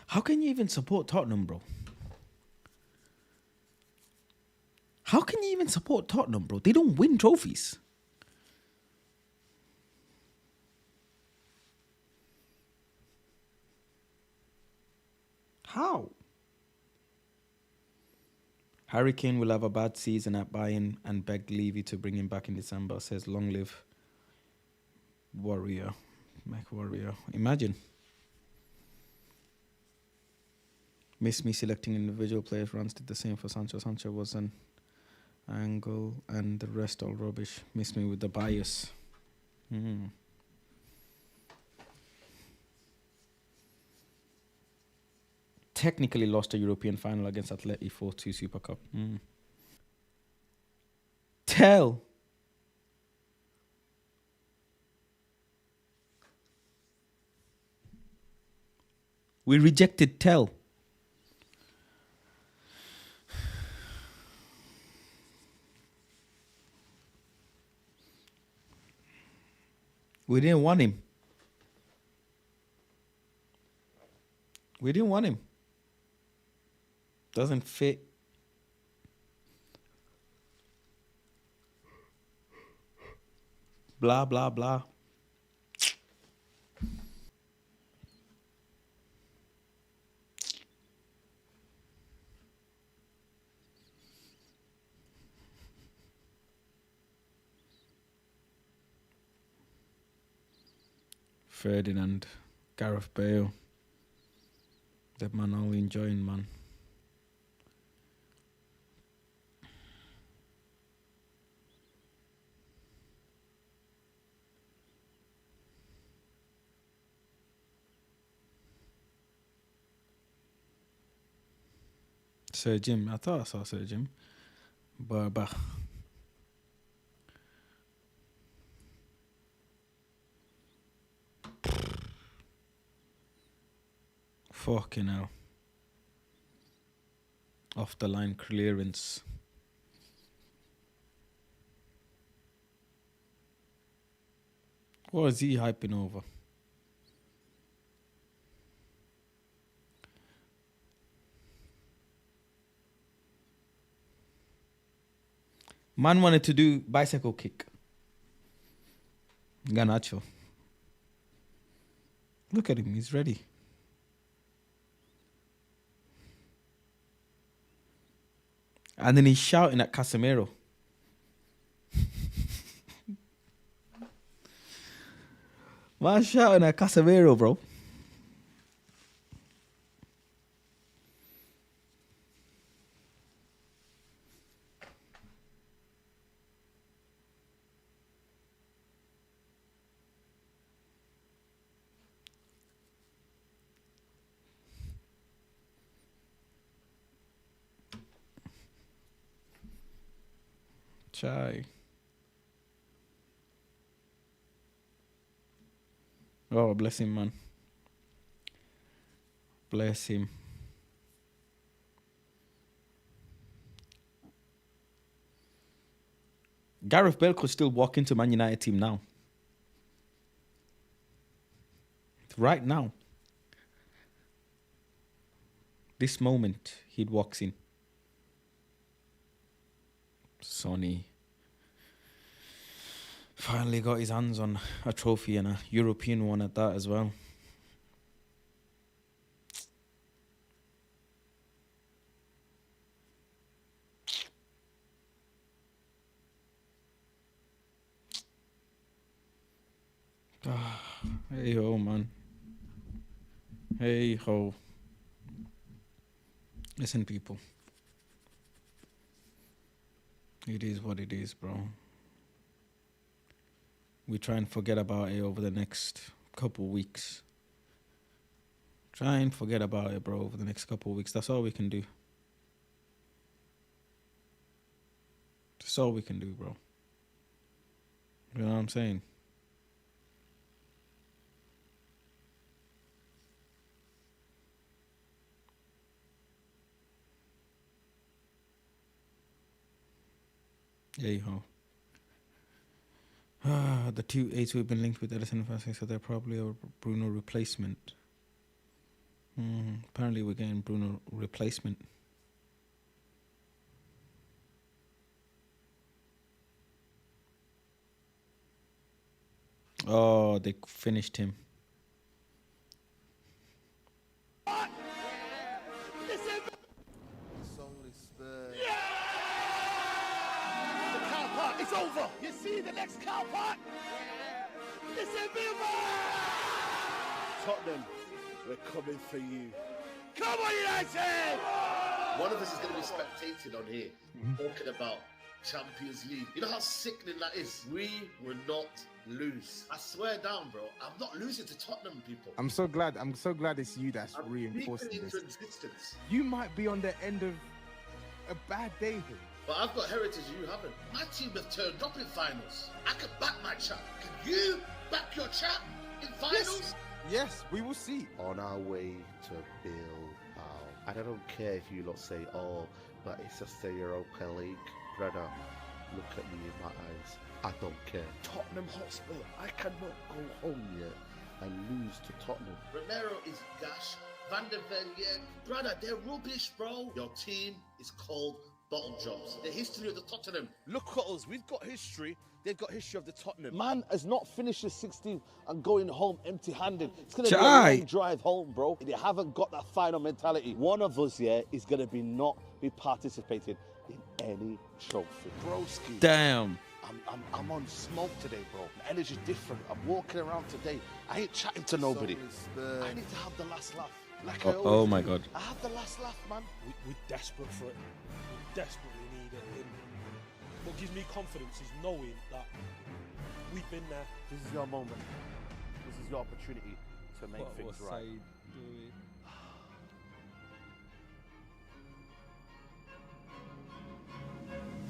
How can you even support Tottenham, bro? How can you even support Tottenham, bro? They don't win trophies. How? Harry Kane will have a bad season at Bayern and begged Levy to bring him back in December. Says, long live Warrior. Mac Warrior. Imagine. Miss me selecting individual players. Rans did the same for Sancho. Sancho was an angle and the rest all rubbish. Miss me with the bias. technically lost a European final against Atleti 4-2 Super Cup. Tell. We rejected Tell. We didn't want him. We didn't want him. Doesn't fit. Blah, blah, blah. Ferdinand, Gareth Bale. That man all enjoying, man. Sir Jim, I thought I saw Sir Jim. But fucking hell. Off the line clearance. What is he hyping over? Man wanted to do bicycle kick. Garnacho. Look at him, he's ready. And then he's shouting at Casemiro. Man shouting at Casemiro, bro. Chai. Oh, bless him, man. Bless him. Gareth Bale could still walk into Man United team now. Right now. This moment, he walks in. Sonny finally got his hands on a trophy, and a European one at that as well. Hey ho, man. Hey ho. Listen, people. It is what it is, bro. We try and forget about it over the next couple weeks. Try and forget about it, bro, over the next couple weeks. That's all we can do. That's all we can do, bro. You know what I'm saying? There you go. The two eights who have been linked with Edison Fassi, so they're probably a Bruno replacement. Apparently we're getting Bruno replacement. Oh, they finished him. It's over. You see the next cow pot? It's in Bilbao! Tottenham, we're coming for you. Come on, United! One of us is going to be spectating on here, talking about Champions League. You know how sickening that is? We will not lose. I swear down, bro. I'm not losing to Tottenham, people. I'm so glad it's you that's reinforcing beaten this. into existence. You might be on the end of a bad day here. But I've got heritage you haven't. My team have turned up in finals. I can back my chap. Can you back your chap in finals? Yes, we will see. On our way to Bilbao. And I don't care if you lot say, oh, but it's just the Europa League. Brother, look at me in my eyes. I don't care. Tottenham Hotspur. I cannot go home yet and lose to Tottenham. Romero is gash. Van der Ven, yeah. Brother, they're rubbish, bro. Your team is called bottle jobs. The history of the Tottenham. Look at us. We've got history. They've got history of the Tottenham. Man has not finished the 16th and going home empty-handed. It's going to be a long drive home, bro. They haven't got that final mentality. One of us, yeah, is going to not be participating in any trophy. Broski. Damn. I'm on smoke today, bro. The energy's different. I'm walking around today. I ain't chatting to nobody. I need to have the last laugh. Like Oh my God. I have the last laugh, man. We're desperate for it. We desperately need it. And what gives me confidence is knowing that we've been there. This is your moment. This is your opportunity to make things right.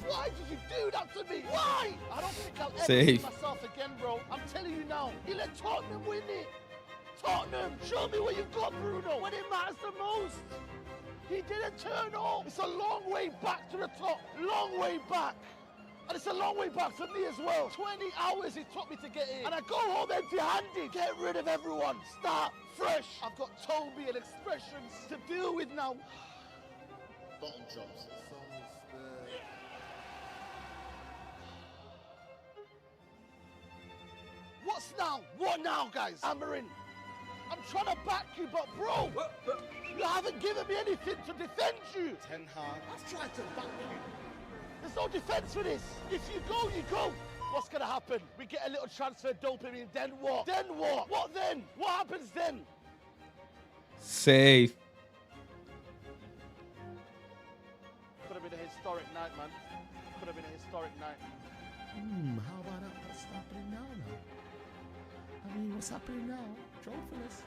Why did you do that to me? Why? I don't think I'll ever Safe. see myself again, bro. I'm telling you now. He let Tottenham win it. Tottenham, show me where you got Bruno when it matters the most. He didn't turn up. It's a long way back to the top. Long way back. And it's a long way back for me as well. 20 hours it took me to get in. And I go home empty-handed. Get rid of everyone. Start fresh. I've got Toby and expressions to deal with now. Bottle jobs. What's now? What now, guys? Amarin, I'm trying to back you, but bro, you haven't given me anything to defend you. Ten Hag. I've tried to back you. There's no defense for this. If you go, you go. What's gonna happen? We get a little transfer dopamine, then what? Then what? What then? What happens then? Safe. Could have been a historic night, man. Could have been a historic night. How about that? What's happening now? I mean, what's happening now? Trophless.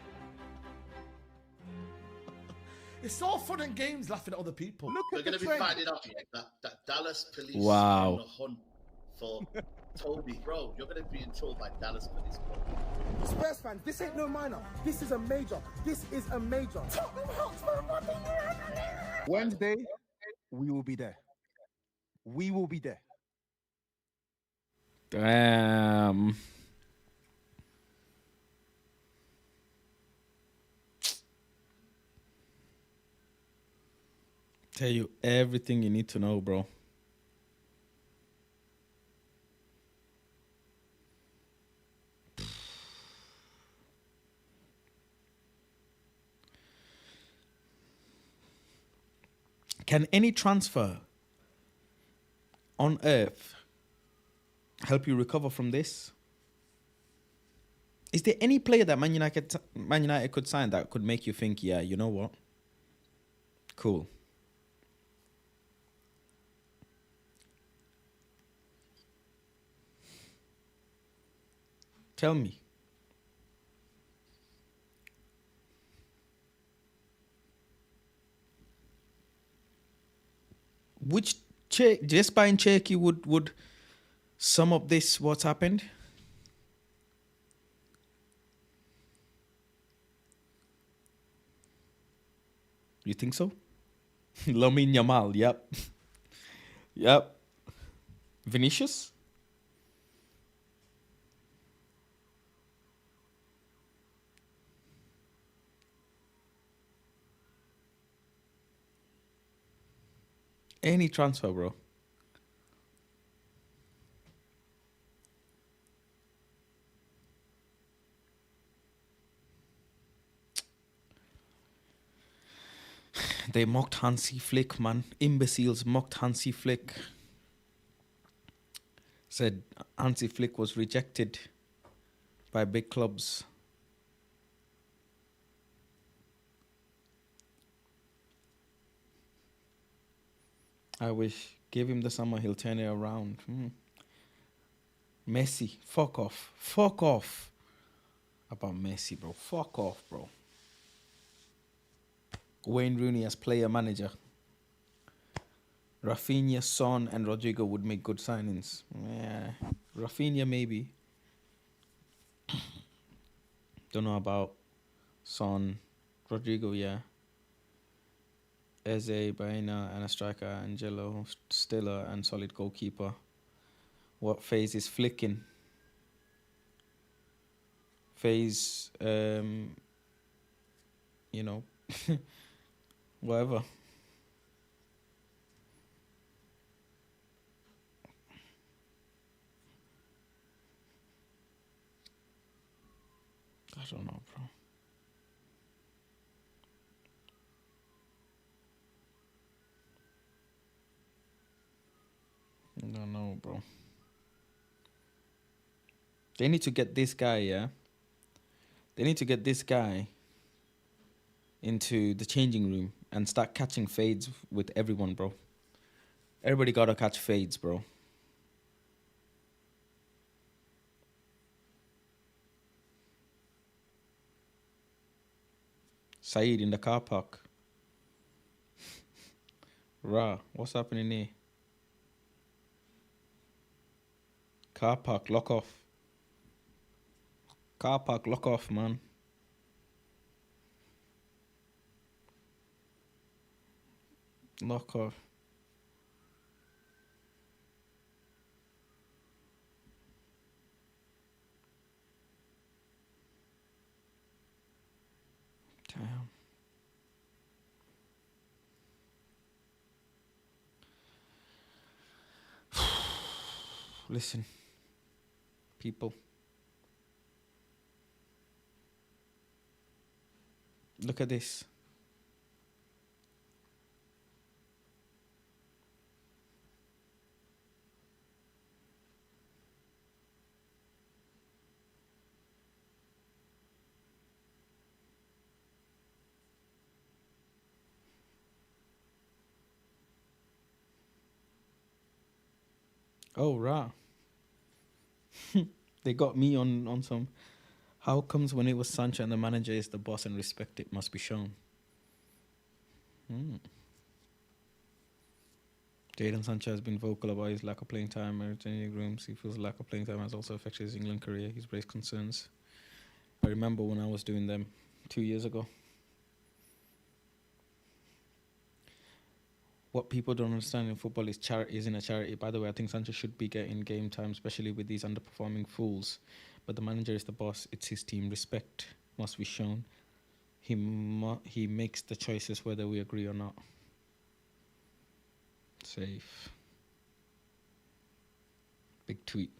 It's all fun and games laughing at other people. We're going to be finding out that Dallas police Wow. are on a hunt for Toby. Bro, you're going to be in trouble by Dallas police, bro. Spurs fans, this ain't no minor. This is a major. This is a major. Wednesday, we will be there. We will be there. Damn. Tell you everything you need to know, bro. Can any transfer on earth help you recover from this? Is there any player that Man United could sign that could make you think, yeah, you know what? Cool. Tell me. Which just buying Cherky would sum up this, what's happened? You think so? Lamine Yamal, yep. Yep. Vinicius? Any transfer, bro. They mocked Hansi Flick, man. Imbeciles mocked Hansi Flick. Said Hansi Flick was rejected by big clubs. I wish. Give him the summer, he'll turn it around. Messi, fuck off. Fuck off. About Messi, bro. Fuck off, bro. Wayne Rooney as player manager. Rafinha, Son, and Rodrigo would make good signings. Yeah. Rafinha, maybe. Don't know about Son. Rodrigo, yeah. Eze, Baena, and a striker, Angelo, Stiller, and solid goalkeeper. What phase is flicking? Phase, you know, whatever. I don't know, bro. I don't know, bro. They need to get this guy, yeah? They need to get this guy into the changing room and start catching fades with everyone, bro. Everybody gotta catch fades, bro. Saeed in the car park. Rah, what's happening here? Car park, lock off. Car park, lock off, man. Lock off. Damn. Listen, people. Look at this. Oh, right. They got me on some. How comes when it was Sancho and the manager is the boss and respect it must be shown? Jadon Sancho has been vocal about his lack of playing time in changing rooms. He feels lack of playing time has also affected his England career. He's raised concerns. I remember when I was doing them 2 years ago. What people don't understand in football is charity isn't a charity. By the way, I think Sancho should be getting game time, especially with these underperforming fools. But the manager is the boss. It's his team. Respect must be shown. He makes the choices whether we agree or not. Safe. Big tweet.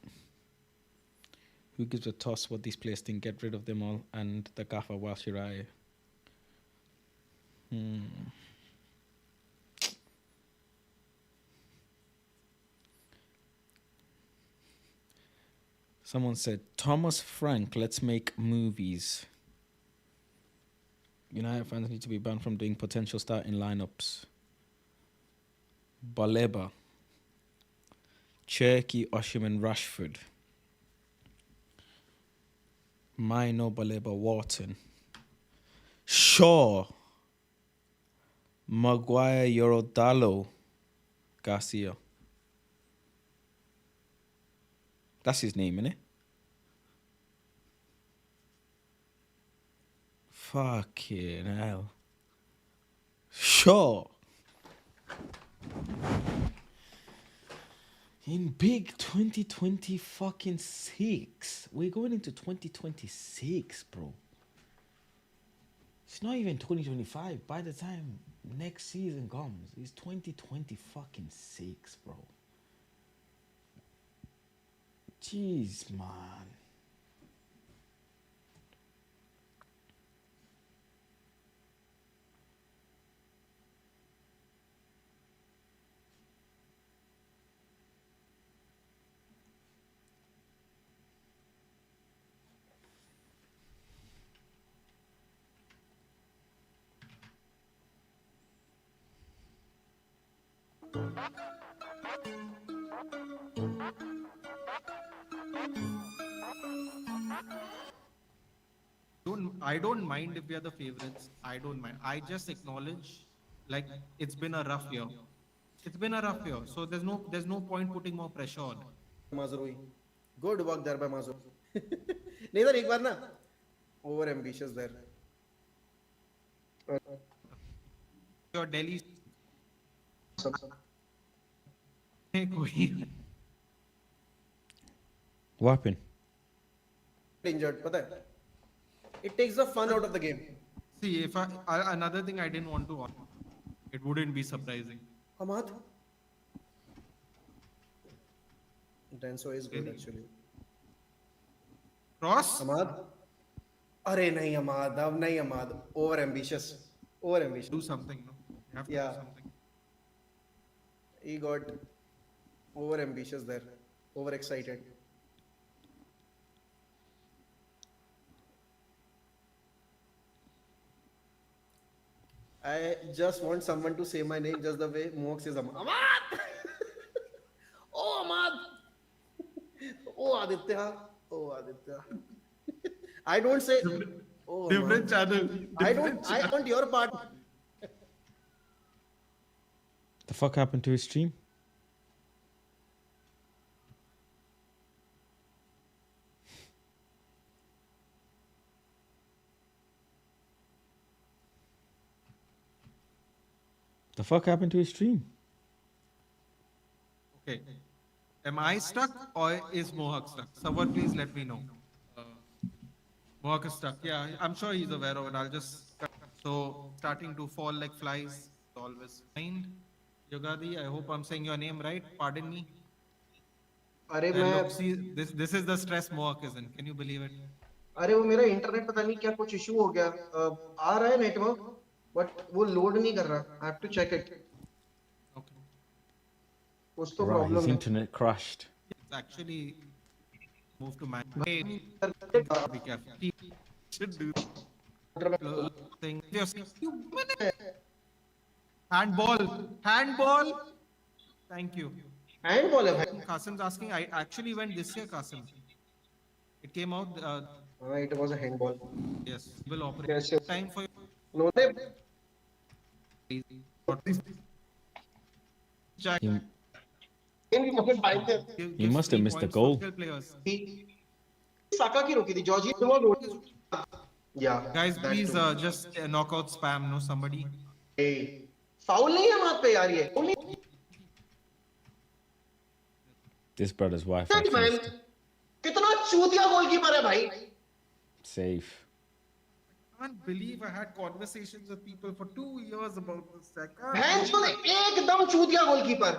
Who gives a toss what these players think? Get rid of them all and the gaffer while Shirai. Someone said, Thomas Frank, let's make movies. United fans need to be banned from doing potential starting lineups. Baleba, Cherky, Osimhen, Rashford. Mino, Baleba, Wharton. Shaw, Maguire, Yorodalo, Garcia. That's his name, innit? Fucking hell. Sure. In big 2020 fucking 6. We're going into 2026, bro. It's not even 2025. By the time next season comes, it's 2020 fucking 6, bro. Jeez, man. I don't mind if we are the favorites. I don't mind. I just acknowledge, like, it's been a rough year. It's been a rough year. So there's no point putting more pressure on it. Mazrui. Good work there by Mazrui. Neither एक बार ना over ambitious there. Your Delhi. What happened? Injured, पता है? It takes the fun out of the game. See, if another thing I didn't want to on, it wouldn't be surprising. Hamad? Denso is good actually. Cross? Hamad? अरे नहीं Hamad, अब नहीं Hamad. Over ambitious. Over ambitious. Do something, no? You have to do something. He got over ambitious there. Over excited. I just want someone to say my name just the way Mohawk says Ahmad. Oh Ahmad! Oh Aditya! Oh Aditya! I don't say. Oh, different channel. I want your part. The fuck happened to his stream? The fuck happened to his stream? Okay. Am I stuck or is Mohawk stuck? Someone please let me know. Mohawk is stuck. Yeah, I'm sure he's aware of it. I'll just... So, starting to fall like flies. Always mind. Yogadi, I hope I'm saying your name right. Pardon me. अरे Look, see, this is the stress Mohawk is in. Can you believe it? अरे वो मेरा internet पता नहीं क्या कुछ issue हो गया आ रहा है नेटवर्क बट वो लोड नहीं कर रहा I have to check it. Okay. कुछ तो Right, प्रॉब्लम his है. internet crashed. It's actually moved to man. Be careful. He should do thing. Handball. Thank you. Handball है भाई. Qasim's asking. I actually went this year, Qasim. It came out. It was a handball. Yes. Will operate. Yes, yes. Time for No, He must have missed the goal. Saka की रोकी थी Georgia. Yeah. Guys, please just knockout spam. No, somebody. Hey. Foul नहीं है वहाँ पे यार ये. This brother's wife. Man. कितना चूतिया गोलकीपर है भाई. Safe. I can't believe I had conversations with people for 2 years about this. भैंस को एकदम चूतिया गोलकीपर.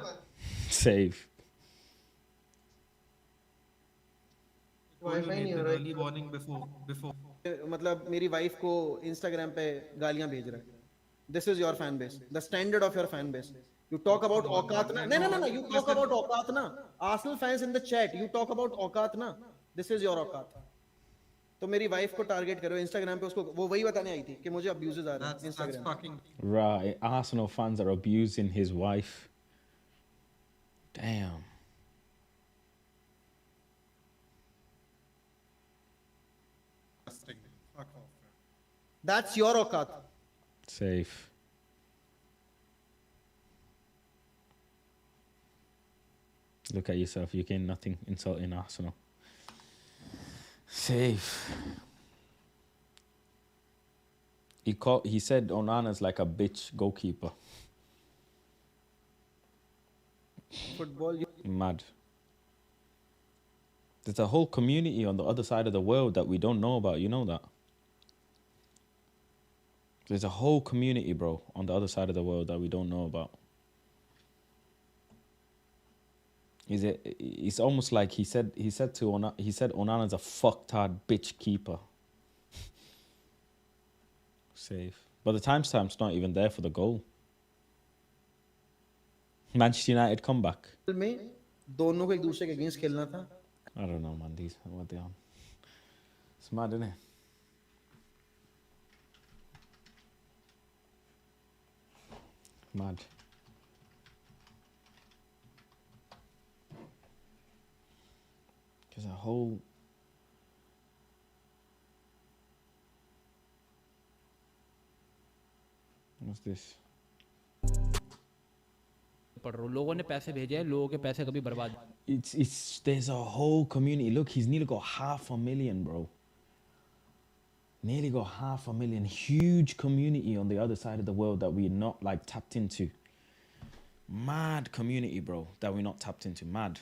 Safe. वाईफाई नहीं हो रहा है. Early warning before. मतलब मेरी वाइफ को इंस्टाग्राम पे गालियां भेज रहा है. This is your fan base. The standard of your fan base. You talk about औकात ना. No. You talk about औकात ना. Arsenal fans in the chat. You talk about औकात ना. This is your औकात. तो मेरी वाइफ को टारगेट करो इंस्टाग्राम पे उसको वो वही बताने आई थी कि मुझे अब्यूजेस आ रहे हैं Instagram. Right, Arsenal fans are abusing his wife. Damn. That's your औकात. Safe. Look at yourself. You gain nothing insulting Arsenal. Safe. He said Onana's like a bitch goalkeeper. Football. Mad. There's a whole community on the other side of the world that we don't know about. You know that? There's a whole community, bro, on the other side of the world that we don't know about. It's almost like he said Onana's a fucktard bitch keeper. Safe. But the timestamp's not even there for the goal. Manchester United comeback. में दोनों को एक दूसरे के against खेलना था. I don't know, man. These what they on. It's mad, isn't it? Mad. whole. What's this? लोगों ने पैसे भेजे हैं, लोगों के पैसे कभी बर्बाद. It's there's a whole community. Look, he's nearly got 500,000, bro. Nearly got 500,000. Huge community on the other side of the world that we're not like tapped into. Mad community, bro, that we're not tapped into. Mad.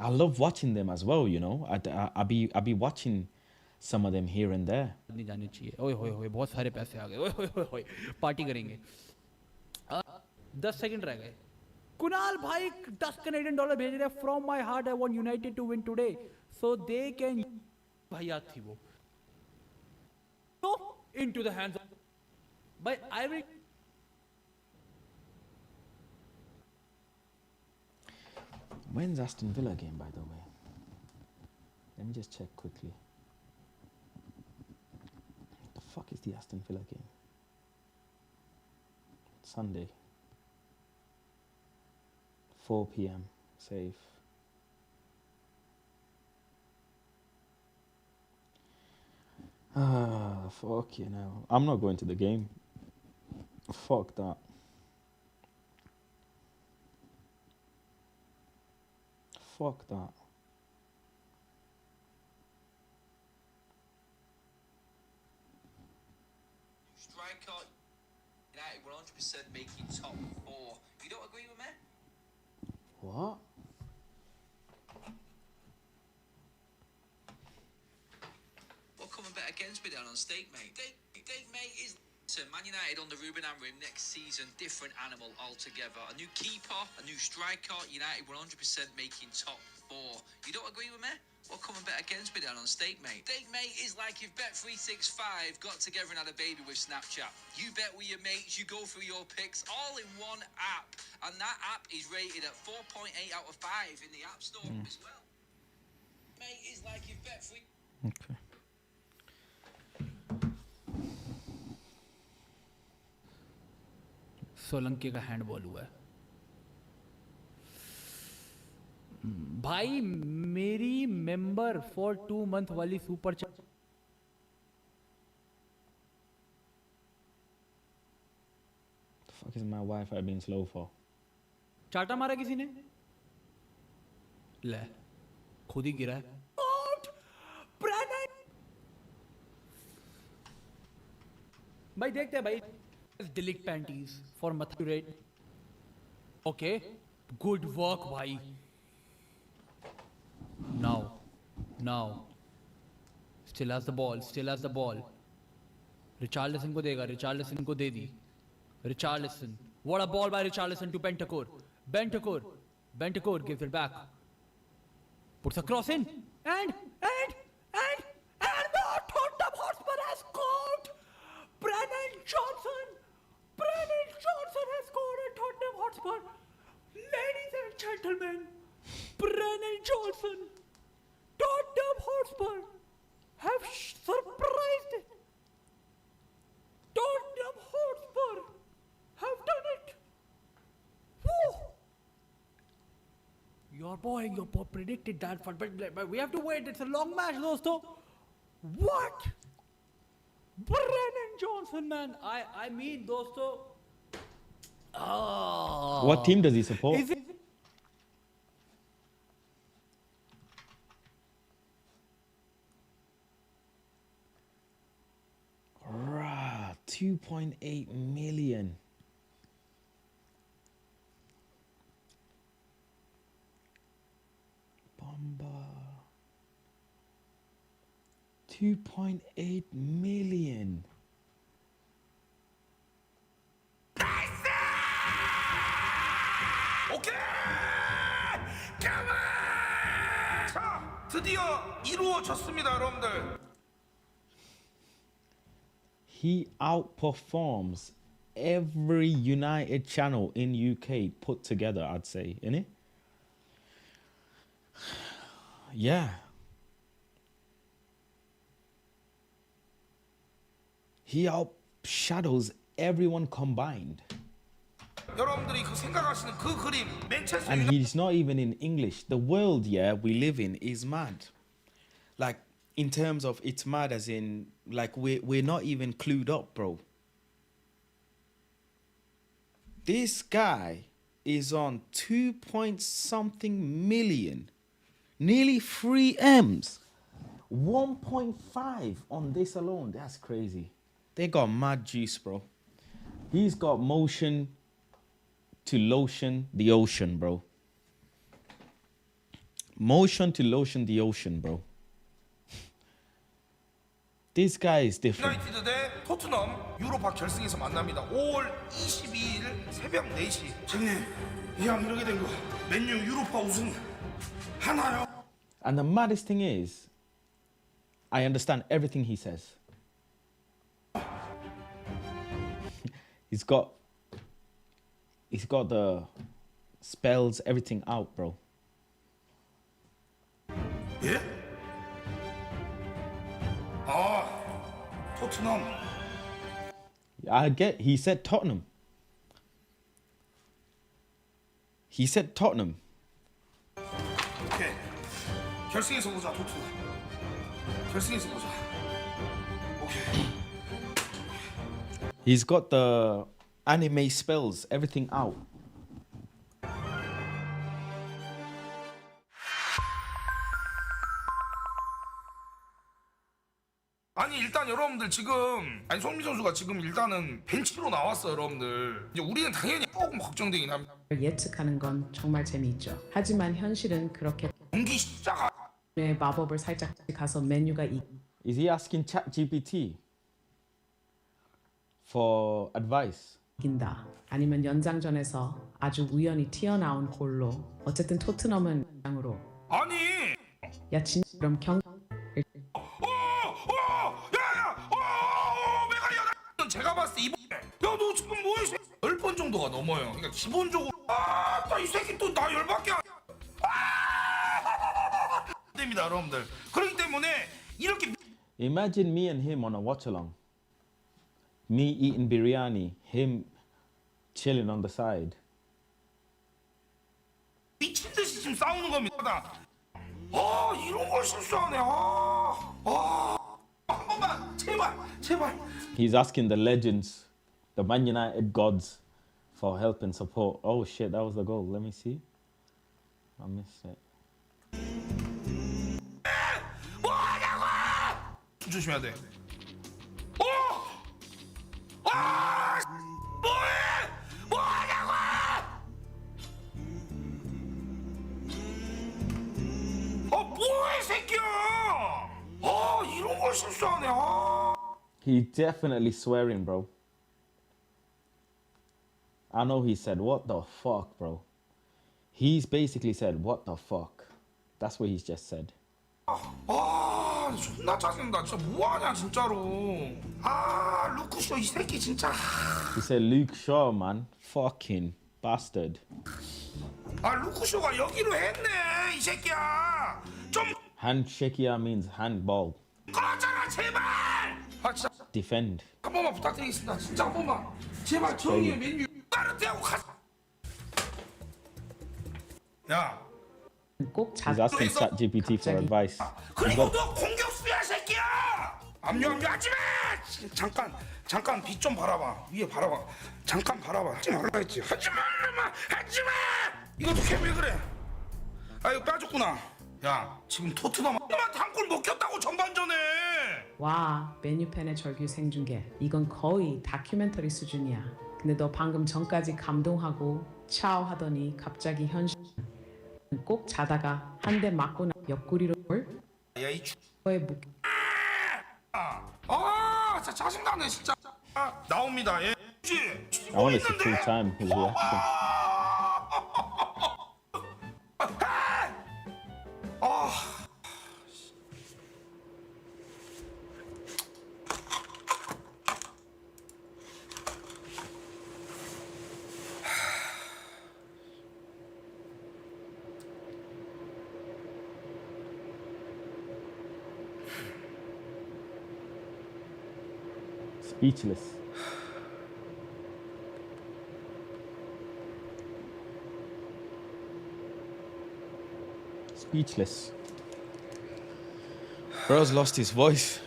I love watching them as well, you know. I be watching some of them here and there. नहीं जानी चाहिए. ओए होए होए बहुत सारे पैसे आ गए. ओए होए होए होए पार्टी करेंगे. 10 सेकंड रह गए. कुणाल भाई $10 Canadian भेज रहे हैं. From my heart I want United to win today so they can. भाई याद थी वो. So into the hands of. But I will. When's Aston Villa game, by the way? Let me just check quickly. What the fuck is the Aston Villa game? Sunday. 4 p.m. Safe. Fuck you know. I'm not going to the game. Fuck that. Fuck that. Striker United 100% making top 4. You don't agree with me? What? What come and bet against me then on stake, mate? Stake, mate, is Man United on the Ruben Amorim next season, different animal altogether. A new keeper, a new striker, United 100% making top 4. You don't agree with me? What come and bet against me then on stake, mate? Stake, mate, is like if Bet365 got together and had a baby with Snapchat. You bet with your mates, you go through your picks all in one app. And that app is rated at 4.8 out of 5 in the App Store as well. Mate, is like if Bet3... Okay. Solanki का handball हुआ है. भाई मेरी member for 2 month वाली super The fuck is my Wi-Fi being slow for? चाटा मारा किसी ने. ले खुद ही गिरा है. भाई देखते हैं भाई. Delete panties for Mathurate. Okay, good work, bhai. Now, still has the ball. Richarlison को देगा, Richarlison को दे दी. Richarlison, what a ball by Richarlison to Bentancur. Bentancur gives it back. Puts a cross in, and the Tottenham Hotspur has scored. Brennan Johnson has scored at Tottenham Hotspur. Ladies and gentlemen, Brennan Johnson, Tottenham Hotspur have surprised it. Tottenham Hotspur have done it. Woo! Your boy predicted that, but we have to wait. It's a long match, dosto. What? Brennan Johnson, man. I mean, dosto. Oh. What team does he support? Is it? Rah, 2.8 million. Bomba. 2.8 million. 드디어 이루어졌습니다, 여러분들. He outperforms every United channel in UK put together, I'd say, innit? Yeah. He outshadows everyone combined. 여러분들이 그 생각하시는 그 그림 맨체스터 And he's not even in English. The world, yeah, we live in is mad. Like, in terms of it's mad as in, like, we're not even clued up, bro. This guy is on 2-point-something million. Nearly 3 M's. 1.5 on this alone. That's crazy. They got mad juice, bro. He's got motion to lotion the ocean, bro. Motion to lotion the ocean, bro. This guy is different. 유나이티드 대 토트넘 유로파 결승에서 만납니다. 5월 22일 새벽 4시. 형님, 이왕 이렇게 된 거 맨유 유로파 우승 하나요? And the maddest thing is, I understand everything he says. He's got the spells, everything out, bro. 예? 아, 토트넘. I get, he said Tottenham. He said Tottenham. 오케이. 결승에서 보자, 토트넘. 결승에서 보자. 오케이. He's got the anime spells, everything out. 아니 일단 여러분들 지금 손흥민 선수가 지금 일단은 벤치로 나왔어요, 여러분들. 이제 우리는 당연히 조금 걱정되긴 합니다. 예측하는 건 정말 재미있죠. 하지만 현실은 그렇게 경기 시작. 의 마법을 살짝 가서 맨유가 Is he asking ChatGPT for advice? 이긴다. 아니면 연장전에서 아주 우연히 튀어나온 골로 어쨌든 토트넘은 장으로. 아니. 야 진짜 그럼 제가 봤을 때 이번에 야너 지금 뭐해? 10번 정도가 넘어요. 그러니까 기본적으로 나 이 새끼 또 나 열받게 됩니다, 여러분들. 그렇기 때문에 이렇게 Imagine me and him on a watch along. Me eating biryani, him chilling on the side. 미친 듯이 지금 싸우는 겁니다. 이런 걸 실수하네. 한 번만 제발. He's asking the legends, the Man United gods, for help and support. Oh shit, that was the goal. Let me see. I missed it. 조심해야 돼. 뭐하냐고! 뭐해 새끼야! 이런 걸 실수하네. He's definitely swearing, bro. I know he said, what the fuck, bro? He's basically said, what the fuck? That's what he's just said. 존나 짜증나. 진짜 뭐하냐 진짜로. 루크쇼 이 새끼 진짜. He said, Luke Shaw, man. Fucking bastard. 루크쇼가 여기로 했네 이 새끼야. 좀 Handshakia means handball. 꺼져라 제발. 진짜 Defend. 한 번만 부탁드리겠습니다. 진짜 한 번만. 제발 정의의 맨유 까르테하고 가자. 야. He's asking ChatGPT for advice. 그리고 너 공격수야 새끼야. 압류하지 마. 잠깐 빛 좀 바라봐. 위에 바라봐. 잠깐 바라봐. 하지 말라 했지. 하지 마. 이것도 왜 그래? 이거 빠졌구나. 야 지금 토트넘한테 한 골 먹혔다고 전반전에. 와 맨유 팬의 절규 생중계. 이건 거의 다큐멘터리 수준이야. 근데 너 방금 전까지 감동하고 차오 하더니 갑자기 현실. 꼭 자다가 한 대 맞고 옆구리로 뭘? 야이 거에 묵. 진짜 짜증나네 진짜. 나옵니다. 예. I want to see full time his reaction. Speechless. Speechless. Bro's lost his voice.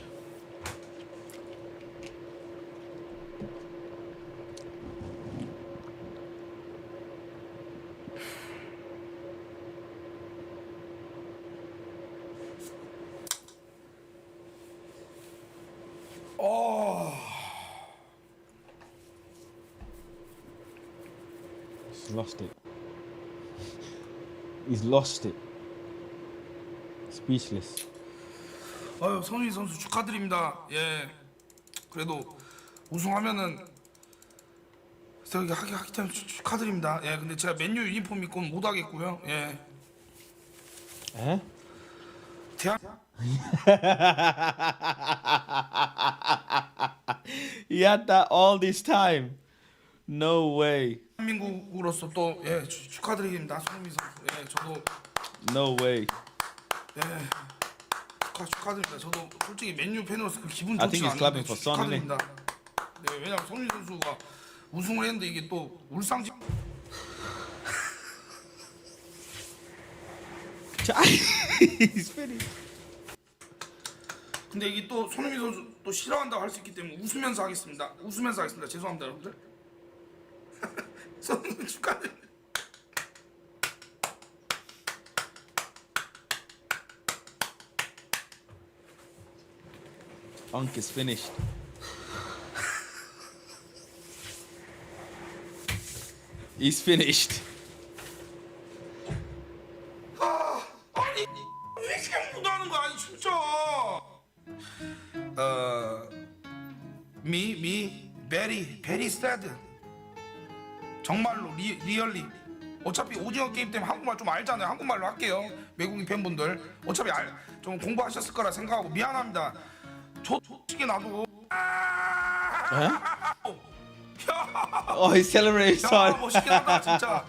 He's lost it. He's lost it. Speechless. 아유, 손흥민 선수 축하드립니다. 예. 그래도 우승하면은 저기 하기 때문에 축하드립니다. 예. 근데 제가 맨유 유니폼 입고 못 하겠고요. 예. 에? 대한 He had that all this time. No way. 대한민국으로서 또 예, 축하드립니다. 손흥민 선수. 예, 저도 No way. 예. 축하드립니다. 저도 솔직히 맨유 팬으로서 그 기분 I think 좋지 he's clapping 않은데 for Son, isn't he? 축하드립니다. 네, 왜냐면 손흥민 선수가 우승을 했는데 이게 또 울상지 He's finished. 근데 이게 또 손흥민 선수 또 싫어한다고 할 수 있기 때문에 웃으면서 하겠습니다. 웃으면서 하겠습니다. 죄송합니다, 여러분들. 손흥민 축하드립니다. Unk is finished. He's finished. 아니 왜 이렇게 못하는 거야, 아니 진짜. me very sad. 정말로 리얼리. 어차피 오징어 게임 때문에 한국말 좀 알잖아요. 한국말로 할게요. 외국인 팬분들 어차피 좀 공부하셨을 거라 생각하고 미안합니다. 저 솔직히 나도 Oh, he's celebrating 야, Son. 멋있긴 하다 진짜.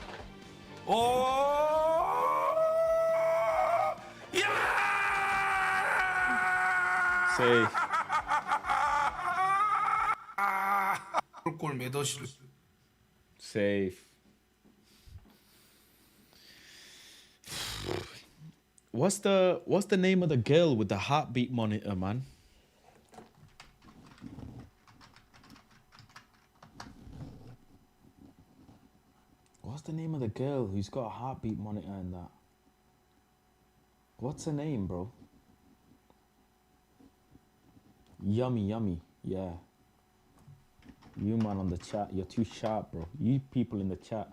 Say. 골 매더시를. Safe. What's the name of the girl with the heartbeat monitor, man? What's the name of the girl who's got a heartbeat monitor and that? What's her name, bro? Yummy, yeah. You man on the chat, you're too sharp, bro. You people in the chat.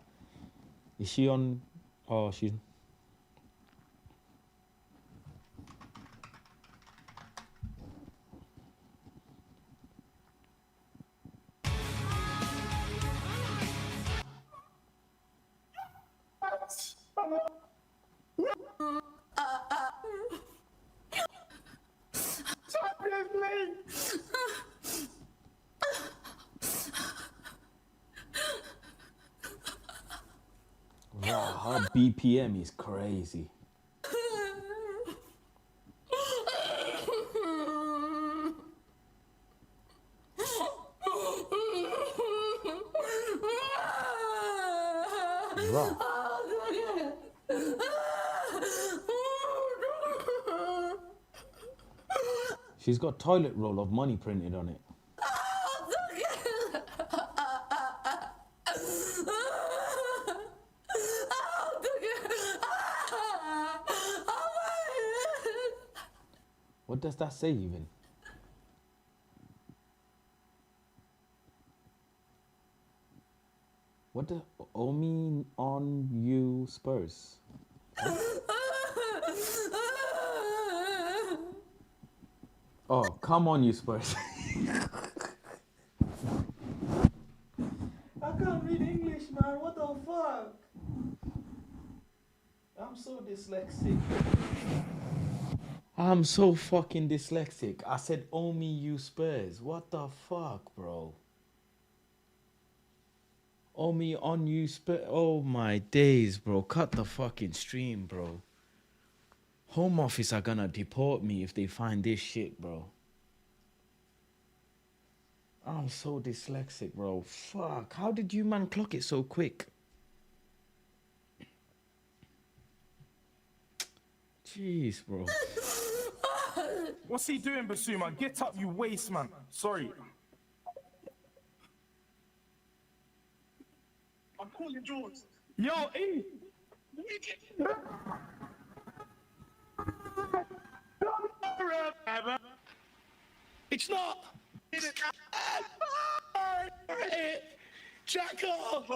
Is she on? Oh, she's. Wow, her BPM is crazy. Wow. She's got toilet roll of money printed on it. What does that say even? What the Omi on you Spurs? Oh, come on you Spurs. I can't read English, man. What the fuck? I'm so dyslexic. I'm so fucking dyslexic. I said, "Oh me, you Spurs." What the fuck, bro? Oh me on you Spurs. Oh my days, bro. Cut the fucking stream, bro. Home Office are gonna deport me if they find this shit, bro. I'm so dyslexic, bro. Fuck. How did you man clock it so quick? Jeez, bro. What's he doing, Basuma? Get up, you waste, man. Sorry. I'm calling George. Yo, E. It's not. Jack off.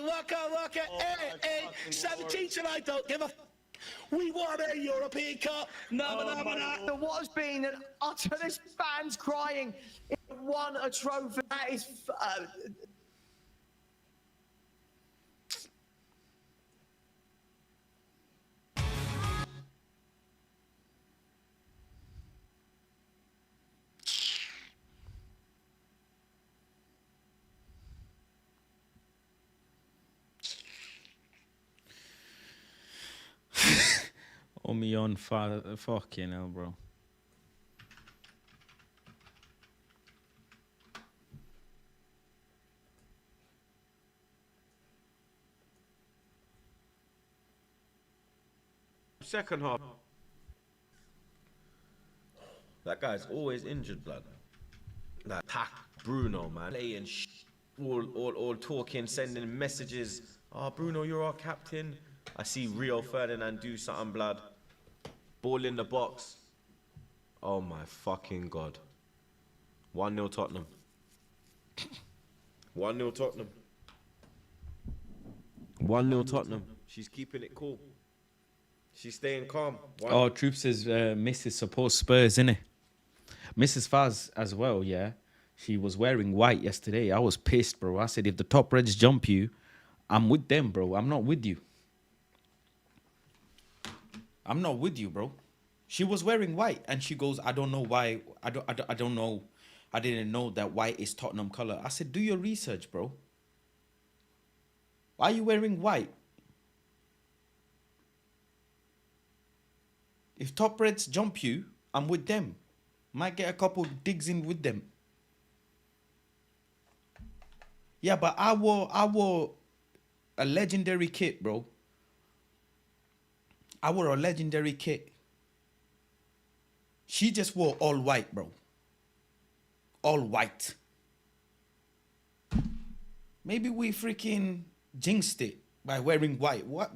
Waka, 17 tonight, don't give a we won a European Cup. What has been an utter, this fans crying, it won a trophy. That is Oh, me on fucking hell, bro. Second half. That guy's always injured, blood. Like Pac, Bruno, man. Playing all talking, sending messages. Oh, Bruno, you're our captain. I see Rio Ferdinand do something, blood. Ball in the box. Oh my fucking God. 1-0 Tottenham. 1-0 Tottenham. 1-0 Tottenham. She's keeping it cool. She's staying calm. Oh, Troop says Mrs. supports Spurs, innit? Mrs. Faz as well, yeah. She was wearing white yesterday. I was pissed, bro. I said, if the top Reds jump you, I'm with them, bro. I'm not with you. I'm not with you, bro. She was wearing white, and she goes, I don't know why. I don't know. I didn't know that white is Tottenham color. I said, do your research, bro. Why are you wearing white? If top Reds jump you, I'm with them. Might get a couple digs in with them. Yeah, but I wore a legendary kit, bro. I wore a legendary kit. She just wore all white, bro. All white. Maybe we freaking jinxed it by wearing white. What?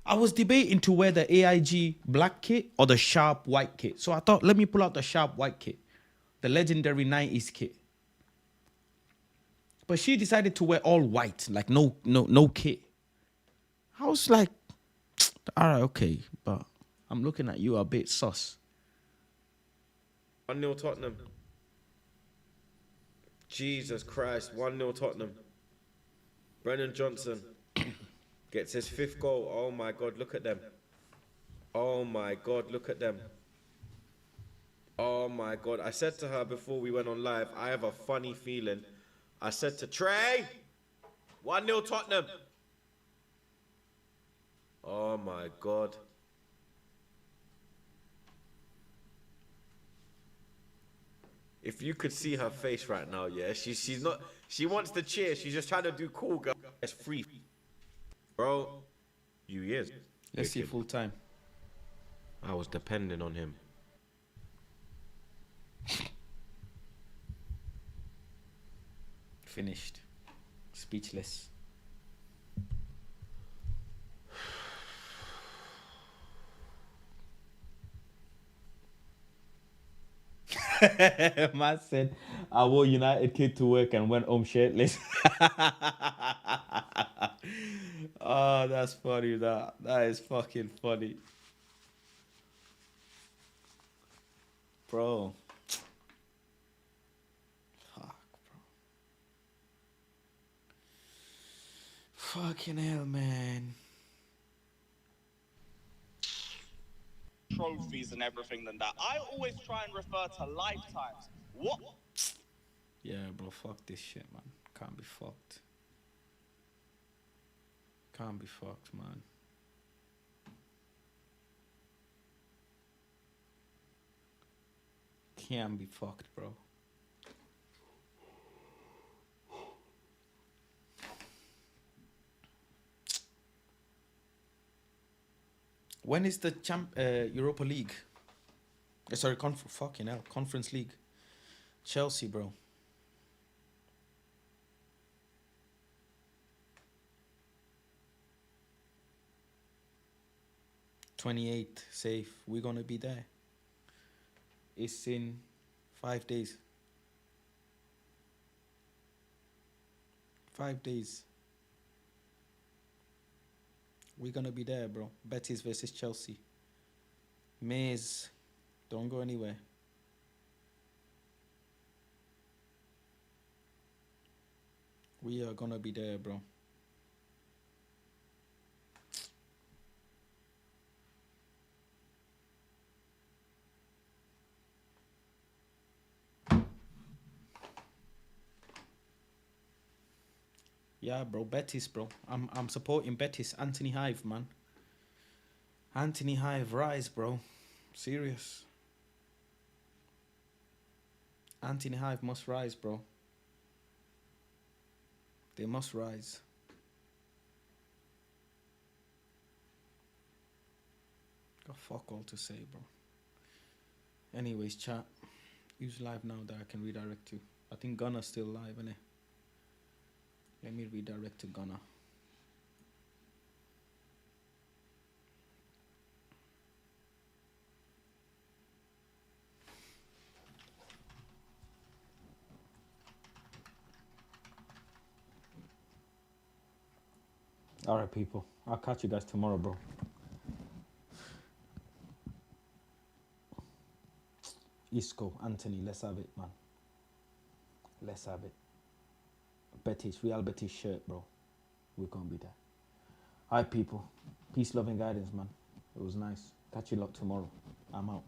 I was debating to wear the AIG black kit or the sharp white kit. So I thought, let me pull out the sharp white kit. The legendary 90s kit. But she decided to wear all white, like no kit. I was like, all right, okay, but I'm looking at you a bit sus. 1-0 Tottenham. Jesus Christ, 1-0 Tottenham. Brennan Johnson gets his 5th goal. Oh my God, look at them. Oh my God, look at them. Oh my God. I said to her before we went on live, I have a funny feeling. I said to Trey, 1-0 Tottenham. Oh my God. If you could see her face right now, yeah, she's not, she wants to cheer. She's just trying to do cool, girl. It's free. Bro, you years. Let's see full time. I was depending on him. Finished. Speechless. Man said, I wore United kid to work and went home shirtless. Oh, that's funny. That is fucking funny. Bro. Fuck, bro. Fucking hell, man. Trophies and everything than that. I always try and refer to lifetimes. What? Yeah, bro, fuck this shit, man. Can't be fucked. Can't be fucked, man. Can't be fucked, bro. When is the Europa League? Sorry, fucking hell, Conference League. Chelsea, bro. '28th, safe. We're gonna be there. It's in 5 days. 5 days. We're gonna be there, bro. Betis versus Chelsea. Maze, don't go anywhere. We are gonna be there, bro. Yeah, bro, Betis, bro. I'm supporting Betis. Anthony Hive, man. Anthony Hive, rise, bro. Serious. Anthony Hive must rise, bro. They must rise. Got fuck all to say, bro. Anyways, chat. Who's live now that I can redirect to? I think Gunner's still live, innit? Let me redirect to Gunner. Alright, people. I'll catch you guys tomorrow, bro. Isco, Anthony, let's have it, man. Let's have it. Betis, Real Betis shirt, bro. We're gonna be there. Alright, people. Peace, love, and guidance, man. It was nice. Catch you lot tomorrow. I'm out.